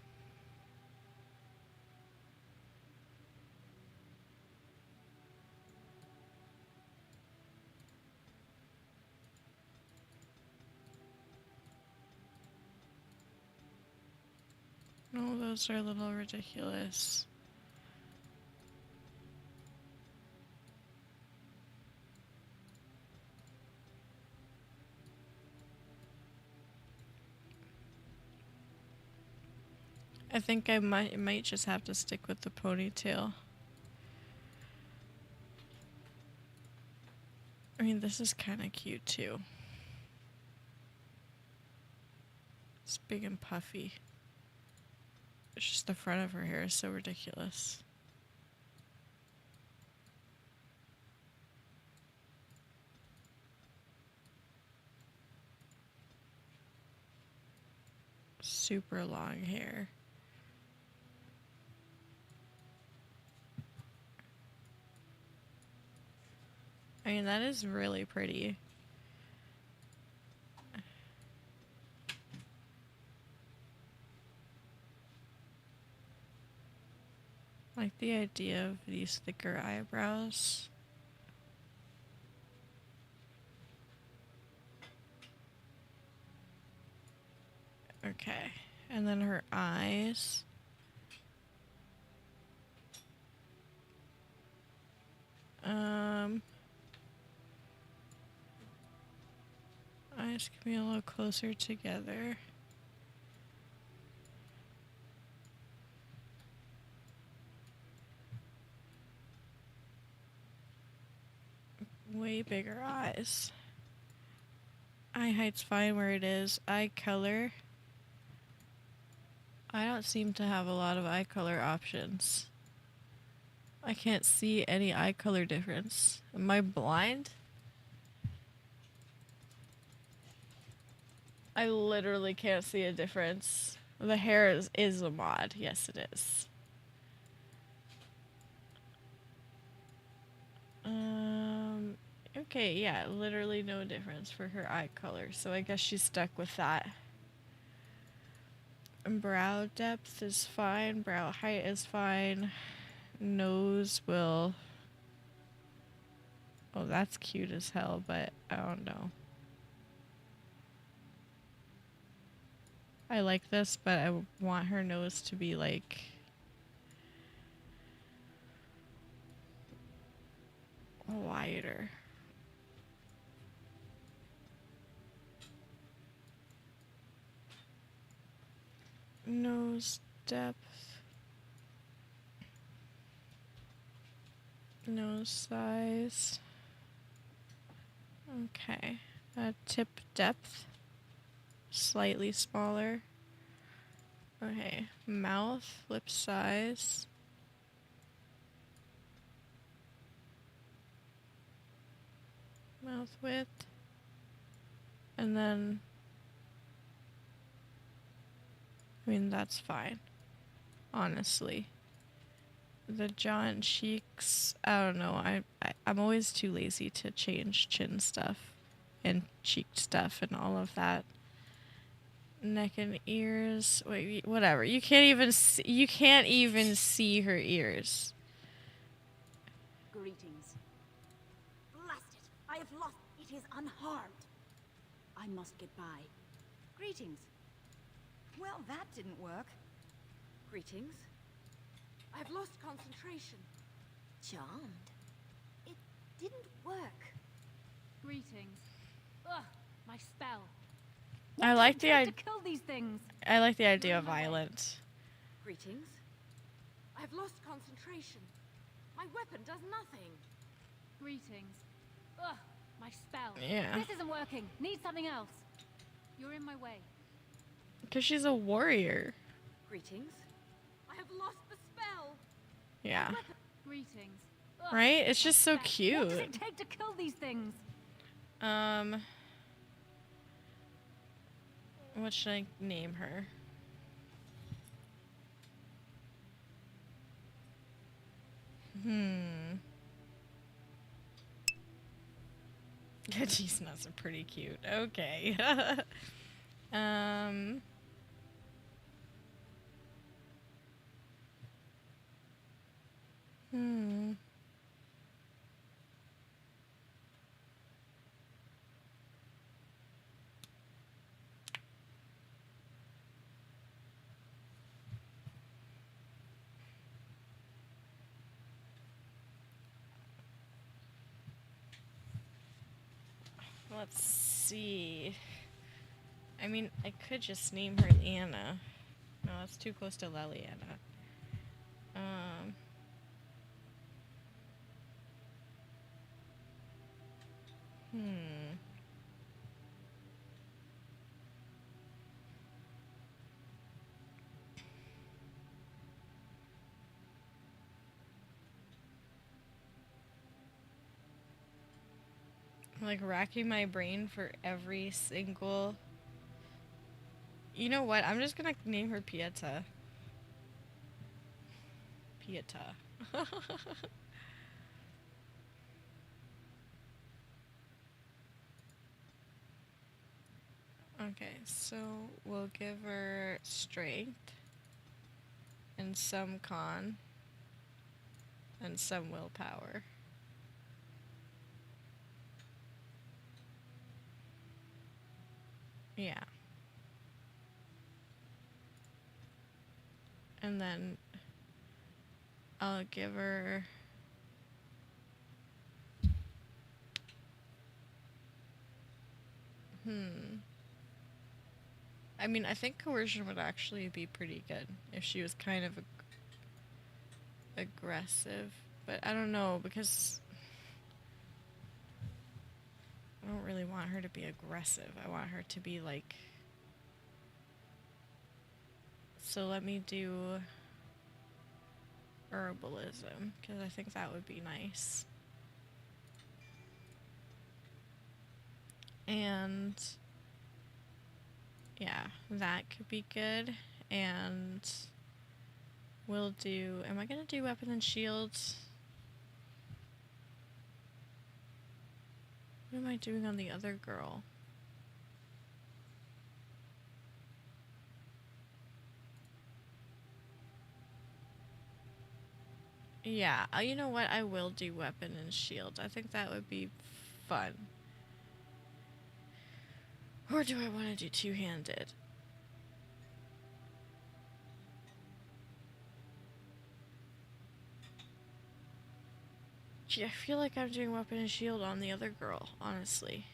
No, those are a little ridiculous. I think I might just have to stick with the ponytail. I mean, this is kind of cute too. It's big and puffy. It's just the front of her hair is so ridiculous. Super long hair. I mean, that is really pretty. I like the idea of these thicker eyebrows. Okay, and then her eyes. Eyes can be a little closer together. Way bigger eyes. Eye height's fine where it is. Eye color. I don't seem to have a lot of eye color options. I can't see any eye color difference. Am I blind? I literally can't see a difference. The hair is a mod. Yes, it is. Okay, yeah, literally no difference for her eye color. So I guess she's stuck with that. Brow depth is fine. Brow height is fine. Nose will... Oh, that's cute as hell, but I don't know. I like this, but I want her nose to be like wider. Nose depth. Nose size. Okay. Tip depth. Slightly smaller. Okay. Mouth, lip size. Mouth width. And then, I mean, that's fine. Honestly. The jaw and cheeks, I don't know. I'm always too lazy to change chin stuff and cheek stuff and all of that. Neck and ears. Wait, whatever. You can't even see her ears. Greetings. Blast it! I have lost. It is unharmed. I must get by. Greetings. Well, that didn't work. Greetings. I've lost concentration. Charmed. It didn't work. Greetings. Ugh, my spell. I like the idea to kill these things. I like the idea of violent. Greetings. I've lost concentration. My weapon does nothing. Greetings. Ugh, my spell. Yeah. This isn't working. Need something else. You're in my way. Because she's a warrior. Greetings. I have lost the spell. Yeah. Greetings. Ugh, Right? It's just so cute. What does it take to kill these things? What should I name her? These nuts are pretty cute. Okay. Let's see. I mean, I could just name her Anna. No, that's too close to Leliana. I'm like racking my brain for every single... You know what? I'm just gonna name her Pieta. Pieta. Okay, so we'll give her strength and some con and some willpower. Yeah. And then I'll give her I mean, I think coercion would actually be pretty good if she was kind of aggressive, but I don't know because I don't really want her to be aggressive. I want her to be like... So let me do herbalism, because I think that would be nice. And yeah, that could be good. And we'll do... Am I going to do weapon and shields? What am I doing on the other girl? Yeah, you know what? I will do weapon and shield. I think that would be fun. Or do I want to do two-handed? I feel like I'm doing weapon and shield on the other girl, honestly.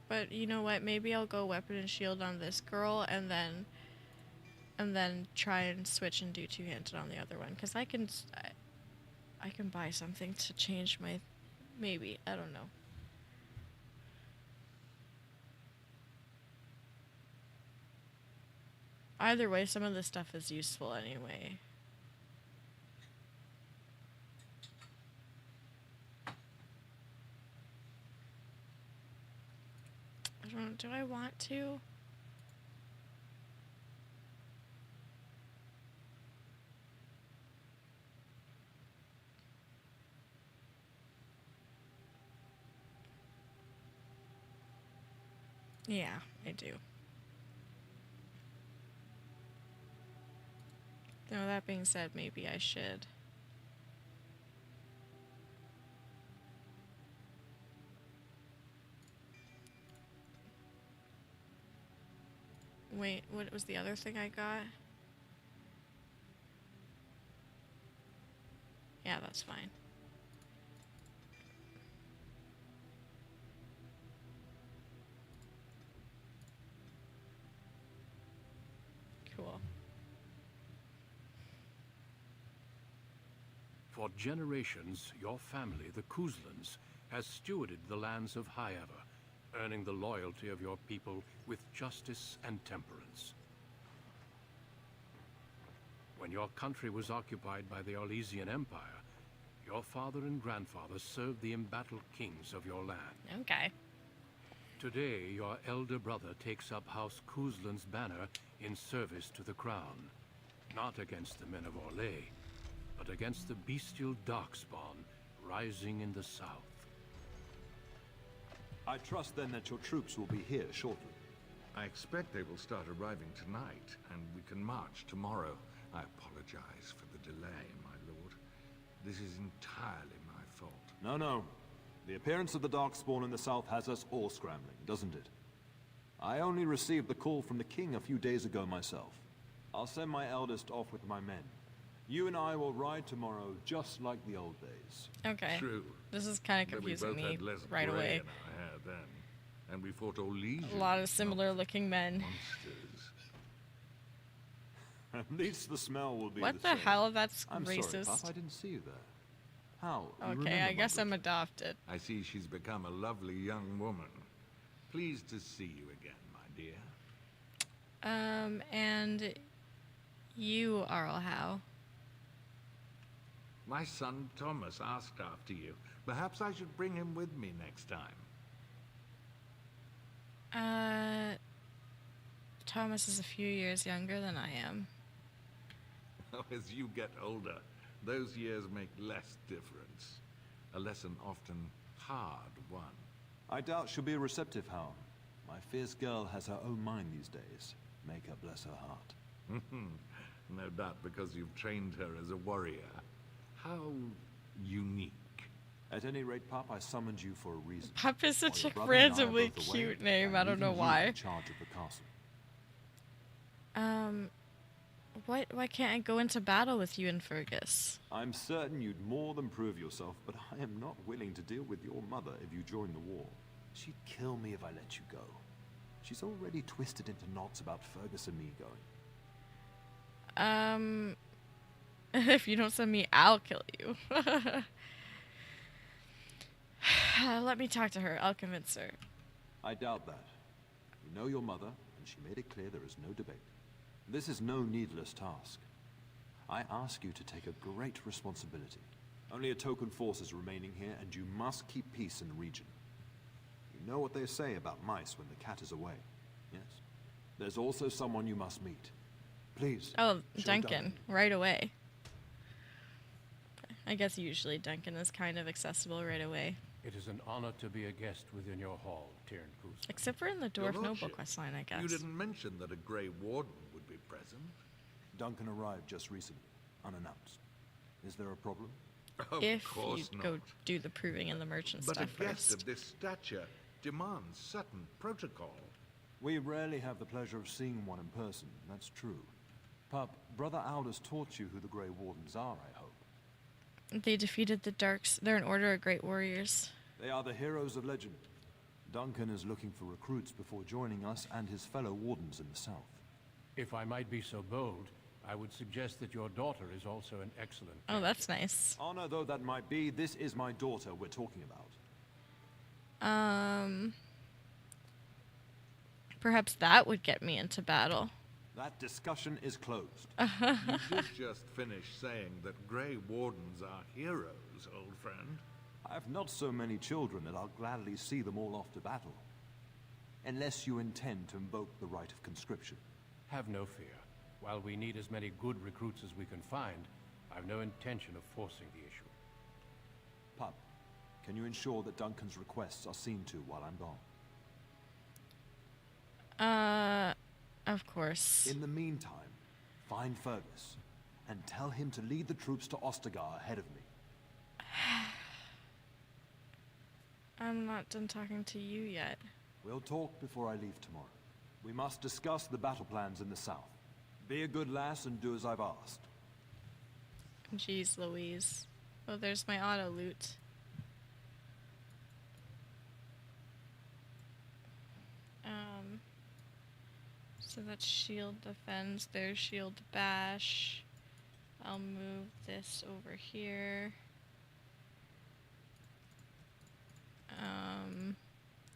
But you know what? Maybe I'll go weapon and shield on this girl, and then try and switch and do two-handed on the other one. Because I can buy something to change my... Maybe. I don't know. Either way, some of this stuff is useful anyway. I don't know, do I want to? Yeah, I do. Now, that being said, maybe I should. Wait, what was the other thing I got? Yeah, that's fine. Cool. For generations, your family, the Kuzlans, has stewarded the lands of Highever, earning the loyalty of your people with justice and temperance. When your country was occupied by the Orlesian Empire, your father and grandfather served the embattled kings of your land. Okay. Today, your elder brother takes up House Kuzlan's banner in service to the crown, not against the men of Orlais, but against the bestial darkspawn rising in the south. I trust then that your troops will be here shortly. I expect they will start arriving tonight, and we can march tomorrow. I apologize for the delay, my lord. This is entirely my fault. No. The appearance of the Darkspawn in the south has us all scrambling, doesn't it? I only received the call from the king a few days ago myself. I'll send my eldest off with my men. You and I will ride tomorrow just like the old days. Okay. True. This is kind of confusing me right away. In our hair then, and we fought Orlesian. A lot of similar looking men. Monsters. At least the smell will be What the the same. hell? That's I'm racist. sorry, Puff, I didn't see you there. How? You Okay, remember I my guess I'm butcher? adopted. I see she's become a lovely young woman. Pleased to see you again, my dear. And you, Arl Howe. My son Thomas asked after you. Perhaps I should bring him with me next time. Thomas is a few years younger than I am. As you get older, those years make less difference. A lesson often hard won. I doubt she'll be a receptive hound. My fierce girl has her own mind these days. Make her bless her heart. No doubt because you've trained her as a warrior. How unique. At any rate, Pop, I summoned you for a reason. Pop is such While a your brother and I are randomly both away, cute name. I'm I don't know leaving you why. in charge of the castle. Why can't I go into battle with you and Fergus? I'm certain you'd more than prove yourself, but I am not willing to deal with your mother if you join the war. She'd kill me if I let you go. She's already twisted into knots about Fergus and me going. If you don't send me, I'll kill you. Let me talk to her. I'll convince her. I doubt that. You know your mother, and she made it clear there is no debate. This is no needless task. I ask you to take a great responsibility. Only a token force is remaining here, and you must keep peace in the region. You know what they say about mice when the cat is away, yes? There's also someone you must meet. Please. Oh, show Duncan. Right away. I guess usually Duncan is kind of accessible right away. It is an honor to be a guest within your hall, Tyrn Kuzlan. Except for in the Your Dwarf Noble Lordship, questline, I guess. You didn't mention that a Grey Warden would be present. Duncan arrived just recently, unannounced. Is there a problem? Of If you course not. go do the proving and the merchant But stuff a guest first. of this stature demands certain protocol. We rarely have the pleasure of seeing one in person, that's true. Pup, Brother Aldous taught you who the Grey Wardens are, I hope. They defeated the Darks. They're an order of great warriors. They are the heroes of legend. Duncan is looking for recruits before joining us and his fellow wardens in the south. If I might be so bold, I would suggest that your daughter is also an excellent Oh, that's nice. Honor though that might be, this is my daughter we're talking about. Perhaps that would get me into battle. That discussion is closed. You did just finish saying that Grey Wardens are heroes, old friend. I have not so many children that I'll gladly see them all off to battle. Unless you intend to invoke the right of conscription. Have no fear. While we need as many good recruits as we can find, I've no intention of forcing the issue. Pup, can you ensure that Duncan's requests are seen to while I'm gone? Of course. In the meantime, find Fergus and tell him to lead the troops to Ostagar ahead of me. I'm not done talking to you yet. We'll talk before I leave tomorrow. We must discuss the battle plans in the south. Be a good lass and do as I've asked. Jeez Louise. Oh, there's my auto loot. So that's shield defense, there's shield bash. I'll move this over here.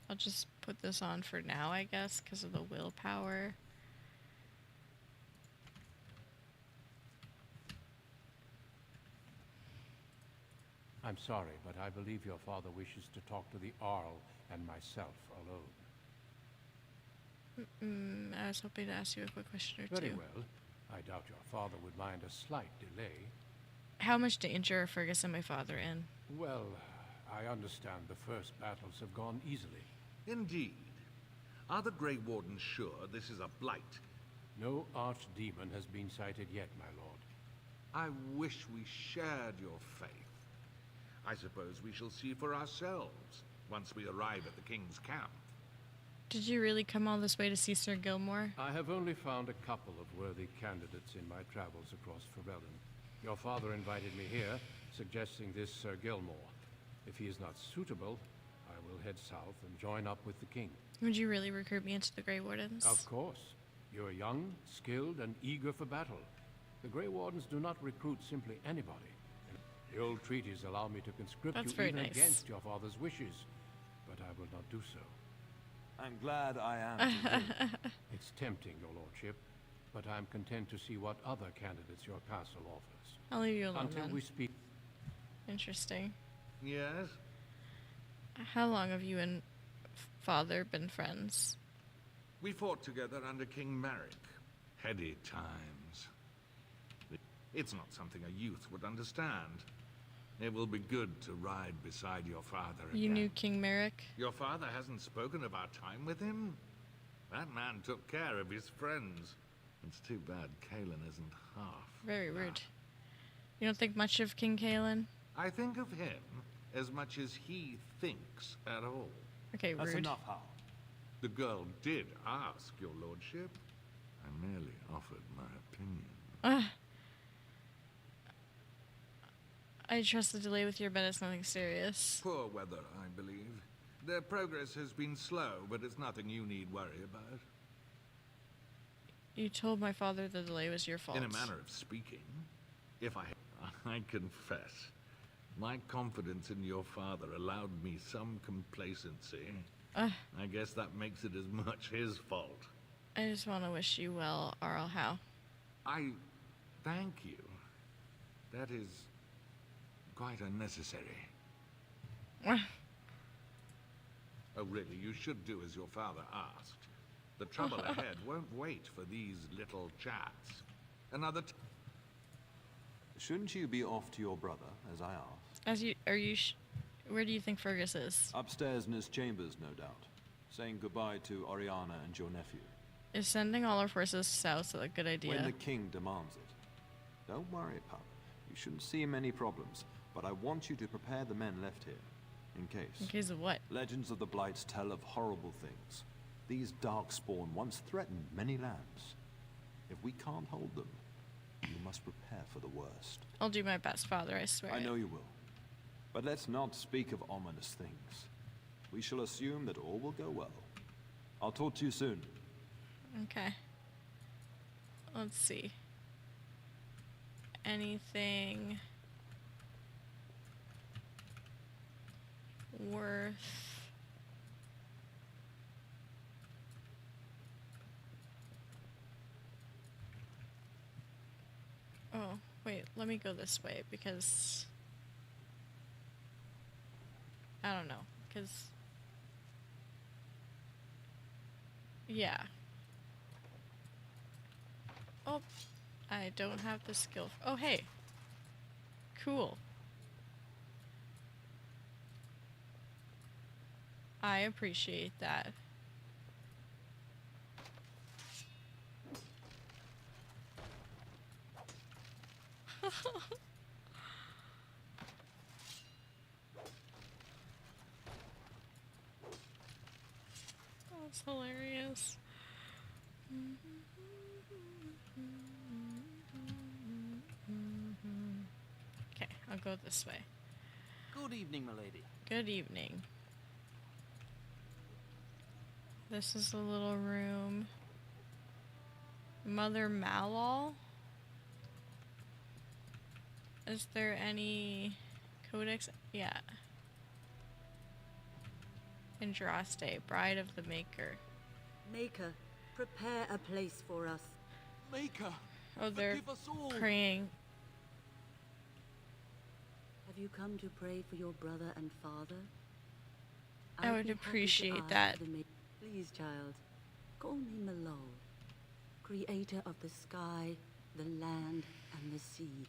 I'll just put this on for now, I guess, because of the willpower. I'm sorry, but I believe your father wishes to talk to the Arl and myself alone. I was hoping to ask you a quick question or two. Very well. I doubt your father would mind a slight delay. How much danger are Fergus and my father in? Well, I understand the first battles have gone easily. Indeed. Are the Grey Wardens sure this is a blight? No archdemon has been sighted yet, my lord. I wish we shared your faith. I suppose we shall see for ourselves once we arrive at the King's camp. Did you really come all this way to see Sir Gilmore? I have only found a couple of worthy candidates in my travels across Ferelden. Your father invited me here, suggesting this Sir Gilmore. If he is not suitable, I will head south and join up with the king. Would you really recruit me into the Grey Wardens? Of course. You are young, skilled, and eager for battle. The Grey Wardens do not recruit simply anybody. The old treaties allow me to conscript you even against your father's wishes, but I will not do so. I'm glad I am. It's tempting, your lordship, but I'm content to see what other candidates your castle offers. I'll leave you alone until then. we speak. Interesting. Yes? How long have you and father been friends? We fought together under King Merrick. Heady times. It's not something a youth would understand. It will be good to ride beside your father again. You knew King Merrick? Your father hasn't spoken of our time with him? That man took care of his friends. It's too bad Kalen isn't half. Very rude. You don't think much of King Kalen? I think of him as much as he thinks at all. Okay, rude. That's enough, Hal. The girl did ask, your lordship. I merely offered my opinion. I trust the delay with your bet is nothing serious. Poor weather, I believe. Their progress has been slow, but it's nothing you need worry about. You told my father the delay was your fault. In a manner of speaking, if I confess, my confidence in your father allowed me some complacency. I guess that makes it as much his fault. I just want to wish you well, Arl Howe. I thank you. That is quite unnecessary. Oh, really, you should do as your father asked. The trouble ahead won't wait for these little chats. Another Shouldn't you be off to your brother, as I asked? Where do you think Fergus is? Upstairs in his chambers, no doubt. Saying goodbye to Oriana and your nephew. Is sending all our forces south a good idea? When the king demands it. Don't worry, pup. You shouldn't see many problems, but I want you to prepare the men left here. In case. In case of what? Legends of the Blights tell of horrible things. These darkspawn once threatened many lands. If we can't hold them, you must prepare for the worst. I'll do my best, Father, I swear. I know you will. But let's not speak of ominous things. We shall assume that all will go well. I'll talk to you soon. Okay. Let's see. Anything worth... Oh, wait, let me go this way because... I don't know, because... Yeah. Oh, I don't have the skill. Oh, hey. Cool. I appreciate that. That's hilarious. Okay, I'll go this way. Good evening, milady. Good evening. This is a little room. Mother Malol? Is there any codex? Yeah. Andraste, Bride of the Maker. Maker, prepare a place for us. Maker, oh, they're forgive us all. praying. Have you come to pray for your brother and father? I would appreciate that. Please, child, call me Malol, creator of the sky, the land, and the sea.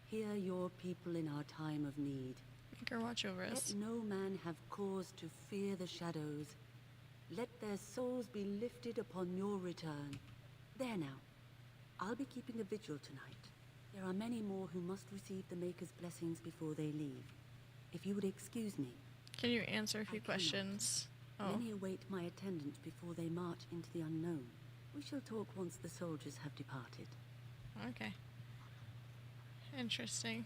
Hear your people in our time of need. Make her watch over us. Let no man have cause to fear the shadows. Let their souls be lifted upon your return. There now. I'll be keeping a vigil tonight. There are many more who must receive the Maker's blessings before they leave. If you would excuse me. Can you answer a few questions? Oh. Many await my attendance before they march into the unknown. We shall talk once the soldiers have departed. Okay. Interesting.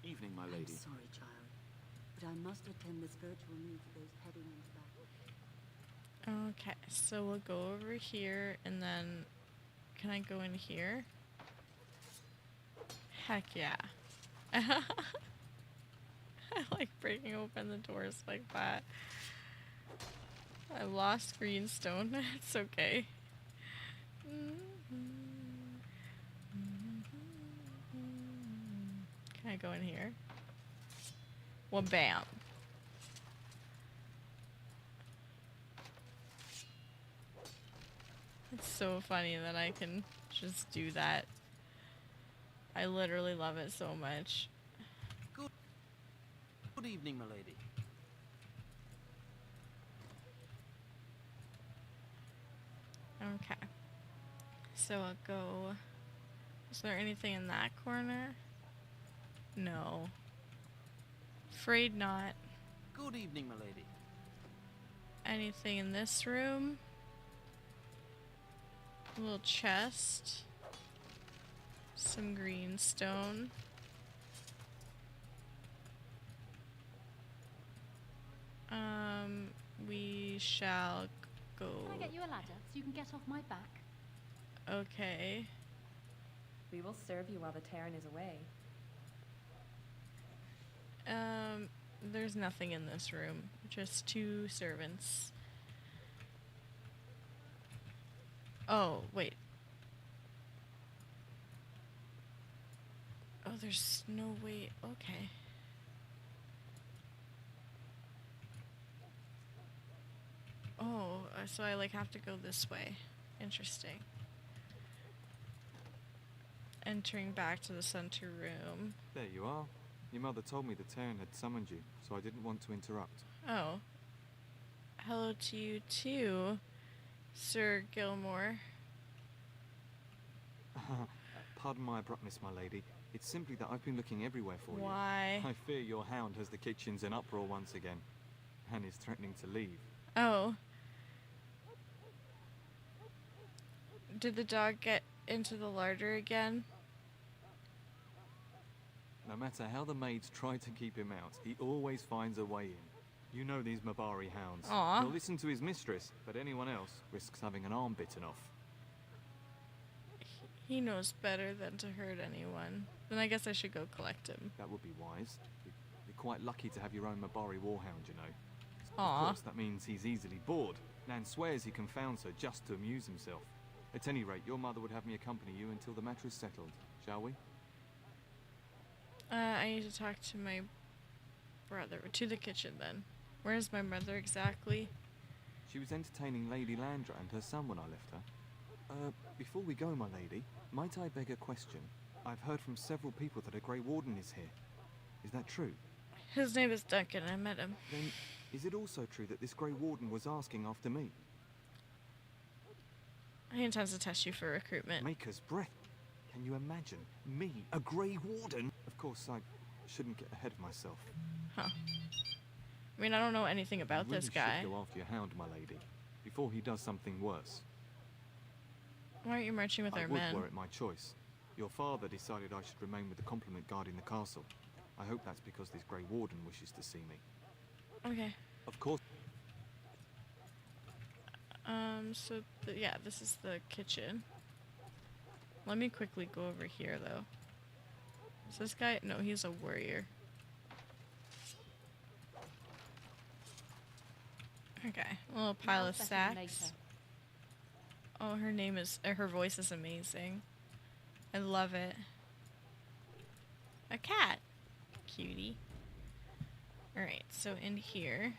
Evening, my lady. I'm sorry, child, but I must attend the spiritual needs of those heading into battle. Okay, so we'll go over here, and then... Can I go in here? Heck yeah. I like breaking open the doors like that. I lost greenstone. It's okay. Can I go in here? Well, bam. It's so funny that I can just do that. I literally love it so much. Good evening, milady. Okay. So I'll go... Is there anything in that corner? No. Afraid not. Good evening, milady. Anything in this room? A little chest. Some green stone. We shall go... Can I get you a ladder so you can get off my back? Okay. We will serve you while the Terran is away. There's nothing in this room. Just 2 servants. Oh, wait. Oh, there's no way. Okay. Oh, so I like have to go this way. Interesting. Entering back to the center room. There you are. Your mother told me the Terran had summoned you, so I didn't want to interrupt. Oh. Hello to you too, Sir Gilmore. Pardon my abruptness, my lady. It's simply that I've been looking everywhere for Why? you. I fear your hound has the kitchens in uproar once again, and is threatening to leave. Oh. Did the dog get into the larder again? No matter how the maids try to keep him out, he always finds a way in. You know these Mabari hounds. Aw. They'll listen to his mistress, but anyone else risks having an arm bitten off. He knows better than to hurt anyone. Then I guess I should go collect him. That would be wise. You're quite lucky to have your own Mabari warhound, you know. Aw. Of course, that means he's easily bored. Nan swears he confounds her just to amuse himself. At any rate, your mother would have me accompany you until the matter is settled, shall we? I need to talk to my brother. To the kitchen, then. Where's my mother exactly? She was entertaining Lady Landra and her son when I left her. Before we go, my lady, might I beg a question? I've heard from several people that a Grey Warden is here. Is that true? His name is Duncan. I met him. Then, is it also true that this Grey Warden was asking after me? He intends to test you for recruitment. Maker's breath. Can you imagine? Me, a Grey Warden? Of course, I shouldn't get ahead of myself. Huh. I mean, I don't know anything about You really this guy. should go after your hound, my lady, before he does something worse. Why aren't you marching with I our would men? were it my choice. Your father decided I should remain with the complement guarding the castle. I hope that's because this Grey Warden wishes to see me. Okay. Of course. So, yeah, this is the kitchen. Let me quickly go over here, though. Is this guy? No, he's a warrior. Okay, a little pile of sacks. Oh, her name is, her voice is amazing. I love it. A cat. Cutie. Alright, so in here.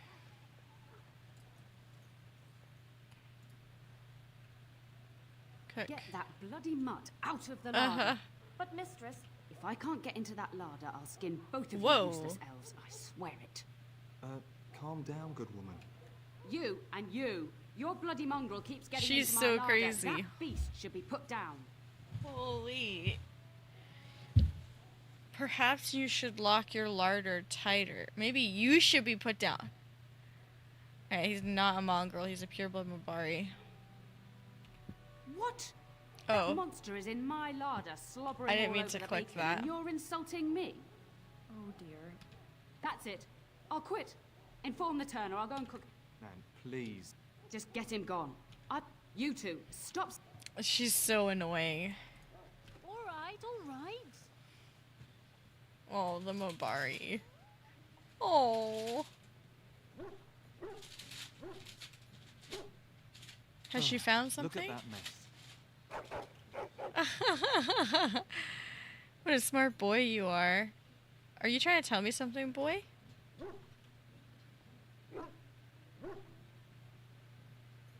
Cook. Get that bloody mutt out of the larder. But mistress, if I can't get into that larder, I'll skin both of you useless elves. I swear it. Calm down, good woman. You and you. Your bloody mongrel keeps getting She's into my so larder. crazy. That beast should be put down. Holy. Perhaps you should lock your larder tighter. Maybe you should be put down. Alright, he's not a mongrel. He's a pureblood Mabari. What? Oh. That monster is in my larder, slobbering I didn't all mean over to the click bacon, that. and you're insulting me. Oh dear. That's it. I'll quit. Inform the turner. I'll go and cook. Nan, please. Just get him gone. You two, stop. She's so annoying. Alright, alright. Oh, the Mabari. Oh. Has she found something? Look at that mess. What a smart boy you are. Are you trying to tell me something, boy?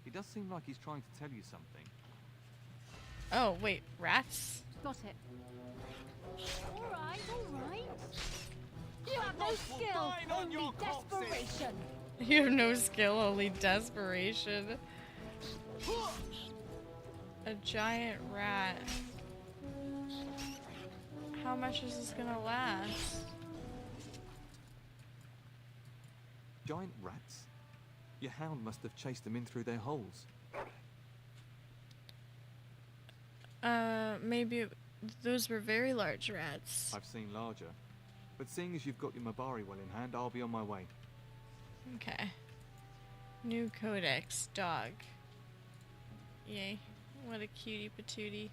He does seem like he's trying to tell you something. Oh, wait, rats? Got it. Alright, alright. You have no skill, only desperation. You have no skill, only desperation. A giant rat. How much is this gonna last? Giant rats? Your hound must have chased them in through their holes. Maybe those were very large rats. I've seen larger. But seeing as you've got your Mabari well in hand, I'll be on my way. Okay. New codex, dog. Yay. What a cutie patootie.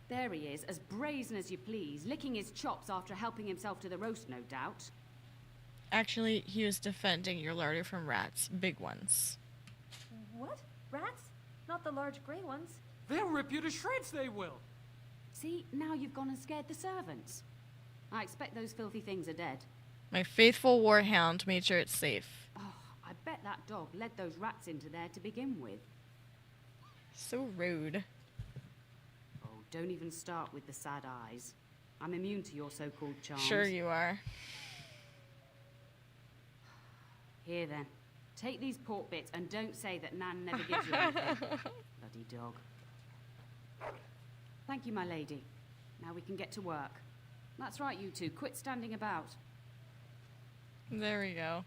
There he is, as brazen as you please, licking his chops after helping himself to the roast, no doubt. Actually, he was defending your larder from rats. Big ones. What? Rats? Not the large grey ones? They'll rip you to shreds, they will. See, now you've gone and scared the servants. I expect those filthy things are dead. My faithful warhound made sure it's safe. Oh, I bet that dog led those rats into there to begin with. So rude. Oh, don't even start with the sad eyes. I'm immune to your so-called charms. Sure you are. Here then, take these pork bits and don't say that Nan never gives you anything. Bloody dog. Thank you, my lady. Now we can get to work. That's right, you two. Quit standing about. There we go.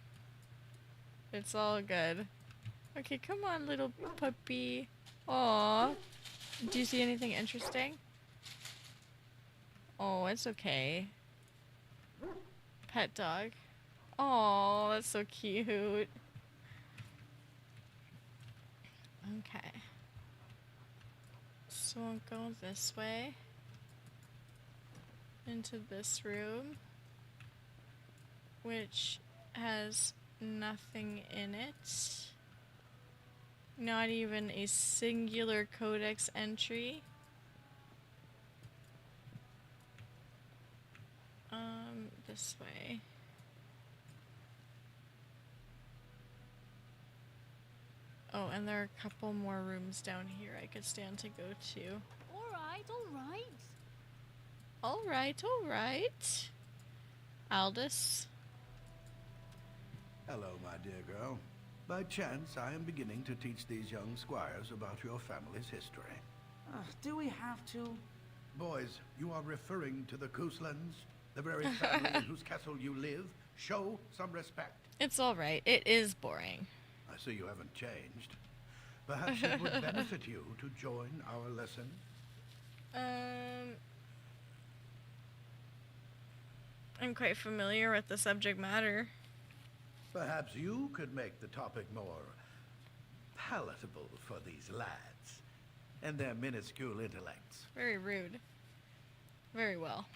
It's all good. Okay, come on, little puppy. Aww. Do you see anything interesting? Oh, it's okay. Pet dog. Oh, that's so cute. Okay. So I'll go this way. Into this room. Which has nothing in it. Not even a singular codex entry. This way. Oh, and there are a couple more rooms down here I could stand to go to. Alright, alright. Alright, alright. Aldous. Hello, my dear girl. By chance, I am beginning to teach these young squires about your family's history. Do we have to? Boys, you are referring to the Couslands, the very family in whose castle you live. Show some respect. It's alright. It is boring. I see you haven't changed. Perhaps it would benefit you to join our lesson. I'm quite familiar with the subject matter. Perhaps you could make the topic more palatable for these lads and their minuscule intellects. Very rude. Very well.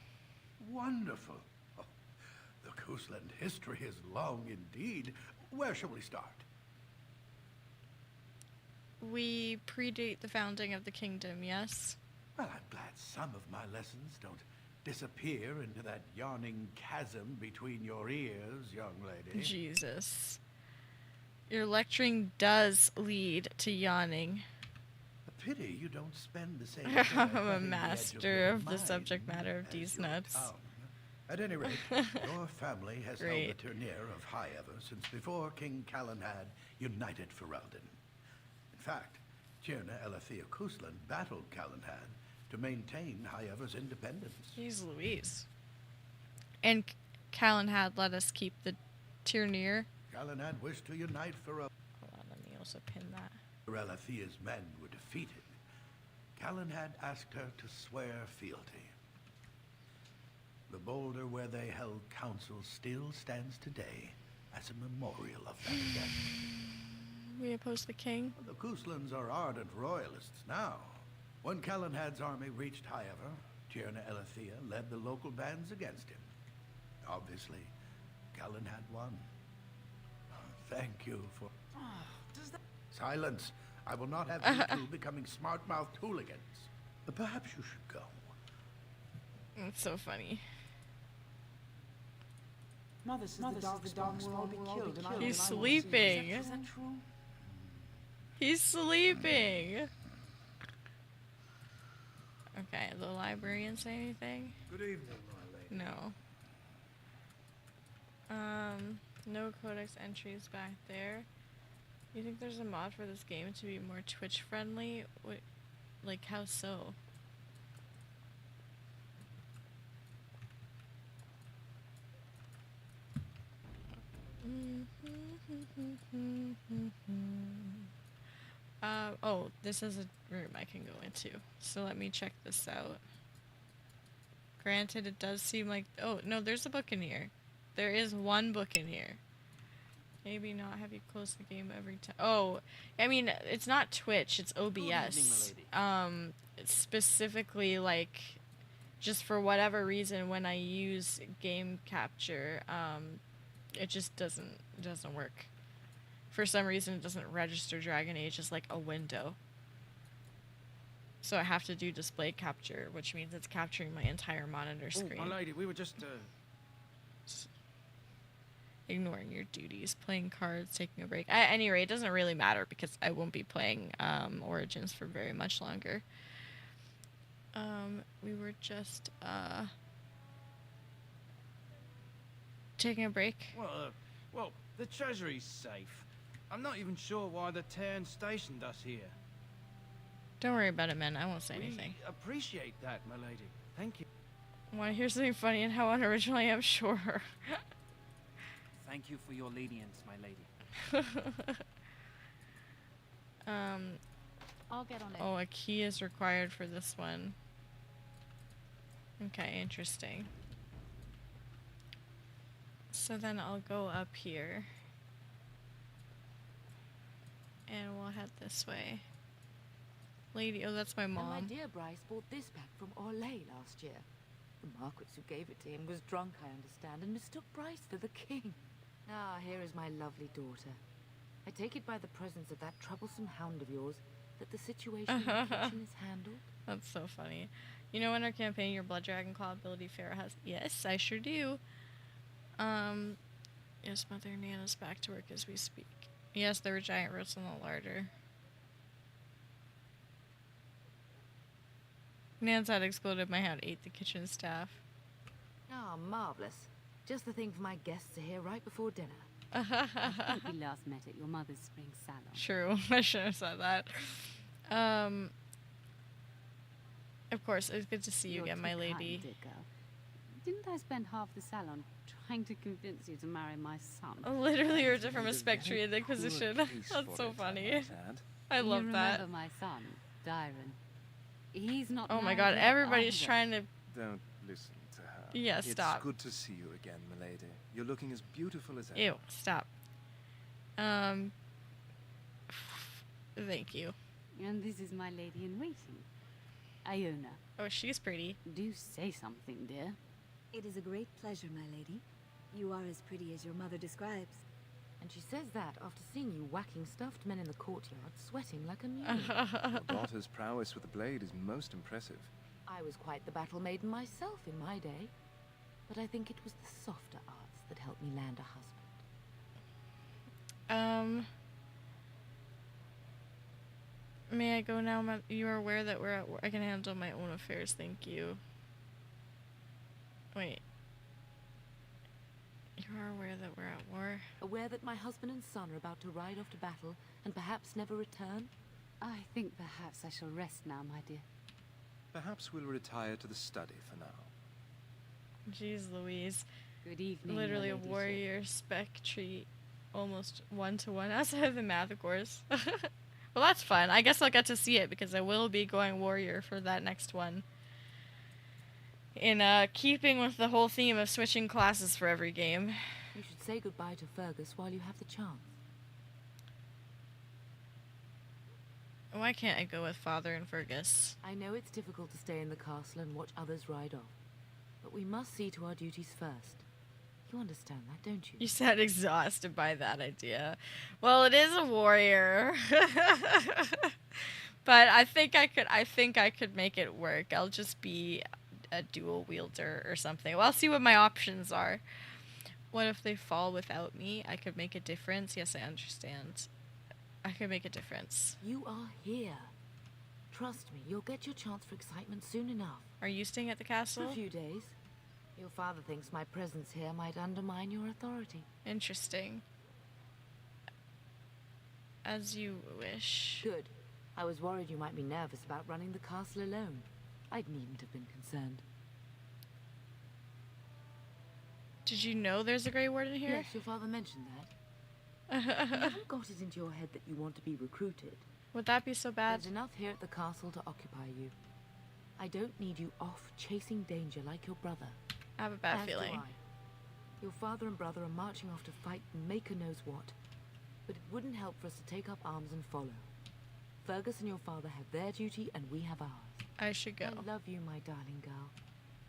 Wonderful. Oh, the Cousland history is long indeed. Where shall we start? We predate the founding of the kingdom, yes? Well, I'm glad some of my lessons don't disappear into that yawning chasm between your ears, young lady. Jesus. Your lecturing does lead to yawning. A pity you don't spend the same I'm a master of the subject matter of these nuts. At any rate, your family has held the Tournir of High Ever since before King Calenhad united Ferelden. In fact, Tierna Elethea Cousland battled Calenhad to maintain High Ever's independence. Jeez Louise. And Calenhad let us keep the Tournir. Calenhad wished to unite Ferelden. Hold on, let me also pin that. Elethea's men were defeated. Calenhad asked her to swear fealty. The boulder where they held council still stands today as a memorial of that event. We oppose the king. The Couslands are ardent royalists now. When Calenhad's army reached High Ever, Tierna Elethea led the local bands against him. Obviously, Calenhad won. Thank you for... Silence! I will not have you two becoming smart-mouthed hooligans. Perhaps you should go. It's so funny. Mother says the dogs will all be killed. He's sleeping. Is that true? He's sleeping. Okay, the librarian say anything? Good evening, my lady. No. No codex entries back there. You think there's a mod for this game to be more Twitch friendly? Like, how so? Oh, this is a room I can go into. So let me check this out. Granted, it does seem like... Oh, no, there's a book in here. There is one book in here. Maybe not have you close the game every time. Oh, I mean, it's not Twitch, it's OBS. It's specifically, like, just for whatever reason, when I use game capture, it just doesn't work. For some reason, it doesn't register Dragon Age as, like, a window. So I have to do display capture, which means it's capturing my entire monitor screen. Oh, my lady, we were just ignoring your duties, playing cards, taking a break. At any rate, it doesn't really matter because I won't be playing Origins for very much longer. We were just taking a break. Well, the treasury's safe. I'm not even sure why the Terran stationed us here. Don't worry about it, man. I won't say anything. Appreciate that, my lady. Thank you. Want to hear something funny and how unoriginal I am? Sure. Thank you for your lenience, my lady. I'll get on it. Oh, a key is required for this one. Okay, interesting. So then I'll go up here. And we'll head this way. Lady, oh, that's my And my mom. dear Bryce bought this back from Orlais last year. The Marquis who gave it to him was drunk, I understand, and mistook Bryce for the king. Ah, here is my lovely daughter. I take it by the presence of that troublesome hound of yours that the situation in the kitchen is handled? That's so funny. You know, in our campaign, your Blood Dragon Claw ability Farah has... Yes, I sure do. Yes, Mother Nana's back to work as we speak. Yes, there were giant roots in the larder. Nan's had exploded. My hound ate the kitchen staff. Ah, marvelous. Just the thing for my guests to hear right before dinner. I think we last met at your mother's spring salon. True. I should have said that. Of course, it's good to see you again, my lady. Dear girl. Didn't I spend half the salon trying to convince you to marry my son? Literally, you're from a spectre in the Inquisition. That's so funny. I love that. You remember my son, Dyron. He's not. Oh my god, everybody's trying to... Don't listen to her. Yeah, stop. It's good to see you again, milady. You're looking as beautiful as ever. Ew, stop. Thank you. And this is my lady in waiting, Iona. Oh, she's pretty. Do say something, dear. It is a great pleasure, my lady. You are as pretty as your mother describes. And she says that after seeing you whacking stuffed men in the courtyard, sweating like a mule. Your daughter's prowess with the blade is most impressive. I was quite the battle maiden myself in my day. But I think it was the softer arts that helped me land a husband. May I go now? You are aware that we're at war. I can handle my own affairs, thank you. Wait. You are aware that we're at war? Aware that my husband and son are about to ride off to battle and perhaps never return? I think perhaps I shall rest now, my dear. Perhaps we'll retire to the study for now. Jeez Louise. Good evening. Literally a warrior spec tree, almost 1-to-1 outside of the math, of course. Well, that's fun. I guess I'll get to see it because I will be going warrior for that next one. In keeping with the whole theme of switching classes for every game. You should say goodbye to Fergus while you have the chance. Why can't I go with Father and Fergus? I know it's difficult to stay in the castle and watch others ride off, but we must see to our duties first. You understand that, don't you? You sound exhausted by that idea. Well, it is a warrior. But I think I could make it work. I'll just be a dual wielder or something. Well, I'll see what my options are. What if they fall without me? I could make a difference. Yes, I understand. I could make a difference. You are here. Trust me, you'll get your chance for excitement soon enough. Are you staying at the castle? For a few days. Your father thinks my presence here might undermine your authority. Interesting. As you wish. Good. I was worried you might be nervous about running the castle alone. I needn't have been concerned. Did you know there's a Grey Warden here? Yes, your father mentioned that. You haven't got it into your head that you want to be recruited. Would that be so bad? There's enough here at the castle to occupy you. I don't need you off chasing danger like your brother. I have a bad feeling. Do I. Your father and brother are marching off to fight Maker knows what. But it wouldn't help for us to take up arms and follow. Fergus and your father have their duty and we have ours. I should go. I love you, my darling girl.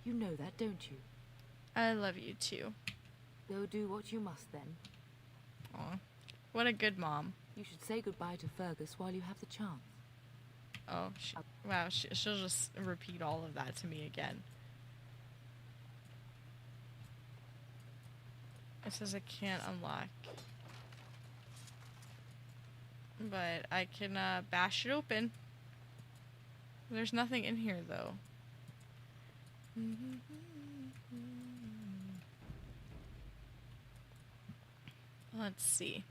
You know that, don't you? I love you too. Go do what you must then. Aw. What a good mom. You should say goodbye to Fergus while you have the chance. Oh, wow, she'll just repeat all of that to me again. It says I can't unlock. But I can bash it open. There's nothing in here though. Let's see.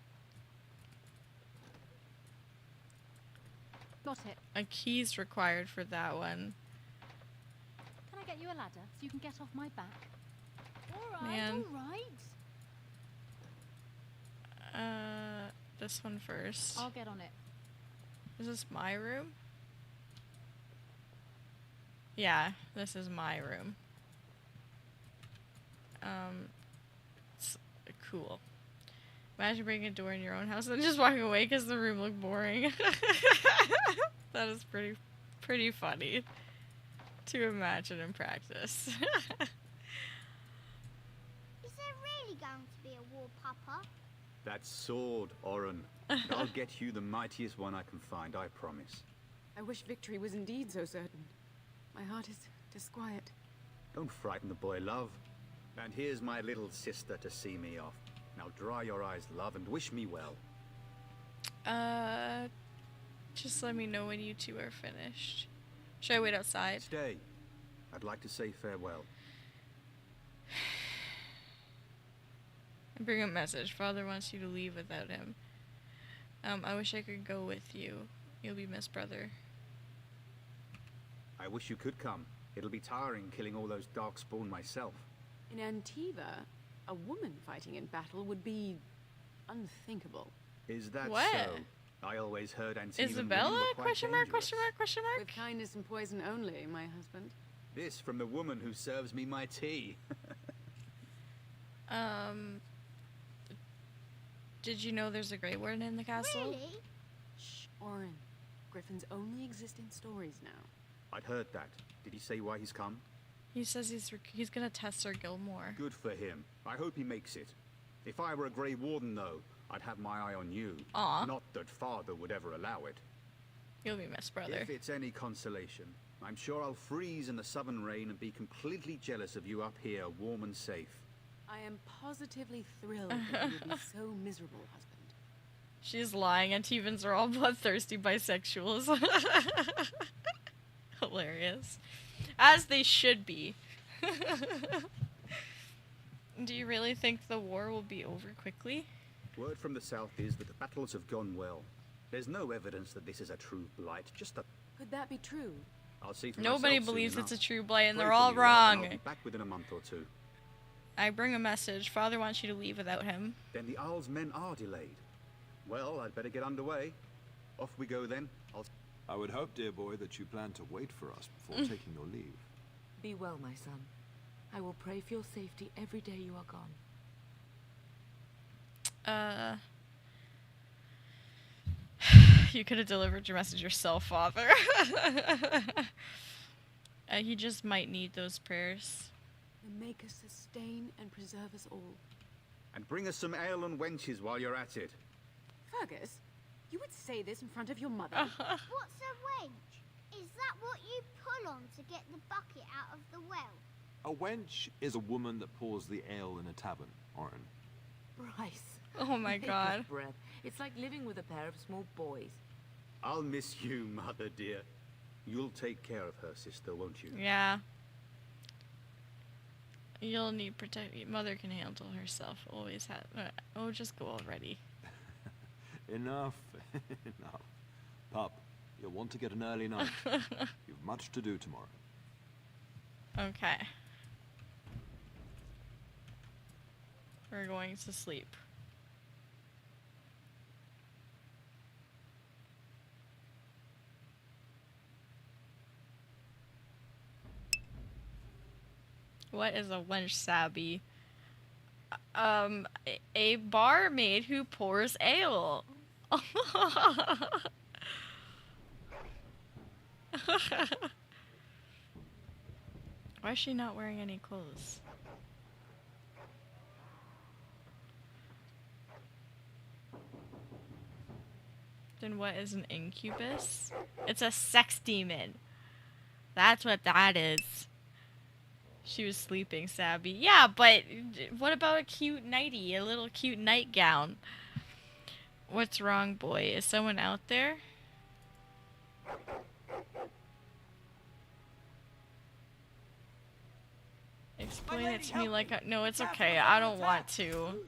Got it. A key's required for that one. Can I get you a ladder so you can get off my back? All right, Man. all right. This one first. I'll get on it. Is this my room? Yeah, this is my room. It's cool. Imagine bringing a door in your own house and just walking away because the room looked boring. That is pretty funny to imagine and practice. Is there really going to be a war, Papa? That sword, Oren. I'll get you the mightiest one I can find, I promise. I wish victory was indeed so certain. My heart is disquiet. Don't frighten the boy, love. And here's my little sister to see me off. Now dry your eyes, love, and wish me well. Just let me know when you two are finished. Should I wait outside? Stay. I'd like to say farewell. And bring a message. Father wants you to leave without him. I wish I could go with you. You'll be missed, brother. I wish you could come. It'll be tiring killing all those darkspawn myself. In Antiva, a woman fighting in battle would be unthinkable. Is that what? so? I always heard Antiva. Isabella? Question mark, question mark, question mark? With kindness and poison only, my husband. This from the woman who serves me my tea. Did you know there's a Grey Warden in the castle? Really? Shh, Oren. Griffins only exist in stories now. I'd heard that. Did he say why he's come? He says he's gonna test Sir Gilmore. Good for him. I hope he makes it. If I were a Grey Warden, though, I'd have my eye on you. Aw. Not that Father would ever allow it. You'll be missed, brother. If it's any consolation, I'm sure I'll freeze in the southern rain and be completely jealous of you up here, warm and safe. I am positively thrilled that you would be so miserable, husband. She's lying. Antivans are all bloodthirsty bisexuals. Hilarious. As they should be. Do you really think the war will be over quickly? Word from the south is that the battles have gone well. There's no evidence that this is a true blight, just a... Could that be true? I'll see for Nobody myself soon believes enough. it's a true blight and Pray they're for all me, love, and wrong. I'll be back within a month or two. I bring a message. Father wants you to leave without him. Then the Isle's men are delayed. Well, I'd better get underway. Off we go then. I would hope, dear boy, that you plan to wait for us before taking your leave. Be well, my son. I will pray for your safety every day you are gone. You could have delivered your message yourself, Father. He just might need those prayers. The Maker sustain and preserve us all. And bring us some ale and wenches while you're at it. Fergus, you would say this in front of your mother? What's a wench? Is that what you pull on to get the bucket out of the well? A wench is a woman that pours the ale in a tavern, Oren. Bryce. Oh my god. Breath. It's like living with a pair of small boys. I'll miss you, mother dear. You'll take care of her, sister, won't you? Yeah. You'll need protection. Mother can handle herself. Always have. Oh, just go already. Enough. Enough. Pup, you'll want to get an early night. You've much to do tomorrow. Okay. We're going to sleep. What is a wench, Sabby? A barmaid who pours ale. Why is she not wearing any clothes? Then what is an incubus? It's a sex demon. That's what that is. She was sleeping, Sabby. Yeah, but what about a cute nightie? A little cute nightgown? What's wrong, boy? Is someone out there? Explain it to me like I... No, it's okay. I don't want to.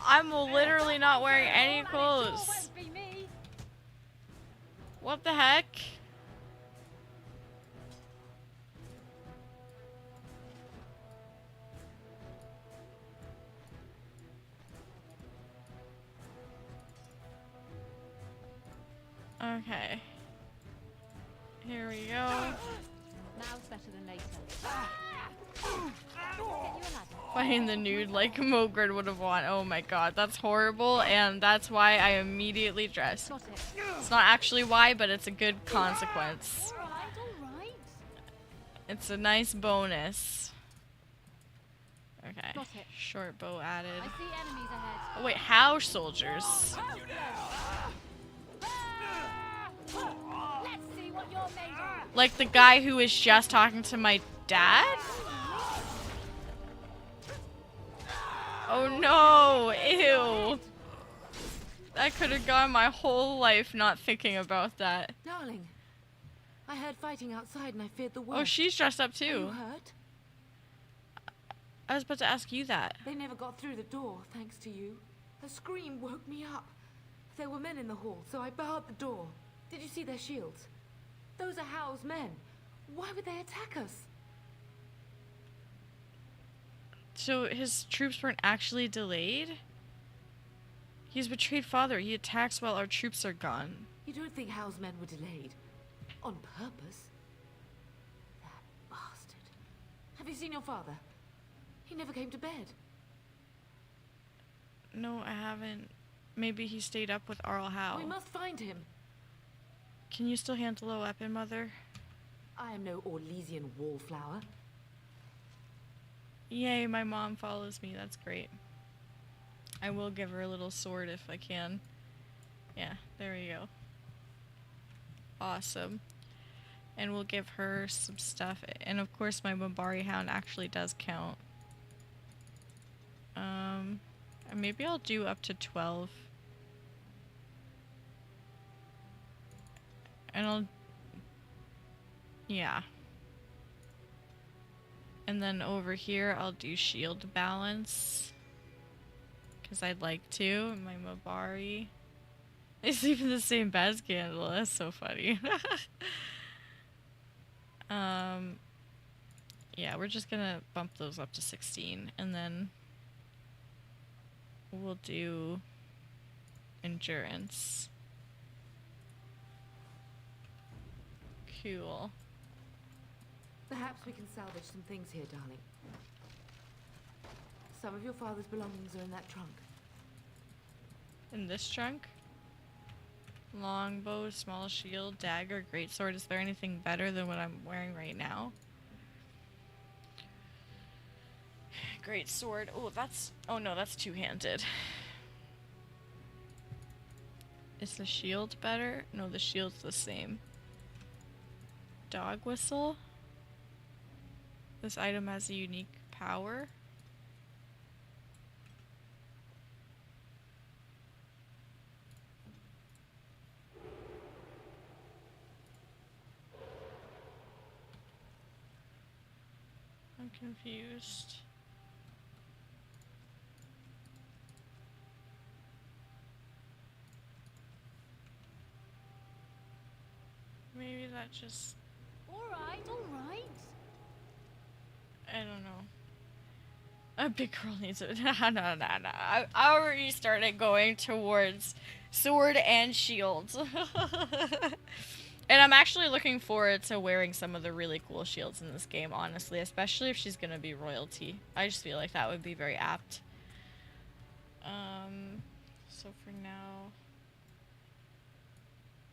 I'm literally not wearing any clothes. What the heck? Okay. Here we go. Now's better than later. Get you a ladder. Fighting the nude like Mogred would have won. Oh my god, that's horrible, and that's why I immediately dressed. It's not actually why, but it's a good consequence. Alright. It's a nice bonus. Okay. Got it. Short bow added. I see enemies ahead. Oh wait, house soldiers. Let's see what you're made of. Like the guy who was just talking to my dad? Oh no, ew. That could have gone my whole life not thinking about that. Darling, I heard fighting outside and I feared the worst. Oh, she's dressed up too. Are you hurt? I was about to ask you that. They never got through the door, thanks to you. A scream woke me up. There were men in the hall, so I barred the door. Did you see their shields? Those are Howl's men. Why would they attack us? So his troops weren't actually delayed? He's betrayed father. He attacks while our troops are gone. You don't think Howl's men were delayed? On purpose? That bastard. Have you seen your father? He never came to bed. No, I haven't. Maybe he stayed up with Arl Howe. We must find him. Can you still handle a weapon, Mother? I am no Orlesian wallflower. Yay, my mom follows me. That's great. I will give her a little sword if I can. Yeah, there we go. Awesome. And we'll give her some stuff. And of course my Mabari Hound actually does count. Maybe I'll do up to 12. And I'll... yeah. And then over here I'll do shield balance. Because I'd like to. My Mabari. They sleep in the same bed as Candle. That's so funny. Yeah, we're just gonna bump those up to 16. And then we'll do endurance. Cool. Perhaps we can salvage some things here, darling. Some of your father's belongings are in that trunk. In this trunk? Longbow, small shield, dagger, greatsword. Is there anything better than what I'm wearing right now? Greatsword. Oh, that's... oh no, that's two-handed. Is the shield better? No, the shield's the same. Dog whistle? This item has a unique power. I'm confused. Maybe that just... Alright. I don't know. A big girl needs it. No. I already started going towards sword and shields. And I'm actually looking forward to wearing some of the really cool shields in this game, honestly. Especially if she's gonna be royalty. I just feel like that would be very apt. So for now...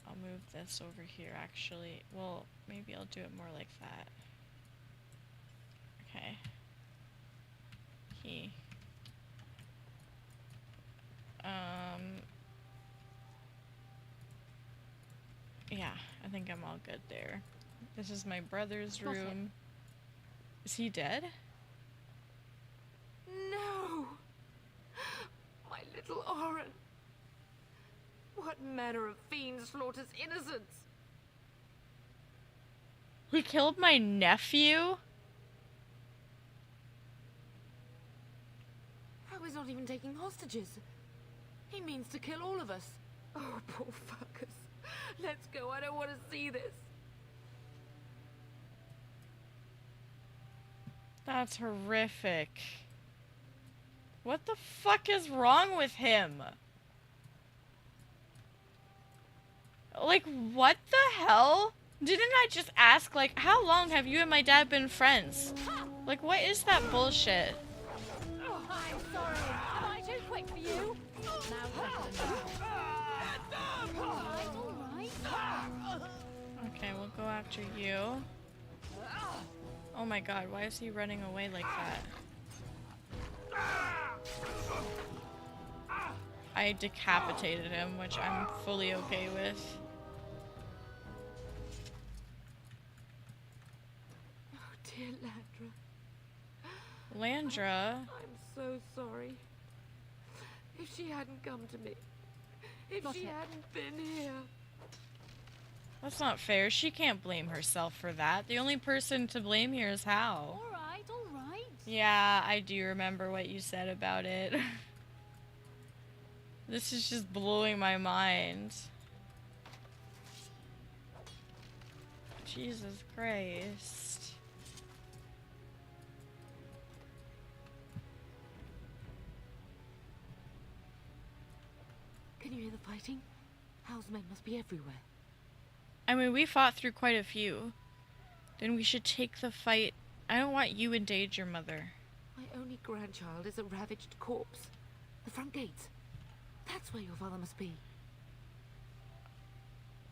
I'll move this over here, actually. Well, maybe I'll do it more like that. Okay. Yeah, I think I'm all good there. This is my brother's room. Is he dead? No! My little Oren. What manner of fiend slaughters innocents? He killed my nephew? How is not even taking hostages? He means to kill all of us. Oh, poor fuckers. Let's go. I don't want to see this. That's horrific. What the fuck is wrong with him? Like, what the hell? Didn't I just ask, like, how long have you and my dad been friends? Like, what is that bullshit? I'm sorry. Am I too quick for you? Okay, we'll go after you. Oh my god, why is he running away like that? I decapitated him, which I'm fully okay with. Oh dear Landra. Landra? I'm so sorry. If she hadn't come to me, if she hadn't been here. That's not fair. She can't blame herself for that. The only person to blame here is Hal. Alright, alright. Yeah, I do remember what you said about it. This is just blowing my mind. Jesus Christ. Can you hear the fighting? Hal's men must be everywhere. I mean, we fought through quite a few. Then we should take the fight. I don't want you and Danger, Mother. My only grandchild is a ravaged corpse. The front gates. That's where your father must be.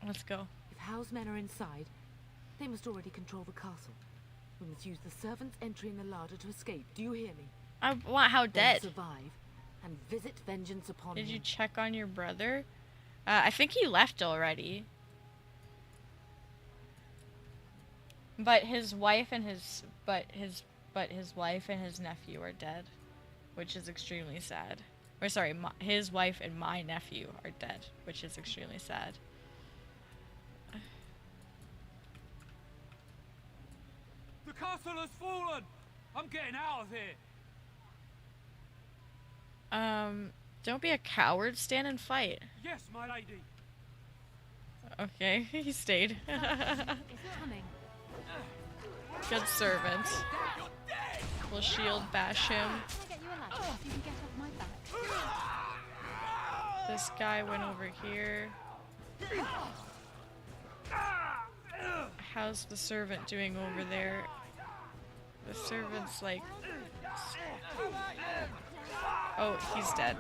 Let's go. If Hal's men are inside, they must already control the castle. We must use the servants' entry in the larder to escape. Do you hear me? I want Hal dead. Survive and visit vengeance upon him. Did you check on your brother? I think he left already. But his wife and his wife and his nephew are dead, which is extremely sad. Or sorry, his wife and my nephew are dead, which is extremely sad. The castle has fallen! I'm getting out of here! Don't be a coward, stand and fight. Yes, my lady. Okay, he stayed. Good servant. We'll shield bash him. This guy went over here. How's the servant doing over there? The servant's like... Oh, he's dead.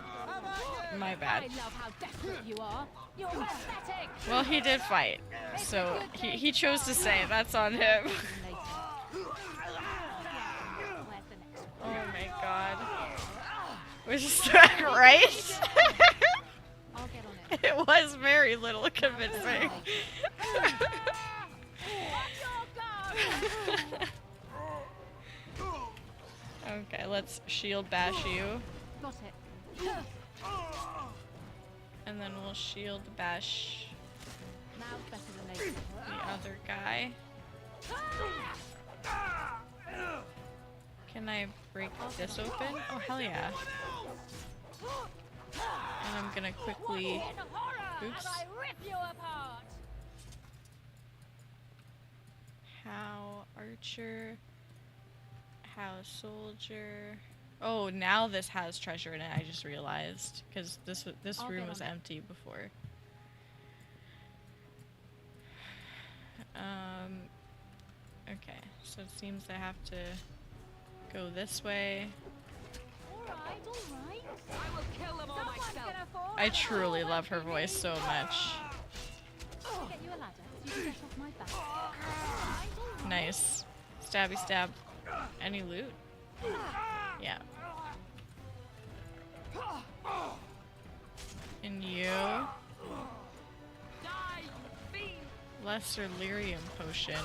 My bad. I love how desperate you are. You're pathetic. Well, he did fight, so he chose to say that's on him. Oh my god. Was that right? It was very little convincing. Okay, let's shield bash you. Got it. And then we'll shield bash Now better than later. the other guy. Can I break this open? Oh, hell yeah. And I'm gonna quickly... Oops. How archer. How soldier. Oh, now this has treasure in it, I just realized. Because this room was empty before. Okay, so it seems I have to go this way. Alright, alright. I will kill them all myself. I truly love her voice so much. Get you a ladder so you can get off my back. Nice. Stabby stab. Any loot? Yeah. And you? Lesser lyrium potion.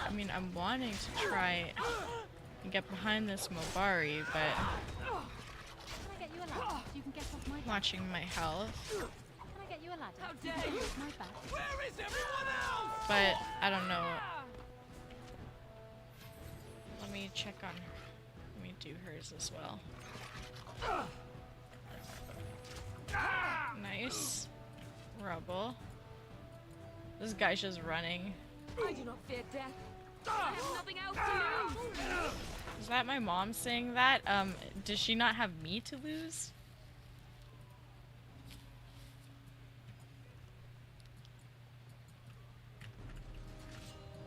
I mean, I'm wanting to try and get behind this Mobari, but watching my health. But I don't know. Let me check on her. Let me do hers as well. Nice. Rubble. This guy's just running. I do not fear death. I have nothing else to lose. Is that my mom saying that? Does she not have me to lose?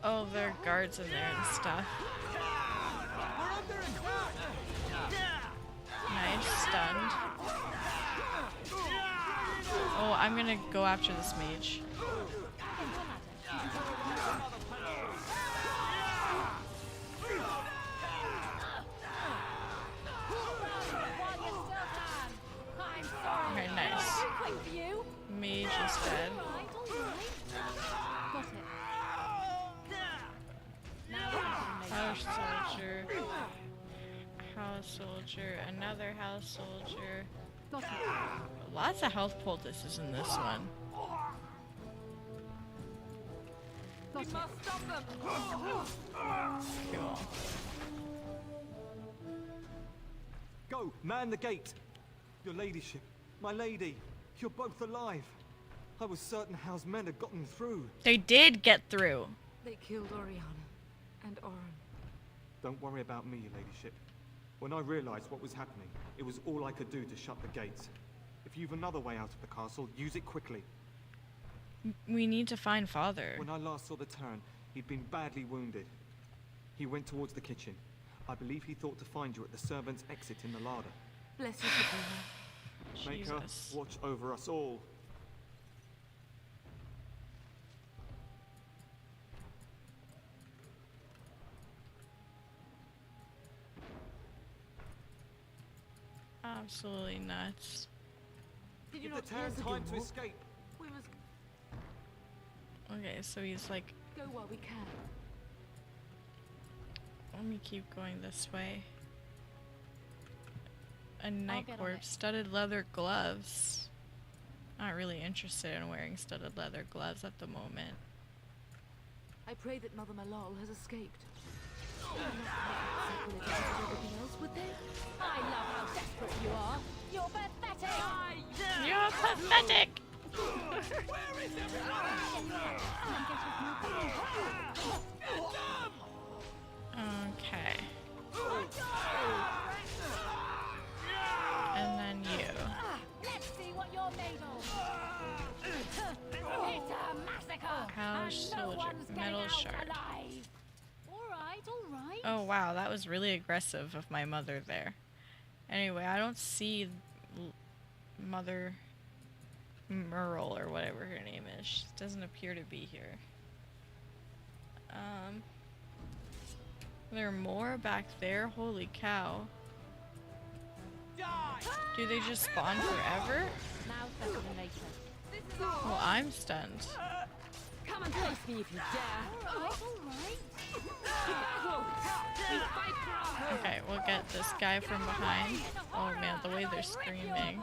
Oh, there are guards in there and stuff. Nice, stunned. Oh, I'm gonna go after this mage. Okay, nice. Mage is dead. House soldier. House soldier. Another house soldier. Lots of health poultices in this one. We must stop them. Cool. Go, man the gate. Your ladyship, my lady, you're both alive. I was certain Hal's men had gotten through. They did get through. They killed Oriana and Oren. Don't worry about me, your ladyship. When I realized what was happening, it was all I could do to shut the gates. If you've another way out of the castle, use it quickly. We need to find Father. When I last saw the Terran, he'd been badly wounded. He went towards the kitchen. I believe he thought to find you at the servants' exit in the larder. Bless you, Sabrina. Make her watch over us all. Absolutely nuts. Did you Give not the Terran hear time to Gilmore? escape. We must Okay, so he's like, go while we can. let me keep going this way. A night get on corpse, studded leather gloves. Not really interested in wearing studded leather gloves at the moment. I pray that Mother Malal has escaped. Everything else, would they? I love how desperate you are. You're pathetic. You're pathetic. Where is Okay. And then you. Let's see what you're made of. It's a massacre. House and no soldier, one's getting metal out shard. alive. All right. Oh wow, that was really aggressive of my mother there. Anyway, I don't see Mother Merle or whatever her name is. She doesn't appear to be here. There are more back there? Holy cow. Do they just spawn forever? Now better than later. Well, I'm stunned. Come and face me if you dare. All right. Okay, we'll get this guy from behind. Oh man, the way they're screaming.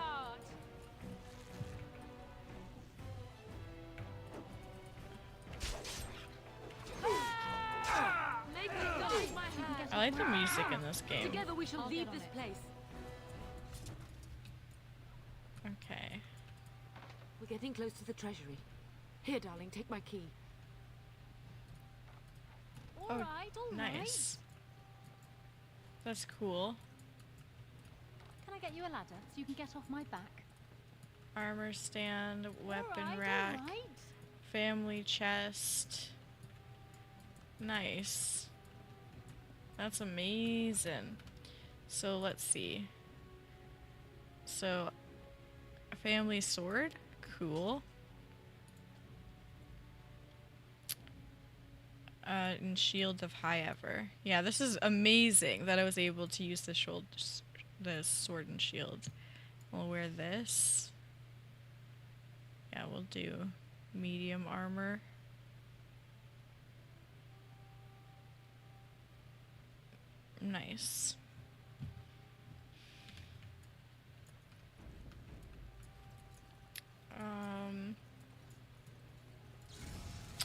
I like the music in this game. Together we shall leave this place. Okay. We're getting close to the treasury. Here, darling, take my key. Oh, nice. That's cool. Can I get you a ladder so you can get off my back? Armor stand, weapon rack, family chest. Nice. That's amazing. So let's see. So, a family sword? Cool. And shield of high ever. Yeah, this is amazing that I was able to use the sword and shield. We'll wear this. Yeah, we'll do medium armor. Nice.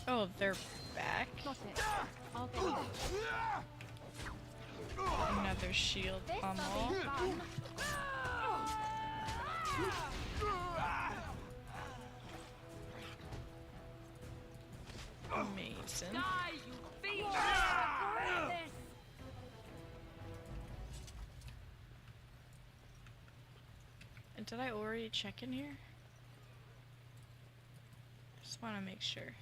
Oh, they're back. Got it. I'll get it. Another shield pummel. Amazing. And did I already check in here? Just want to make sure.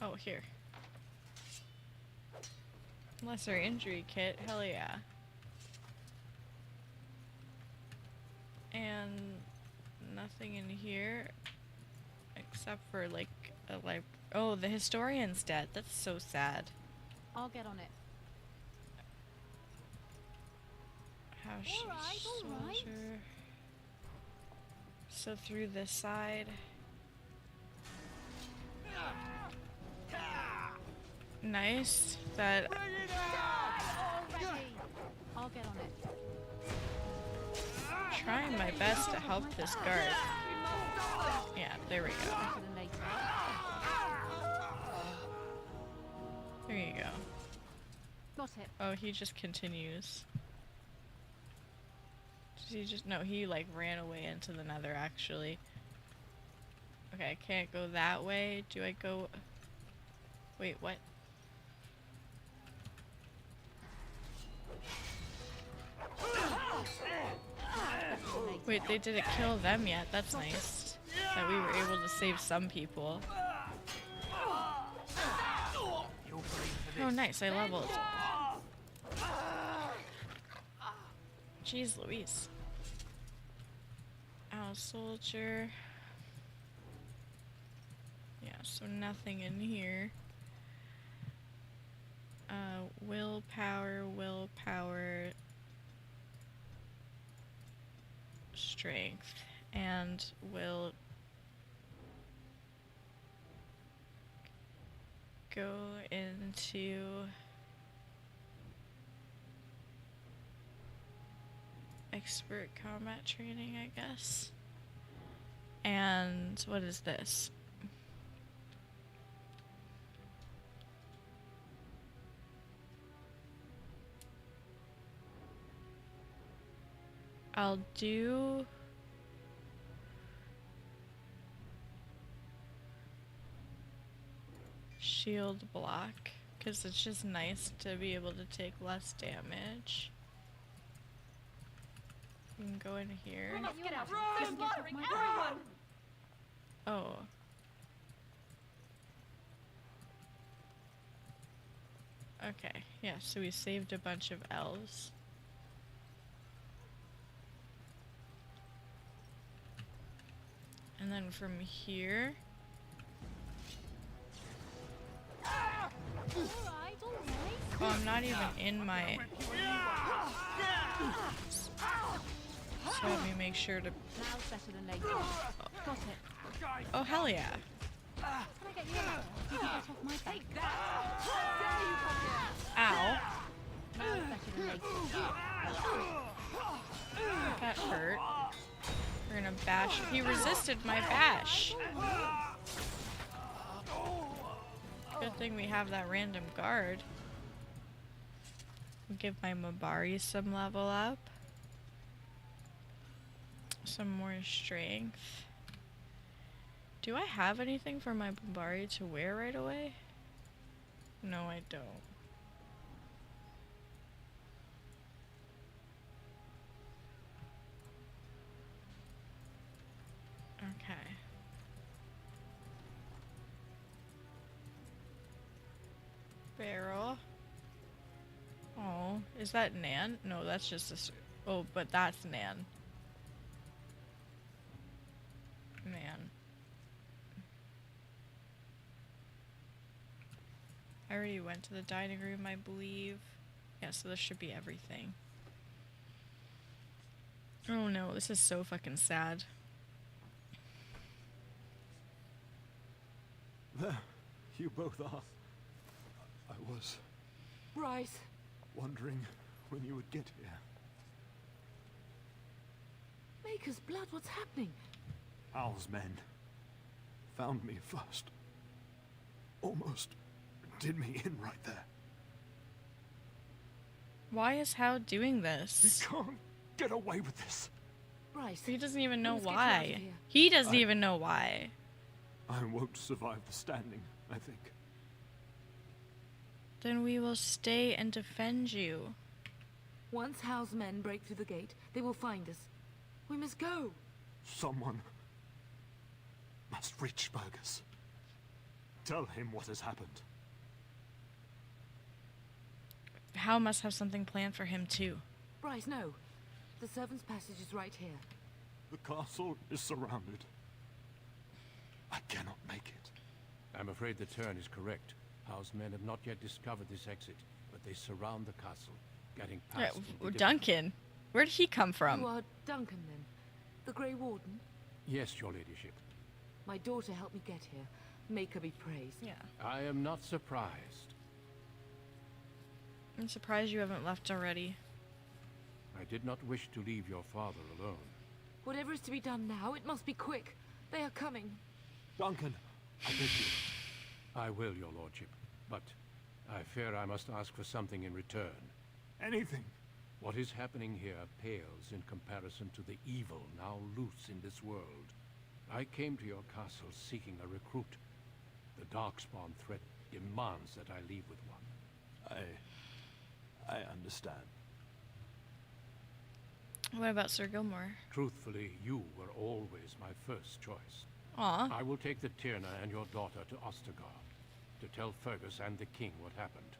Oh, here. Lesser injury kit, hell yeah. And nothing in here except for like a oh, the historian's dead. That's so sad. I'll get on it. House soldier. So through this side. Nice. That. I'll get on it. Trying my best to help this guard. Yeah, there we go. There you go. Got it. Oh, he just continues. Does he just no? He like ran away into the nether actually. Okay, I can't go that way. Do I go? Wait, what? Wait, they didn't kill them yet. That's nice. That we were able to save some people. Oh, nice. I leveled. Jeez Louise. Owl soldier. Yeah, so nothing in here. Willpower, strength, and will go into expert combat training, I guess. And what is this? I'll do shield block because it's just nice to be able to take less damage. You can go in here. We must get out. They're slaughtering everyone. Oh. Okay, yeah, so we saved a bunch of elves. And then from here... Oh, I'm not even in my... So let me make sure to... Oh, hell yeah. Ow. That hurt. We're gonna bash. He resisted my bash. Good thing we have that random guard. Give my Mabari some level up. Some more strength. Do I have anything for my Mabari to wear right away? No, I don't. Okay. Barrel. Oh, is that Nan? No, that's just a... Oh, but that's Nan. Man. I already went to the dining room, I believe. Yeah, so this should be everything. Oh no, this is so fucking sad. There, you both are. I was... Bryce. Wondering when you would get here. Maker's blood, what's happening? Owl's men found me first. Almost did me in right there. Why is Hal doing this? You can't get away with this. Bryce. He doesn't even know why. He doesn't even know why. I won't survive the standing, I think. Then we will stay and defend you. Once Hal's men break through the gate, they will find us. We must go. Someone must reach Burgess. Tell him what has happened. Hal must have something planned for him too. Bryce, no. The servants' passage is right here. The castle is surrounded. I cannot make it. I'm afraid the turn is correct. Hal's men have not yet discovered this exit, but they surround the castle, getting past. Duncan, where did he come from? You are Duncan, then? The Grey Warden? Yes, your ladyship. My daughter helped me get here. Make her be praised. Yeah. I am not surprised. I'm surprised you haven't left already. I did not wish to leave your father alone. Whatever is to be done now, it must be quick. They are coming. Duncan, I beg you. I will, your lordship, but I fear I must ask for something in return. Anything. What is happening here pales in comparison to the evil now loose in this world. I came to your castle seeking a recruit. The Darkspawn threat demands that I leave with one. I understand. What about Sir Gilmore? Truthfully, you were always my first choice. Aw. I will take the Tyrna and your daughter to Ostergard to tell Fergus and the king what happened.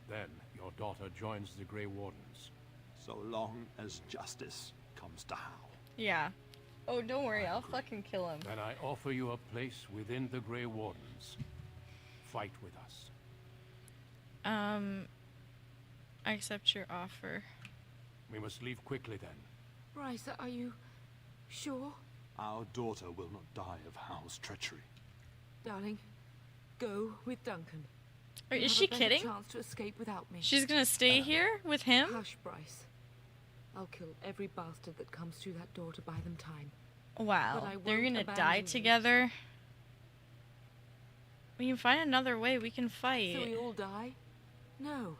Then your daughter joins the Grey Wardens. So long as justice comes to Hal. Yeah. Oh, don't worry, I'll fucking kill him. Then I offer you a place within the Grey Wardens. Fight with us. I accept your offer. We must leave quickly then. Bryce, are you sure? Our daughter will not die of Hal's treachery. Darling, go with Duncan. Is she kidding? Chance to escape without me. She's gonna stay here with him? Hush, Bryce. I'll kill every bastard that comes through that door to buy them time. Wow, they're gonna die together? We can find another way, we can fight. So we all die? No.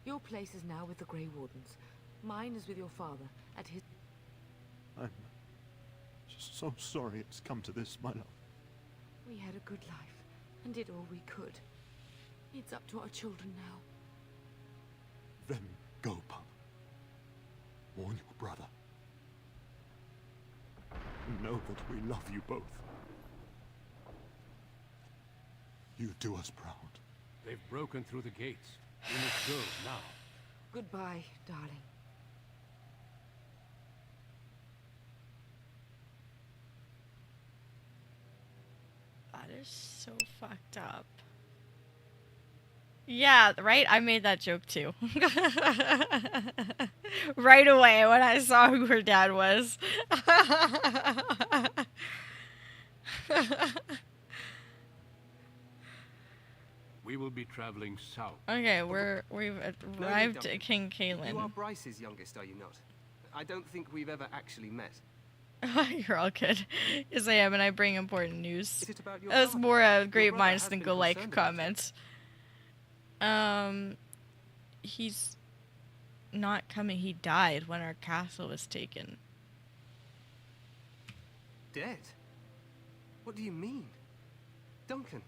Your place is now with the Grey Wardens. Mine is with your father, at his... I'm just so sorry it's come to this, my love. We had a good life, and did all we could. It's up to our children now. Then go, pup. Warn your brother. Know that we love you both. You do us proud. They've broken through the gates. We must go now. Goodbye, darling. That is so fucked up. Yeah, right? I made that joke too. Right away when I saw who her dad was. We will be traveling south. Okay, we've arrived at King Kalen. You are Bryce's youngest, are you not? I don't think we've ever actually met. You're all good. Yes, I am, and I bring important news. Is it about your That's father? more great Your brother minds has than been go like concerned about comments. He's not coming. He died when our castle was taken. Dead? What do you mean? Duncan,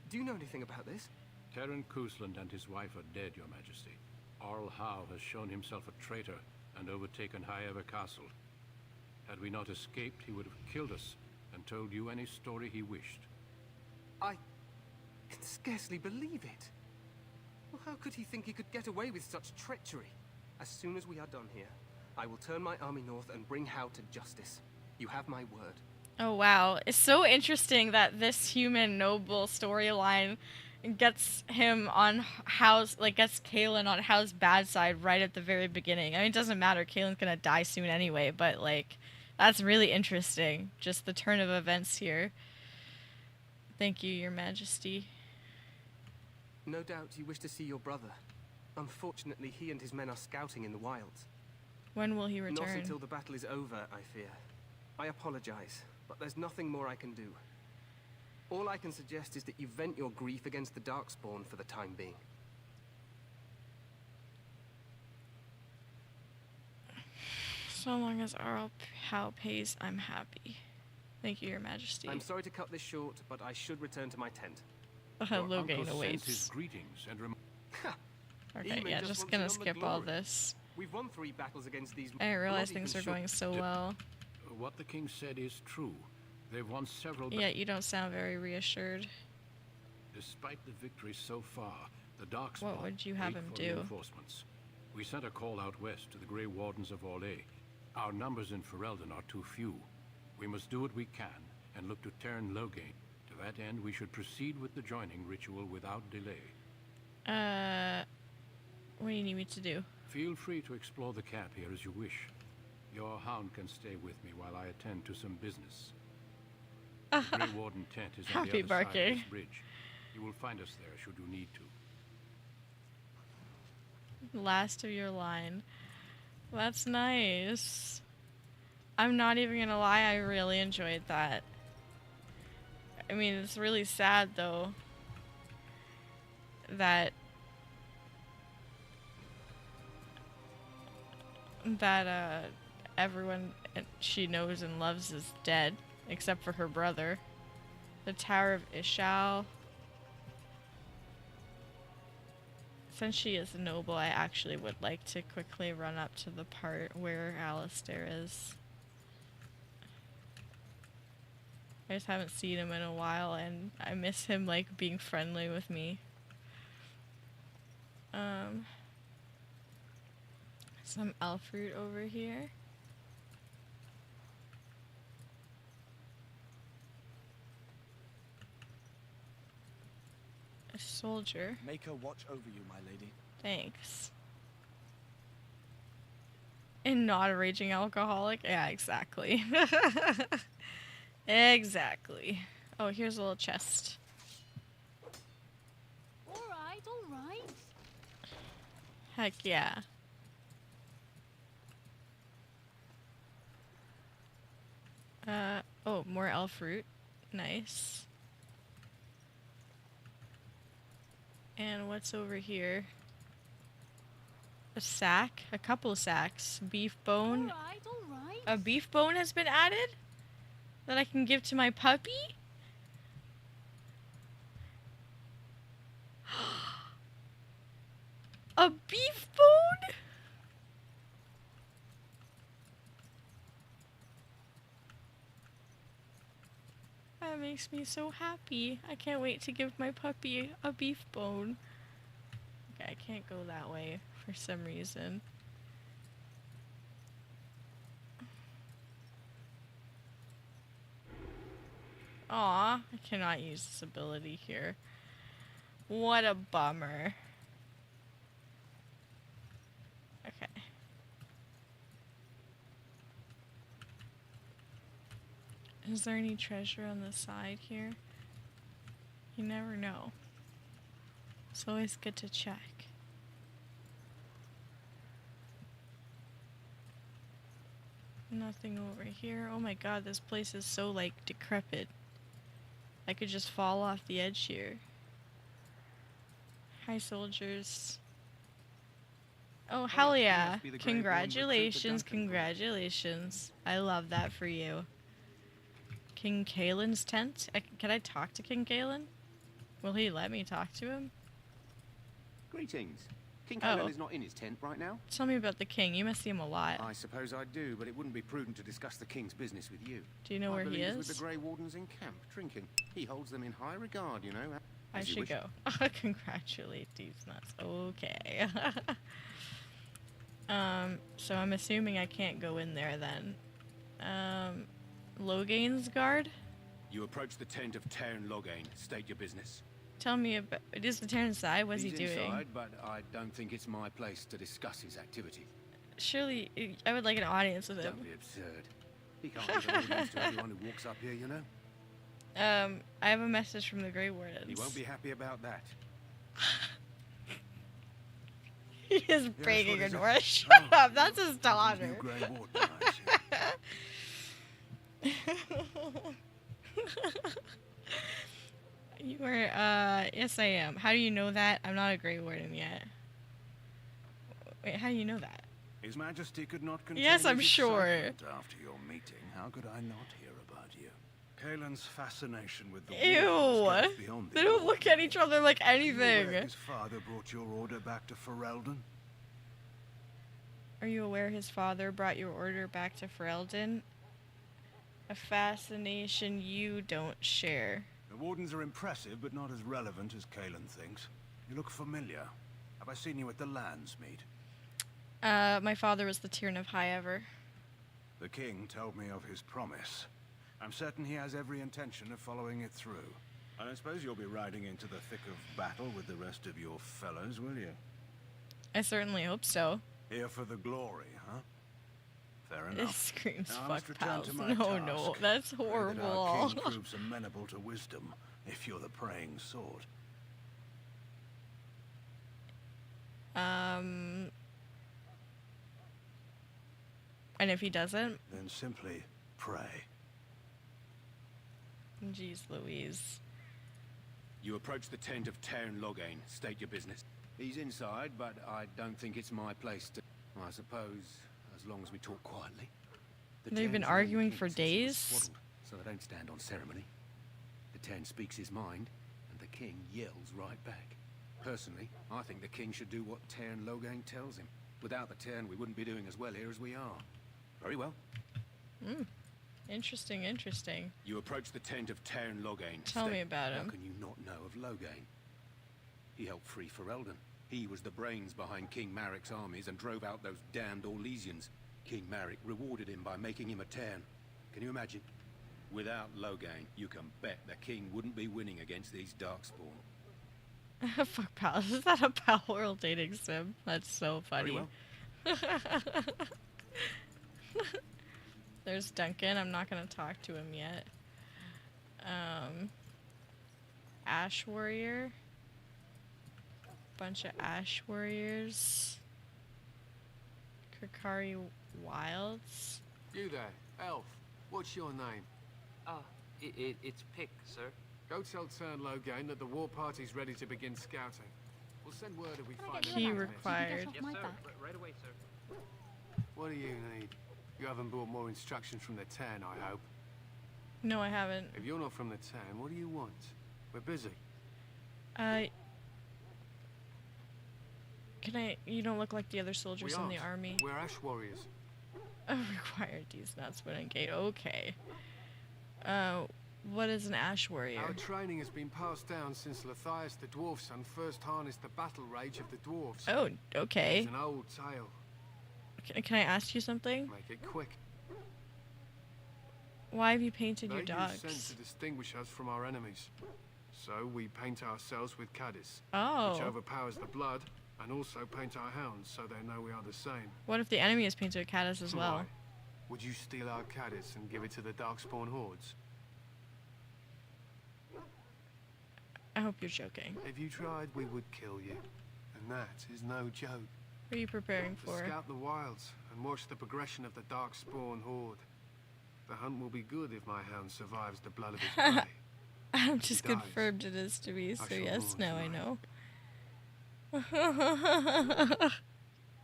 do you know anything about this? Terran Cousland and his wife are dead, your majesty. Arl Howe has shown himself a traitor and overtaken Highever Castle. Had we not escaped, he would have killed us and told you any story he wished. I can scarcely believe it. Well, how could he think he could get away with such treachery? As soon as we are done here, I will turn my army north and bring Howe to justice. You have my word. Oh wow, it's so interesting that this human noble storyline gets him on Howe's, like gets Kalen on Howe's bad side right at the very beginning. I mean, it doesn't matter, Kalen's gonna die soon anyway, but like, that's really interesting. Just the turn of events here. Thank you, your majesty. No doubt you wish to see your brother. Unfortunately, he and his men are scouting in the wilds. When will he return? Not until the battle is over, I fear. I apologize, but there's nothing more I can do. All I can suggest is that you vent your grief against the Darkspawn for the time being. So long as Arl Howe pays, I'm happy. Thank you, your majesty. I'm sorry to cut this short, but I should return to my tent. Hello, Gain Sent awaits. his greetings and Okay, Eamon yeah, just just wants gonna in on the skip all glory. this. We've won 3 battles against these. I didn't realize We're not things even are sure- going so well. What the king said is true. They've won several Yeah, you don't sound very reassured. Despite the victories so far, the Darkspawn What would you have wait him for do? reinforcements. We sent a call out west to the Grey Wardens of Orlais. Our numbers in Ferelden are too few. We must do what we can and look to turn Loghain. To that end, we should proceed with the joining ritual without delay. What do you need me to do? Feel free to explore the camp here as you wish. Your hound can stay with me while I attend to some business. The Grey Warden tent is on the Happy other side of barking. this bridge. You will find us there should you need to. Last of your line. That's nice. I'm not even gonna lie, I really enjoyed that. I mean, it's really sad though that everyone she knows and loves is dead, except for her brother. The Tower of Ishal. Since she is a noble, I actually would like to quickly run up to the part where Alistair is. I just haven't seen him in a while, and I miss him, like, being friendly with me. Some elf fruit over here. A soldier. Make her watch over you, my lady. Thanks. And not a raging alcoholic? Yeah, exactly. Exactly. Oh, here's a little chest. Alright, alright. Heck yeah. Oh, more elf fruit. Nice. And what's over here? A sack? A couple of sacks. Beef bone. Alright, alright. A beef bone has been added? That I can give to my puppy? A beef bone? That makes me so happy. I can't wait to give my puppy a beef bone. Okay, I can't go that way for some reason. Aw, I cannot use this ability here. What a bummer. Okay. Is there any treasure on the side here? You never know. It's always good to check. Nothing over here. Oh my god, this place is so, like, decrepit. I could just fall off the edge here. Hi, soldiers. Oh, hell yeah. must be the Grey Warden recruit that Congratulations, Duncan brought. congratulations. I love that for you. King Kaelin's tent? Can I talk to King Kaelin? Will he let me talk to him? Greetings. King Oh. Kaelin is not in his tent right now. Tell me about the king. You must see him a lot. I suppose I do, but it wouldn't be prudent to discuss the king's business with you. Do you know I where he believe he's is? with the Grey Wardens in camp, drinking. He holds them in high regard, you know. I As you should wish. go. Congratulate these nuts. Okay. So I'm assuming I can't go in there then. Loghain's guard? You approach the tent of Tairn Loghain. State your business. Tell me about. Is the turn inside? What's he He's doing? inside, but I don't think it's my place to discuss his activity. Surely, I would like an audience with him. Don't be absurd. He can't give audience to everyone who walks up here, you know. I have a message from the Grey Wardens. He won't be happy about that. He is breaking what is a it? door. Shut up, that's his daughter. Grey Warden, I You are, yes I am. How do you know that? I'm not a Grey Warden yet. Wait, how do you know that? His Majesty could not contain Yes, I'm his sure. excitement after your meeting. How could I not hear about you? Kaelin's fascination with the Ew! Wardens goes beyond They the don't look at each other like ordinary. You aware anything. his father brought your order back to Ferelden? Are you aware his father brought your order back to Ferelden? A fascination you don't share. The wardens are impressive, but not as relevant as Kalen thinks. You look familiar. Have I seen you at the lands meet? My father was the Tyrant of High Ever. The king told me of his promise. I'm certain he has every intention of following it through. I don't suppose you'll be riding into the thick of battle with the rest of your fellows, will you? I certainly hope so. Here for the glory, huh? Fair It enough. screams Now I fuck must return pals. to my No, task. no, that's Pray that horrible. our king proves amenable to wisdom, if you're the praying sort. And if he doesn't? Then simply pray. Jeez Louise. You approach the tent of Tairn Loghain. State your business. He's inside, but I don't think it's my place to... I suppose, as long as we talk quietly. They've been arguing for days? So they don't stand on ceremony. The Tairn speaks his mind, and the king yells right back. Personally, I think the king should do what Tairn Loghain tells him. Without the Tairn, we wouldn't be doing as well here as we are. Very well. Interesting, interesting. You approach the tent of Tairn Loghain. Tell me about him. How can you not know of Loghain? He helped free Ferelden. He was the brains behind King Marik's armies and drove out those damned Orlesians. King Marik rewarded him by making him a Tairn. Can you imagine? Without Loghain, you can bet the king wouldn't be winning against these Darkspawn. Fuck pals. Is that a pal world dating sim? That's so funny. Very well. There's Duncan. I'm not gonna talk to him yet. Ash Warrior. Bunch of Ash Warriors. Kakari Wilds. You there, elf. What's your name? It's Pick, sir. Go tell Tairn Loghain that the war party's ready to begin scouting. We'll send word if we find Key any required. Yes, sir. Right away, sir. What do you need? You haven't brought more instructions from the Tairn, I hope. No, I haven't. If you're not from the Tairn, what do you want? We're busy. You don't look like the other soldiers in the army. We're Ash Warriors. Required these nuts when engaged. Okay. What is an Ash Warrior? Our training has been passed down since Lathias the dwarf son first harnessed the battle rage of the dwarves. Oh, okay. It's an old tale. Can I ask you something? Make it quick. Why have you painted your They dogs? use scent to distinguish us from our enemies. So we paint ourselves with caddis, which Oh. overpowers the blood, and also paint our hounds so they know we are the same. What if the enemy is painted with caddis as well? Why? Would you steal our caddis and give it to the Darkspawn hordes? I hope you're joking. If you tried, we would kill you. And that is no joke. What are you preparing To for? scout the wilds and watch the progression of the Darkspawn horde. The hunt will be good if my hound survives the blood of his prey. I'm just He dies. confirmed it is to be, so shall yes, rule now I know.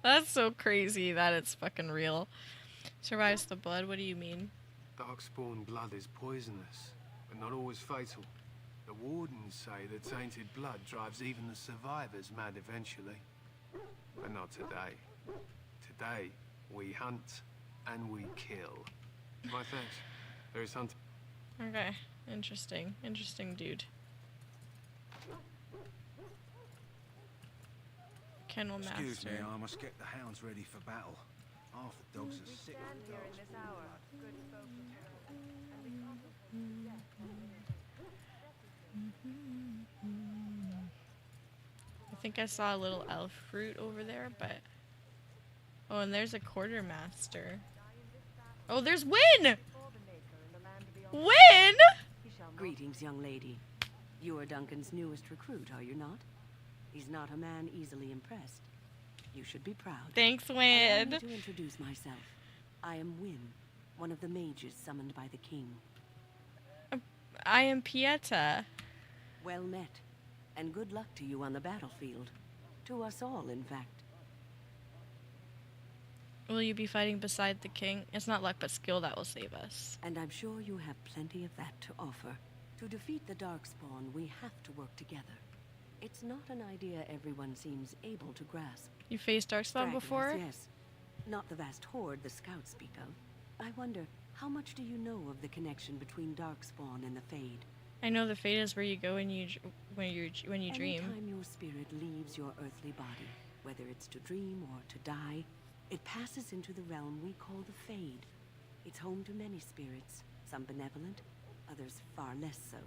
That's so crazy that it's fucking real. Survives the blood, what do you mean? Darkspawn blood is poisonous, but not always fatal. The wardens say that tainted blood drives even the survivors mad eventually. But not today. Today, we hunt and we kill. My thanks. There is hunting. Okay, interesting. Interesting dude. Kennel Master. Excuse me, I must get the hounds ready for battle. Half the dogs are sick of the I think I saw a little elf fruit over there, but... Oh, and there's a quartermaster. Oh, there's Win! Win! Greetings, young lady. You are Duncan's newest recruit, are you not? He's not a man easily impressed. You should be proud. Thanks, Allow Win. me to introduce myself. I am Win, one of the mages summoned by the king. I am Pieta. Well met, and good luck to you on the battlefield. To us all, in fact. Will you be fighting beside the king? It's not luck, but skill that will save us. And I'm sure you have plenty of that to offer. To defeat the Darkspawn, we have to work together. It's not an idea everyone seems able to grasp. You faced Darkspawn Stragglers, before? Yes. Not the vast horde the scouts speak of. I wonder, how much do you know of the connection between Darkspawn and the Fade? I know the fate is where you go when you dream. Anytime your spirit leaves your earthly body, whether it's to dream or to die, it passes into the realm we call the Fade. It's home to many spirits, some benevolent, others far less so.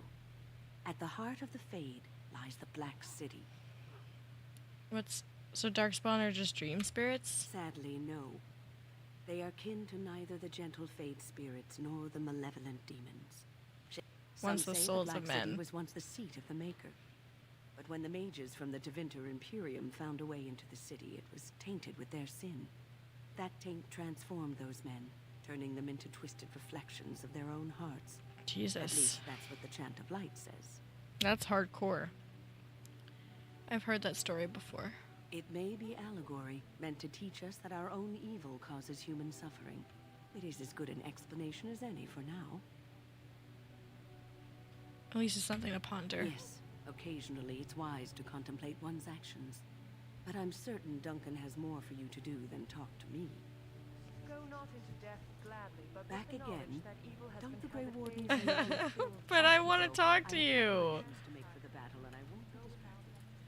At the heart of the Fade lies the Black City. So Darkspawn are just dream spirits? Sadly, no. They are kin to neither the gentle Fade spirits nor the malevolent demons. Once the souls of men. City was once the seat of the Maker. But when the mages from the Tevinter Imperium found a way into the city, it was tainted with their sin. That taint transformed those men, turning them into twisted reflections of their own hearts. Jesus. At least that's what the Chant of Light says. That's hardcore. I've heard that story before. It may be allegory, meant to teach us that our own evil causes human suffering. It is as good an explanation as any for now. At least it's something to ponder. Yes, occasionally it's wise to contemplate one's actions. But I'm certain Duncan has more for you to do than talk to me. Go not into death gladly, but back with the again. knowledge that evil has Don't been the Grey covered Wardens free. But I want to talk to you.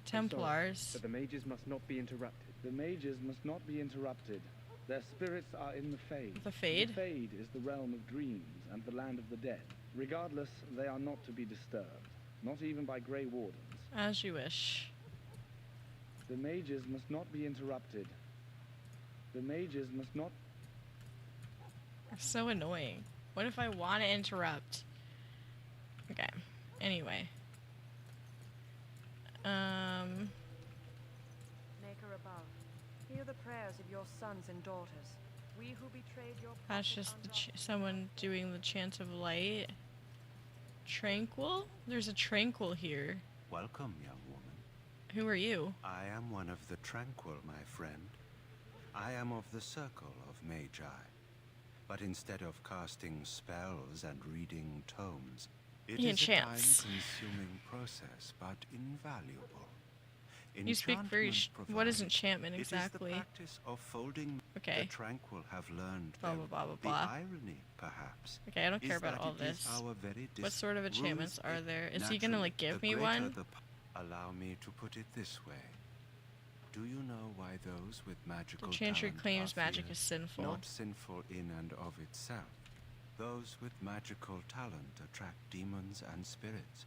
Templars. Templars. But the mages must not be interrupted. The mages must not be interrupted. Their spirits are in the Fade. The Fade? The Fade is the realm of dreams and the land of the dead. Regardless, they are not to be disturbed, not even by Grey Wardens. As you wish. The mages must not be interrupted. The mages must not... It's so annoying. What if I want to interrupt? Okay. Anyway. Maker above, hear the prayers of your sons and daughters. We who betrayed your That's just the someone doing the Chant of Light. Tranquil? There's a Tranquil here. Welcome, young woman. Who are you? I am one of the Tranquil, my friend. I am of the Circle of Magi. But instead of casting spells and reading tomes, it is a time-consuming process, but invaluable. You speak very... What is enchantment exactly? It is the practice of folding. Okay. The Tranquil have learned blah, blah, blah, blah, blah. The irony, perhaps. Okay, I don't care about all this. What sort of enchantments are there? Is he gonna, like, give me one? Allow me to put it this way. Do you know why those with magical The Chantry talent claims are magic feared? is sinful. Not sinful in and of itself. Those with magical talent attract demons and spirits.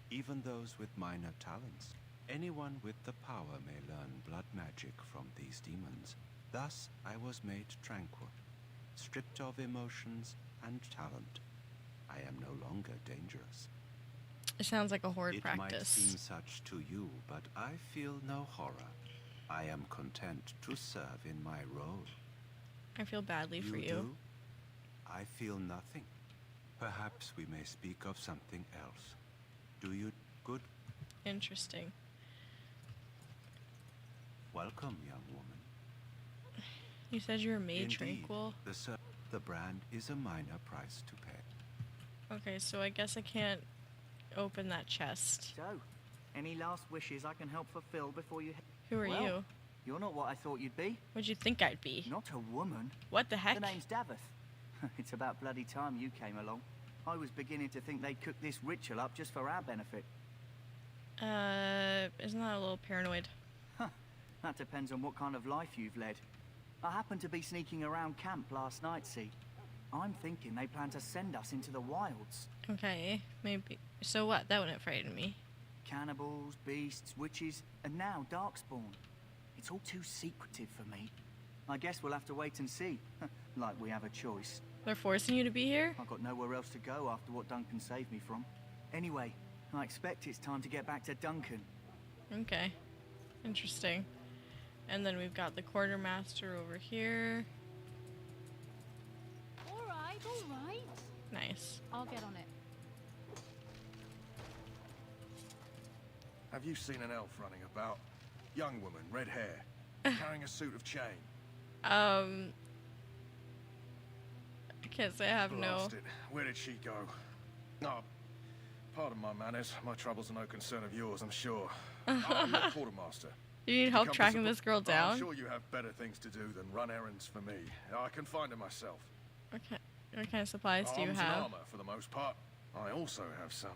Even those with minor talents. Anyone with the power may learn blood magic from these demons. Thus, I was made tranquil, stripped of emotions and talent. I am no longer dangerous. It sounds like a horde practice. It might seem such to you, but I feel no horror. I am content to serve in my role. I feel badly for you. Do? I feel nothing. Perhaps we may speak of something else. Do you? Good. Interesting. Welcome, young woman. You said you were made Indeed, Tranquil? The brand is a minor price to pay. Okay, so I guess I can't open that chest. So, any last wishes I can help fulfill before you... Who are you? You're not what I thought you'd be. What'd you think I'd be? Not a woman. What the heck? The name's Davith. It's about bloody time you came along. I was beginning to think they'd cook this ritual up just for our benefit. Isn't that a little paranoid? That depends on what kind of life you've led. I happened to be sneaking around camp last night, see? I'm thinking they plan to send us into the wilds. Okay, maybe. So what? That wouldn't frighten me. Cannibals, beasts, witches, and now Darkspawn. It's all too secretive for me. I guess we'll have to wait and see. Like we have a choice. They're forcing you to be here? I've got nowhere else to go after what Duncan saved me from. Anyway, I expect it's time to get back to Duncan. Okay. Interesting. And then we've got the quartermaster over here. Alright, alright. Nice. I'll get on it. Have you seen an elf running about? Young woman, red hair, carrying a suit of chain. I can't say I have Blast it. Where did she go? Oh, pardon my manners. My troubles are no concern of yours, I'm sure. I'm the quartermaster. You need help tracking this girl down? I'm sure you have better things to do than run errands for me. I can find her myself. Okay. What kind of supplies do you Arms have? and armor, for the most part. I also have some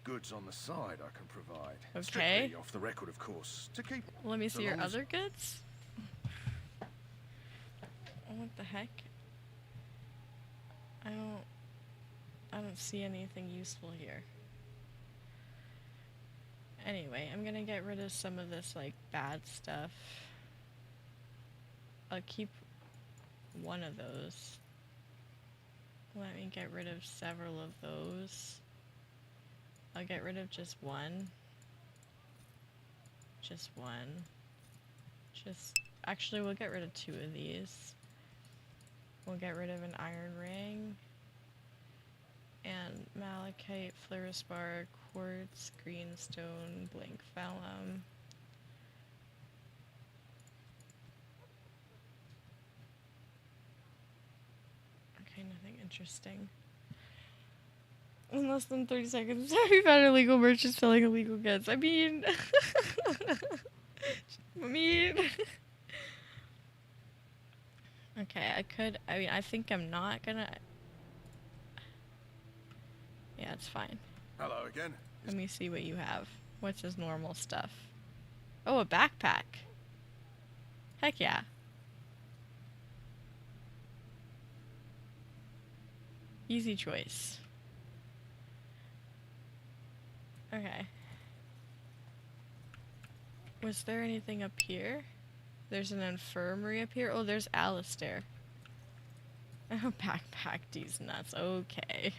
goods on the side I can provide. Okay. Strictly off the record, of course. To keep. Let me so see your long as- other goods. What the heck? I don't see anything useful here. Anyway, I'm gonna get rid of some of this like bad stuff. I'll keep one of those. Let me get rid of several of those. I'll get rid of just one. Just one. Actually, we'll get rid of 2 of these. We'll get rid of an iron ring. And malachite, fluorospar, quartz, greenstone, blank vellum. Okay, nothing interesting. In less than 30 seconds, we found illegal merchants selling illegal goods. I mean... Okay, I think I'm not gonna... Yeah, it's fine. Hello again. Let me see what you have. What's his normal stuff? Oh, a backpack. Heck yeah. Easy choice. Okay. Was there anything up here? There's an infirmary up here. Oh, there's Alistair. Oh, backpack these nuts. Okay.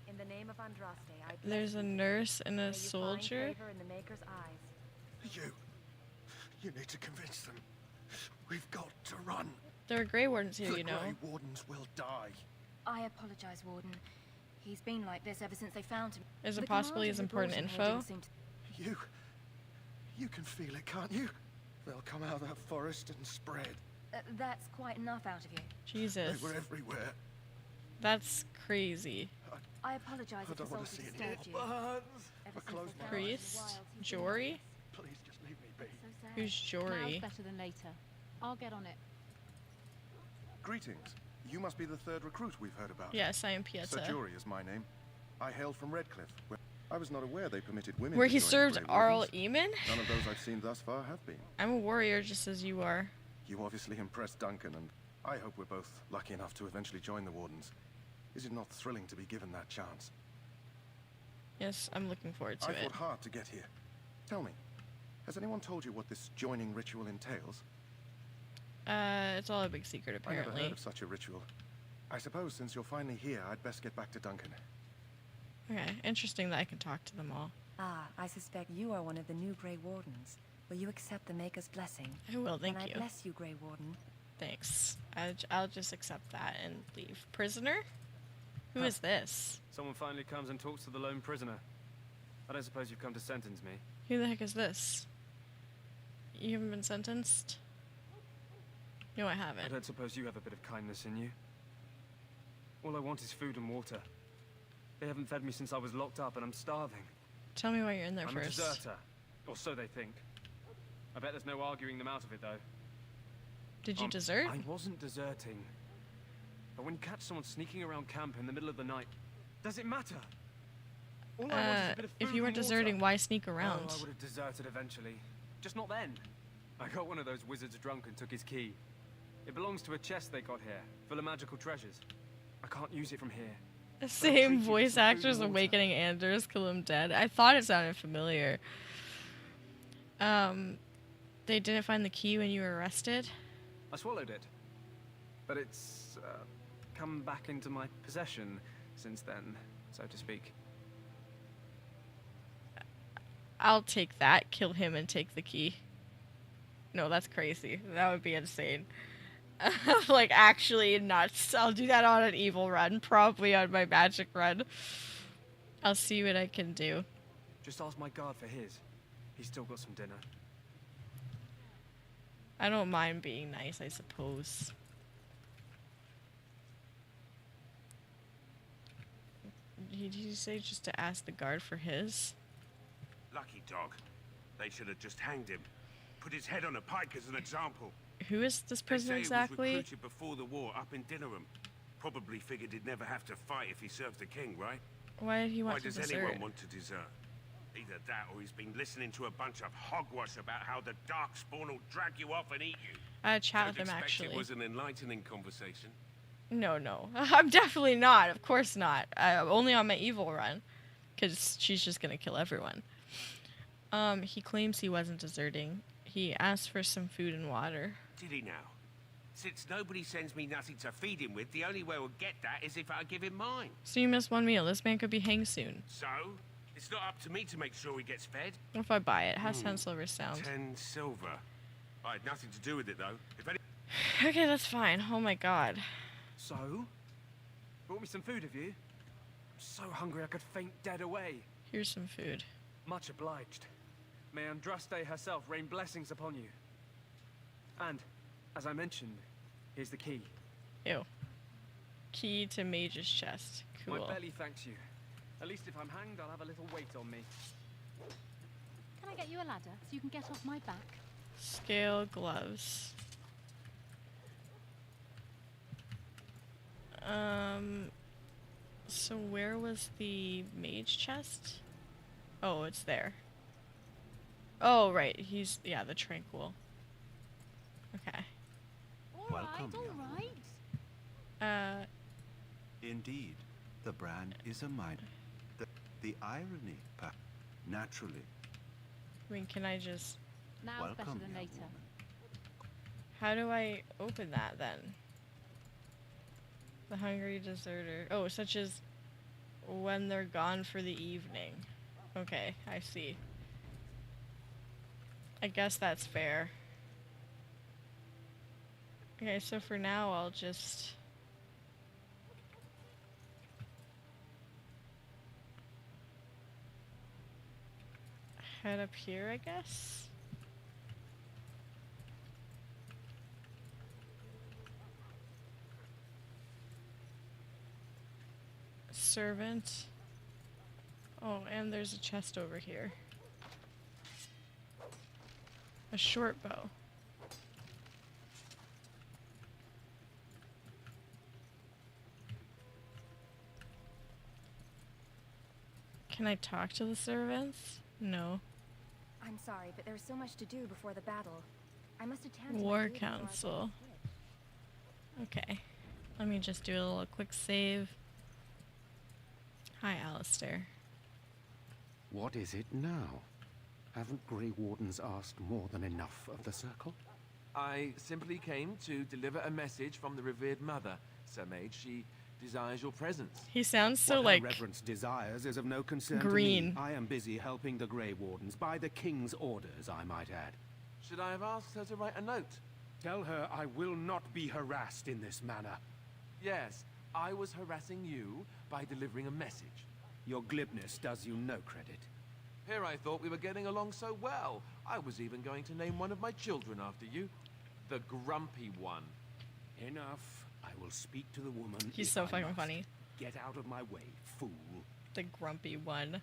In the name of Andraste, I bless There's a you. nurse and May a you find soldier. favor in the Maker's eyes. You need to convince them. We've got to run. There are Grey Wardens here, The you know. Grey Wardens will die. I apologize, Warden. He's been like this ever since they found him. Is it The possibly command his of the important Broughton info? Agents seemed to- You can feel it, can't you? They'll come out of that forest and spread. That's quite enough out of you. Jesus. They were everywhere. That's crazy. I apologize I if don't this want also to see it. disturbed you. I Ever close since my they found him in the Priest? wild, he's been Jory? like Please just leave me be. this. So sad. Who's Jory? Now's better than later. I'll get on it. Greetings. You must be the 3rd recruit we've heard about. Yes, I am Pieta. Sir Jury is my name. I hail from Redcliffe. Where I was not aware they permitted women Where to he join the served Grey Arl Wardens. Eamon? None of those I've seen thus far have been. I'm a warrior just as you are. You obviously impressed Duncan, and I hope we're both lucky enough to eventually join the Wardens. Is it not thrilling to be given that chance? Yes, I'm looking forward to I it. fought hard to get here. Tell me, has anyone told you what this joining ritual entails? It's all a big secret, I never apparently. heard of such a ritual. I suppose since you're finally here, I'd best get back to Duncan. Okay, interesting that I can talk to them all. Ah, I suspect you are one of the new Grey Wardens. Will you accept the Maker's blessing? I will, thank and you. I bless you, Grey Warden. Thanks. I'll just accept that and leave. Prisoner? Who is this? Someone finally comes and talks to the lone prisoner. I don't suppose you've come to sentence me. Who the heck is this? You haven't been sentenced? No, I I haven't. don't suppose you have a bit of kindness in you. All I want is food and water. They haven't fed me since I was locked up and I'm starving. Tell me why you're in there I'm first. a deserter. Or so they think. I bet there's no arguing them out of it, though. Did you desert? I wasn't deserting. But when you catch someone sneaking around camp in the middle of the night, does it matter? All I want is a bit of if food you weren't and deserting, water. why sneak around? Oh, I would have deserted eventually. Just not then. I got one of those wizards drunk and took his key. It belongs to a chest they got here, full of magical treasures. I can't use it from here. The same voice actors awakening Anders, kill him dead. I thought it sounded familiar. They didn't find the key when you were arrested? I swallowed it. But it's come back into my possession since then, so to speak. I'll take that, kill him, and take the key. No, that's crazy. That would be insane. Like, actually nuts. I'll do that on an evil run, probably on my magic run. I'll see what I can do. Just ask my guard for his. He's still got some dinner. I don't mind being nice, I suppose. Did you say just to ask the guard for his? Lucky dog. They should have just hanged him. Put his head on a pike as an example. Who is this prisoner They say he was exactly? recruited before the war up in Dinnerham. Probably figured he'd never have to fight if he served the king, right? Why did he want Why to does desert? anyone want to desert? Either that or he's been listening to a bunch of hogwash about how the Darkspawn will drag you off and eat you. I had a chat with Don't him, expect actually. It was an enlightening conversation. No. I'm definitely not. Of course not. Only on my evil run. Because she's just going to kill everyone. He claims he wasn't deserting. He asked for some food and water. Did he now? Since nobody sends me nothing to feed him with, the only way we'll get that is if I give him mine. So you missed one meal. This man could be hanged soon. So? It's not up to me to make sure he gets fed. What if I buy it? It has 10 silver sound. 10 silver. I had nothing to do with it, though. If any... Okay, that's fine. Oh my god. So? Brought me some food, have you? I'm so hungry I could faint dead away. Here's some food. Much obliged. May Andraste herself rain blessings upon you. And, as I mentioned, here's the key. Ew. Key to mage's chest. Cool. My belly thanks you. At least if I'm hanged, I'll have a little weight on me. Can I get you a ladder so you can get off my back? Scale gloves. So where was the mage chest? Oh, it's there. Oh, right. He's, yeah, the tranquil. Okay. Welcome, All young right. Indeed, the brand is a minor. The irony, naturally. I mean, can I just... Now's better Welcome, than young later. How do I open that, then? The hungry deserter. Oh, such as when they're gone for the evening. Okay, I see. I guess that's fair. Okay, so for now, I'll just... head up here, I guess? Servant. Oh, and there's a chest over here. A short bow. Can I talk to the servants? No. I'm sorry, but there's so much to do before the battle. I must attend to my War duties while I go Council. to Okay. Let me just do a little quick save. Hi, Alistair. What is it now? Haven't Grey Wardens asked more than enough of the Circle? I simply came to deliver a message from the revered mother, Sir Mage. She desires your presence. He sounds so What like Her Reverence desires is of no concern green. to me. I am busy helping the Grey Wardens, by the King's orders, I might add. Should I have asked her to write a note? Tell her I will not be harassed in this manner. Yes, I was harassing you by delivering a message. Your glibness does you no credit. Here I thought we were getting along so well. I was even going to name one of my children after you. The Grumpy One. Enough. I will speak to the woman. He's if so I fucking must. funny. Get out of my way, fool. The grumpy one.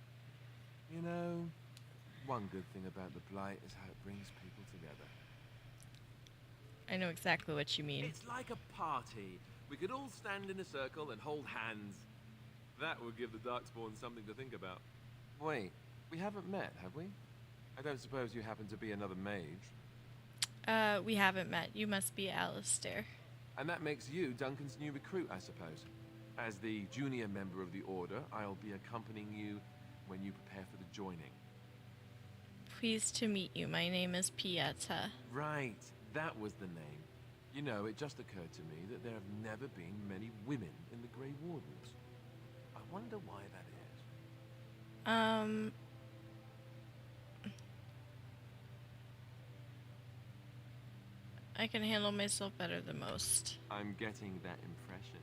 You know, one good thing about the Blight is how it brings people together. I know exactly what you mean. It's like a party. We could all stand in a circle and hold hands. That would give the Darkspawn something to think about. Wait, we haven't met, have we? I don't suppose you happen to be another mage. We haven't met. You must be Alistair. And that makes you Duncan's new recruit, I suppose. As the junior member of the Order, I'll be accompanying you when you prepare for the joining. Pleased to meet you. My name is Pieta. Right, that was the name. You know, it just occurred to me that there have never been many women in the Grey Wardens. I wonder why that is. I can handle myself better than most. I'm getting that impression.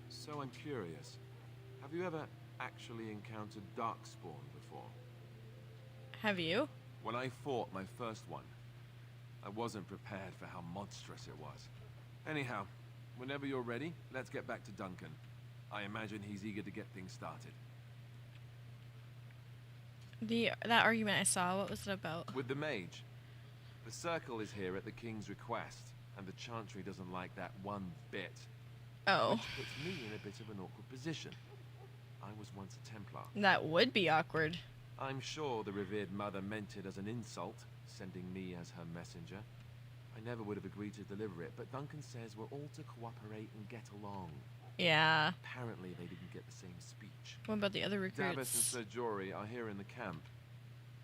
So I'm curious. Have you ever actually encountered Darkspawn before? Have you? When I fought my first one, I wasn't prepared for how monstrous it was. Anyhow, whenever you're ready, let's get back to Duncan. I imagine he's eager to get things started. That argument I saw, what was it about? With the mage. The Circle is here at the King's request, and the Chantry doesn't like that one bit. Oh. Which puts me in a bit of an awkward position. I was once a Templar. That would be awkward. I'm sure the revered mother meant it as an insult, sending me as her messenger. I never would have agreed to deliver it, but Duncan says we're all to cooperate and get along. Yeah. Apparently they didn't get the same speech. What about the other Davos and recruits? Sir Jory are here in the camp.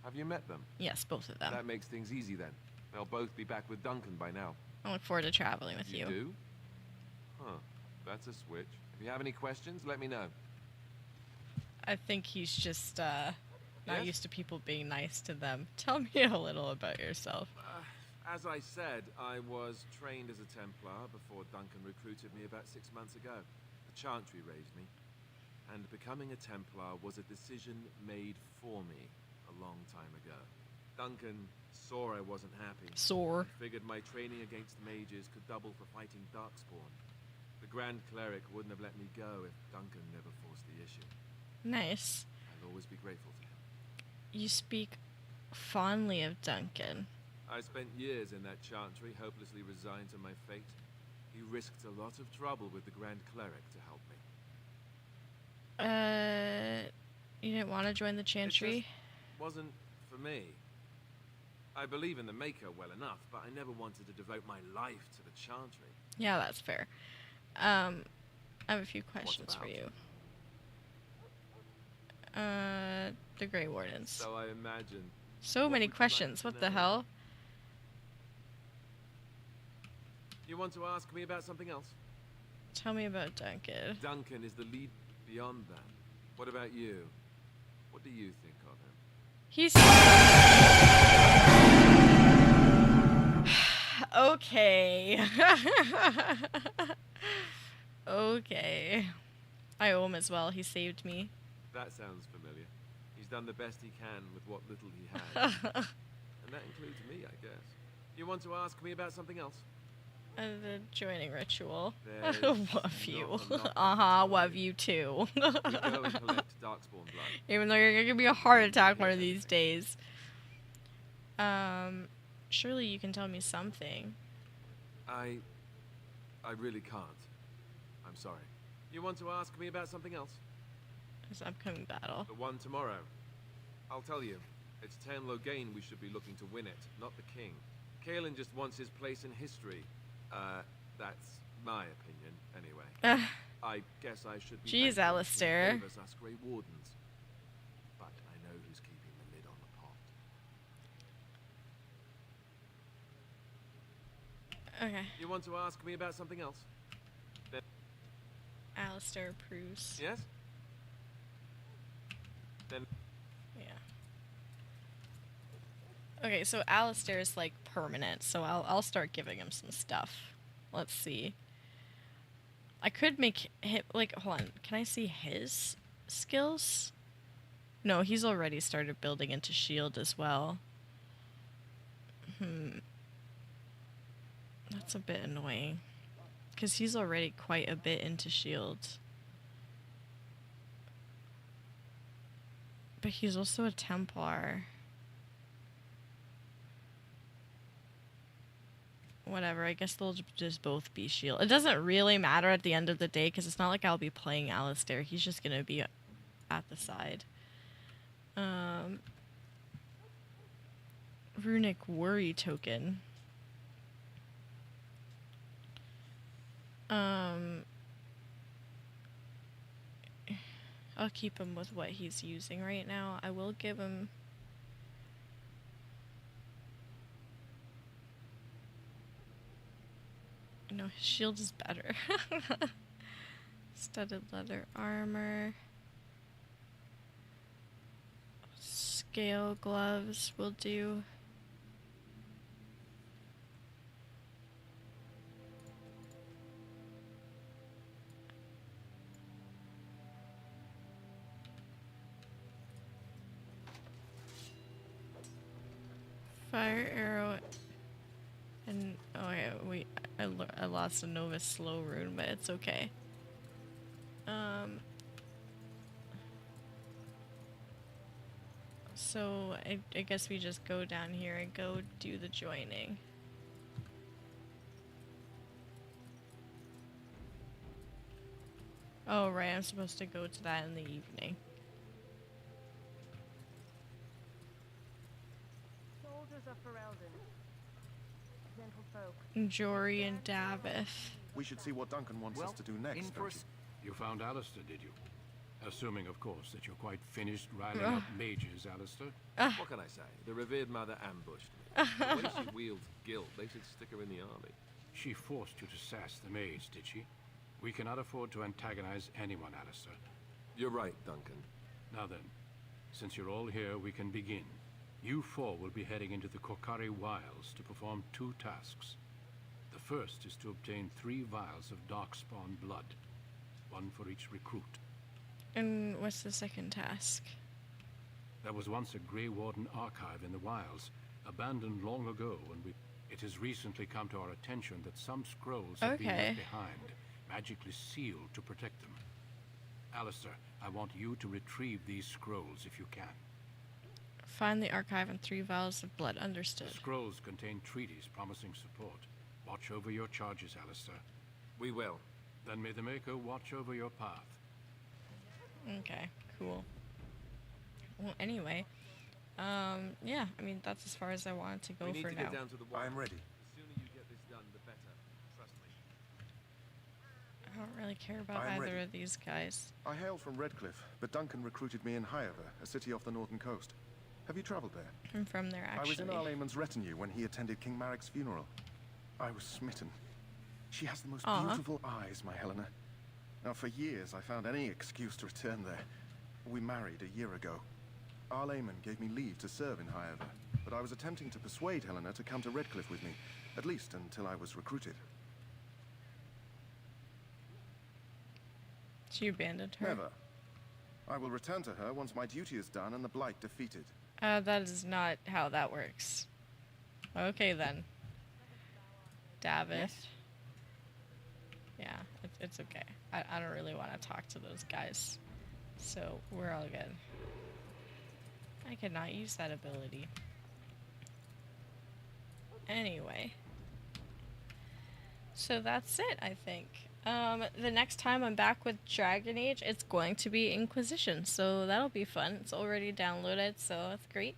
Have you met them? Yes, both of them. That makes things easy then. They'll both be back with Duncan by now. I look forward to traveling with you. You do? Huh. That's a switch. If you have any questions, let me know. I think he's just not Yes? used to people being nice to them. Tell me a little about yourself. As I said, I was trained as a Templar before Duncan recruited me about 6 months ago. The Chantry raised me. And becoming a Templar was a decision made for me a long time ago. Duncan saw I wasn't happy. Sore. Figured my training against mages could double for fighting Darkspawn. The Grand Cleric wouldn't have let me go if Duncan never forced the issue. Nice. I'll always be grateful to him. You speak fondly of Duncan. I spent years in that Chantry, hopelessly resigned to my fate. He risked a lot of trouble with the Grand Cleric to help me. You didn't want to join the Chantry? It just wasn't for me. I believe in the Maker well enough, but I never wanted to devote my life to the Chantry. Yeah, that's fair. I have a few questions for you. The Grey Wardens. So I imagine. So many questions. What the hell? You want to ask me about something else? Tell me about Duncan. Duncan is the lead beyond that. What about you? What do you think of him? He's... Okay. Okay. I owe him as well. He saved me. That sounds familiar. He's done the best he can with what little he has. And that includes me, I guess. You want to ask me about something else? The joining ritual. There's Love you. not a lot Love you too. We go and collect Darkspawn blood. Even though you're gonna give me a heart attack one of these days. Surely you can tell me something. I really can't. I'm sorry. You want to ask me about something else? This upcoming battle. The one tomorrow. I'll tell you. It's Tan Loghain we should be looking to win it, not the king. Kaelin just wants his place in history. That's my opinion, anyway. I guess I should be. Jeez, Alistair. Gave us Grey Wardens. But I know who's keeping the lid on the pot. Okay. You want to ask me about something else? Then Alistair approves. yes? Then Yeah. Okay, so Alistair is like permanent, so I'll start giving him some stuff. Let's see. I could make him like, hold on, can I see his skills? No, he's already started building into shield as well. That's a bit annoying, because he's already quite a bit into shield. But he's also a Templar. Whatever, I guess they'll just both be shield. It doesn't really matter at the end of the day, because it's not like I'll be playing Alistair. He's just going to be at the side. Runic Worry Token. I'll keep him with what he's using right now. I will give him... No, his shield is better. Studded leather armor. Scale gloves will do. Fire arrow. And oh yeah, I lost a Novus slow rune, but it's okay. So I guess we just go down here and go do the joining. Oh, right, I'm supposed to go to that in the evening. Soldiers of Ferelden. Gentle folk. Jory and Davith. We should see what Duncan wants us to do next, don't you? You found Alistair, did you? Assuming, of course, that you're quite finished riling up mages, Alistair. What can I say? The revered mother ambushed me. The way she wields guilt, they should stick her in the army. She forced you to sass the mage, did she? We cannot afford to antagonize anyone, Alistair. You're right, Duncan. Now then, since you're all here, we can begin. You four will be heading into the Korkari Wilds to perform 2 tasks. The first is to obtain 3 vials of darkspawn blood, 1 for each recruit. And what's the second task? There was once a Grey Warden archive in the wilds, abandoned long ago, and it has recently come to our attention that some scrolls have been left behind, magically sealed to protect them. Alistair, I want you to retrieve these scrolls if you can. Find the archive and 3 vials of blood. Understood. The scrolls contain treaties promising support. Watch over your charges, Alistair. We will. Then may the Maker watch over your path. Okay, cool. Well, anyway, yeah, I mean, that's as far as I wanted to go we need for to now. Get down to the wire. I'm ready. The sooner you get this done, the better. Trust me. I don't really care about either of these guys. I hail from Redcliffe, but Duncan recruited me in Highover, a city off the northern coast. Have you traveled there? I'm from there, actually. I was in Arlayman's retinue when he attended King Marek's funeral. I was smitten. She has the most beautiful eyes, my Helena. Now, for years, I found any excuse to return there. We married a year ago. Arlayman gave me leave to serve in Highover, but I was attempting to persuade Helena to come to Redcliffe with me, at least until I was recruited. So you abandoned her? Never. I will return to her once my duty is done and the Blight defeated. That is not how that works. Okay, then. Davith. Yes. Yeah, it's okay. I don't really want to talk to those guys. So, we're all good. I cannot use that ability. Anyway. So that's it, I think. The next time I'm back with Dragon Age, it's going to be Inquisition, so that'll be fun. It's already downloaded, so that's great.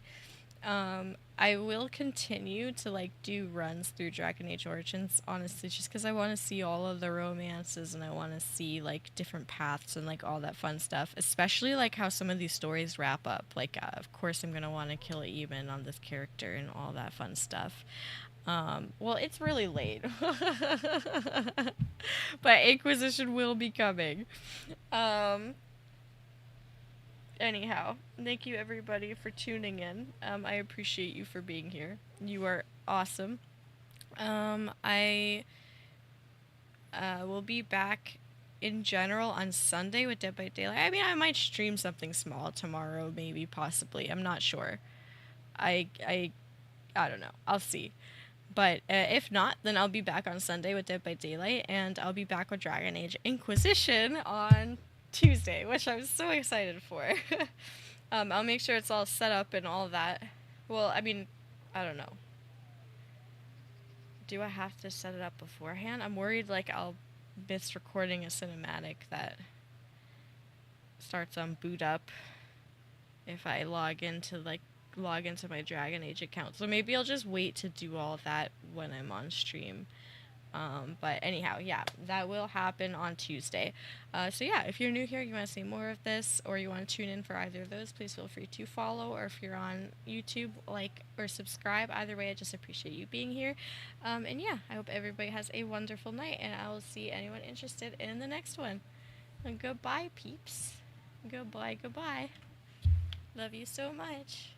I will continue to like do runs through Dragon Age Origins, honestly, just because I want to see all of the romances and I want to see like different paths and like all that fun stuff, especially like how some of these stories wrap up. Like, of course I'm going to want to kill Eben on this character and all that fun stuff. Well, it's really late. But Inquisition will be coming. Anyhow, thank you everybody for tuning in. I appreciate you for being here. You are awesome. I will be back in general on Sunday with Dead by Daylight. I mean, I might stream something small tomorrow, maybe, possibly. I'm not sure. I don't know. I'll see. But if not, then I'll be back on Sunday with Dead by Daylight, and I'll be back with Dragon Age Inquisition on Tuesday, which I'm so excited for. I'll make sure it's all set up and all that. Well, I mean, I don't know. Do I have to set it up beforehand? I'm worried like I'll miss recording a cinematic that starts on boot up if I log into my Dragon Age account. So maybe I'll just wait to do all that when I'm on stream. But anyhow, yeah, that will happen on Tuesday. So yeah, if you're new here, you want to see more of this, or you want to tune in for either of those, please feel free to follow, or if you're on YouTube, like or subscribe. Either way, I just appreciate you being here. And yeah, I hope everybody has a wonderful night, and I will see anyone interested in the next one. And goodbye, peeps. Goodbye, goodbye. Love you so much.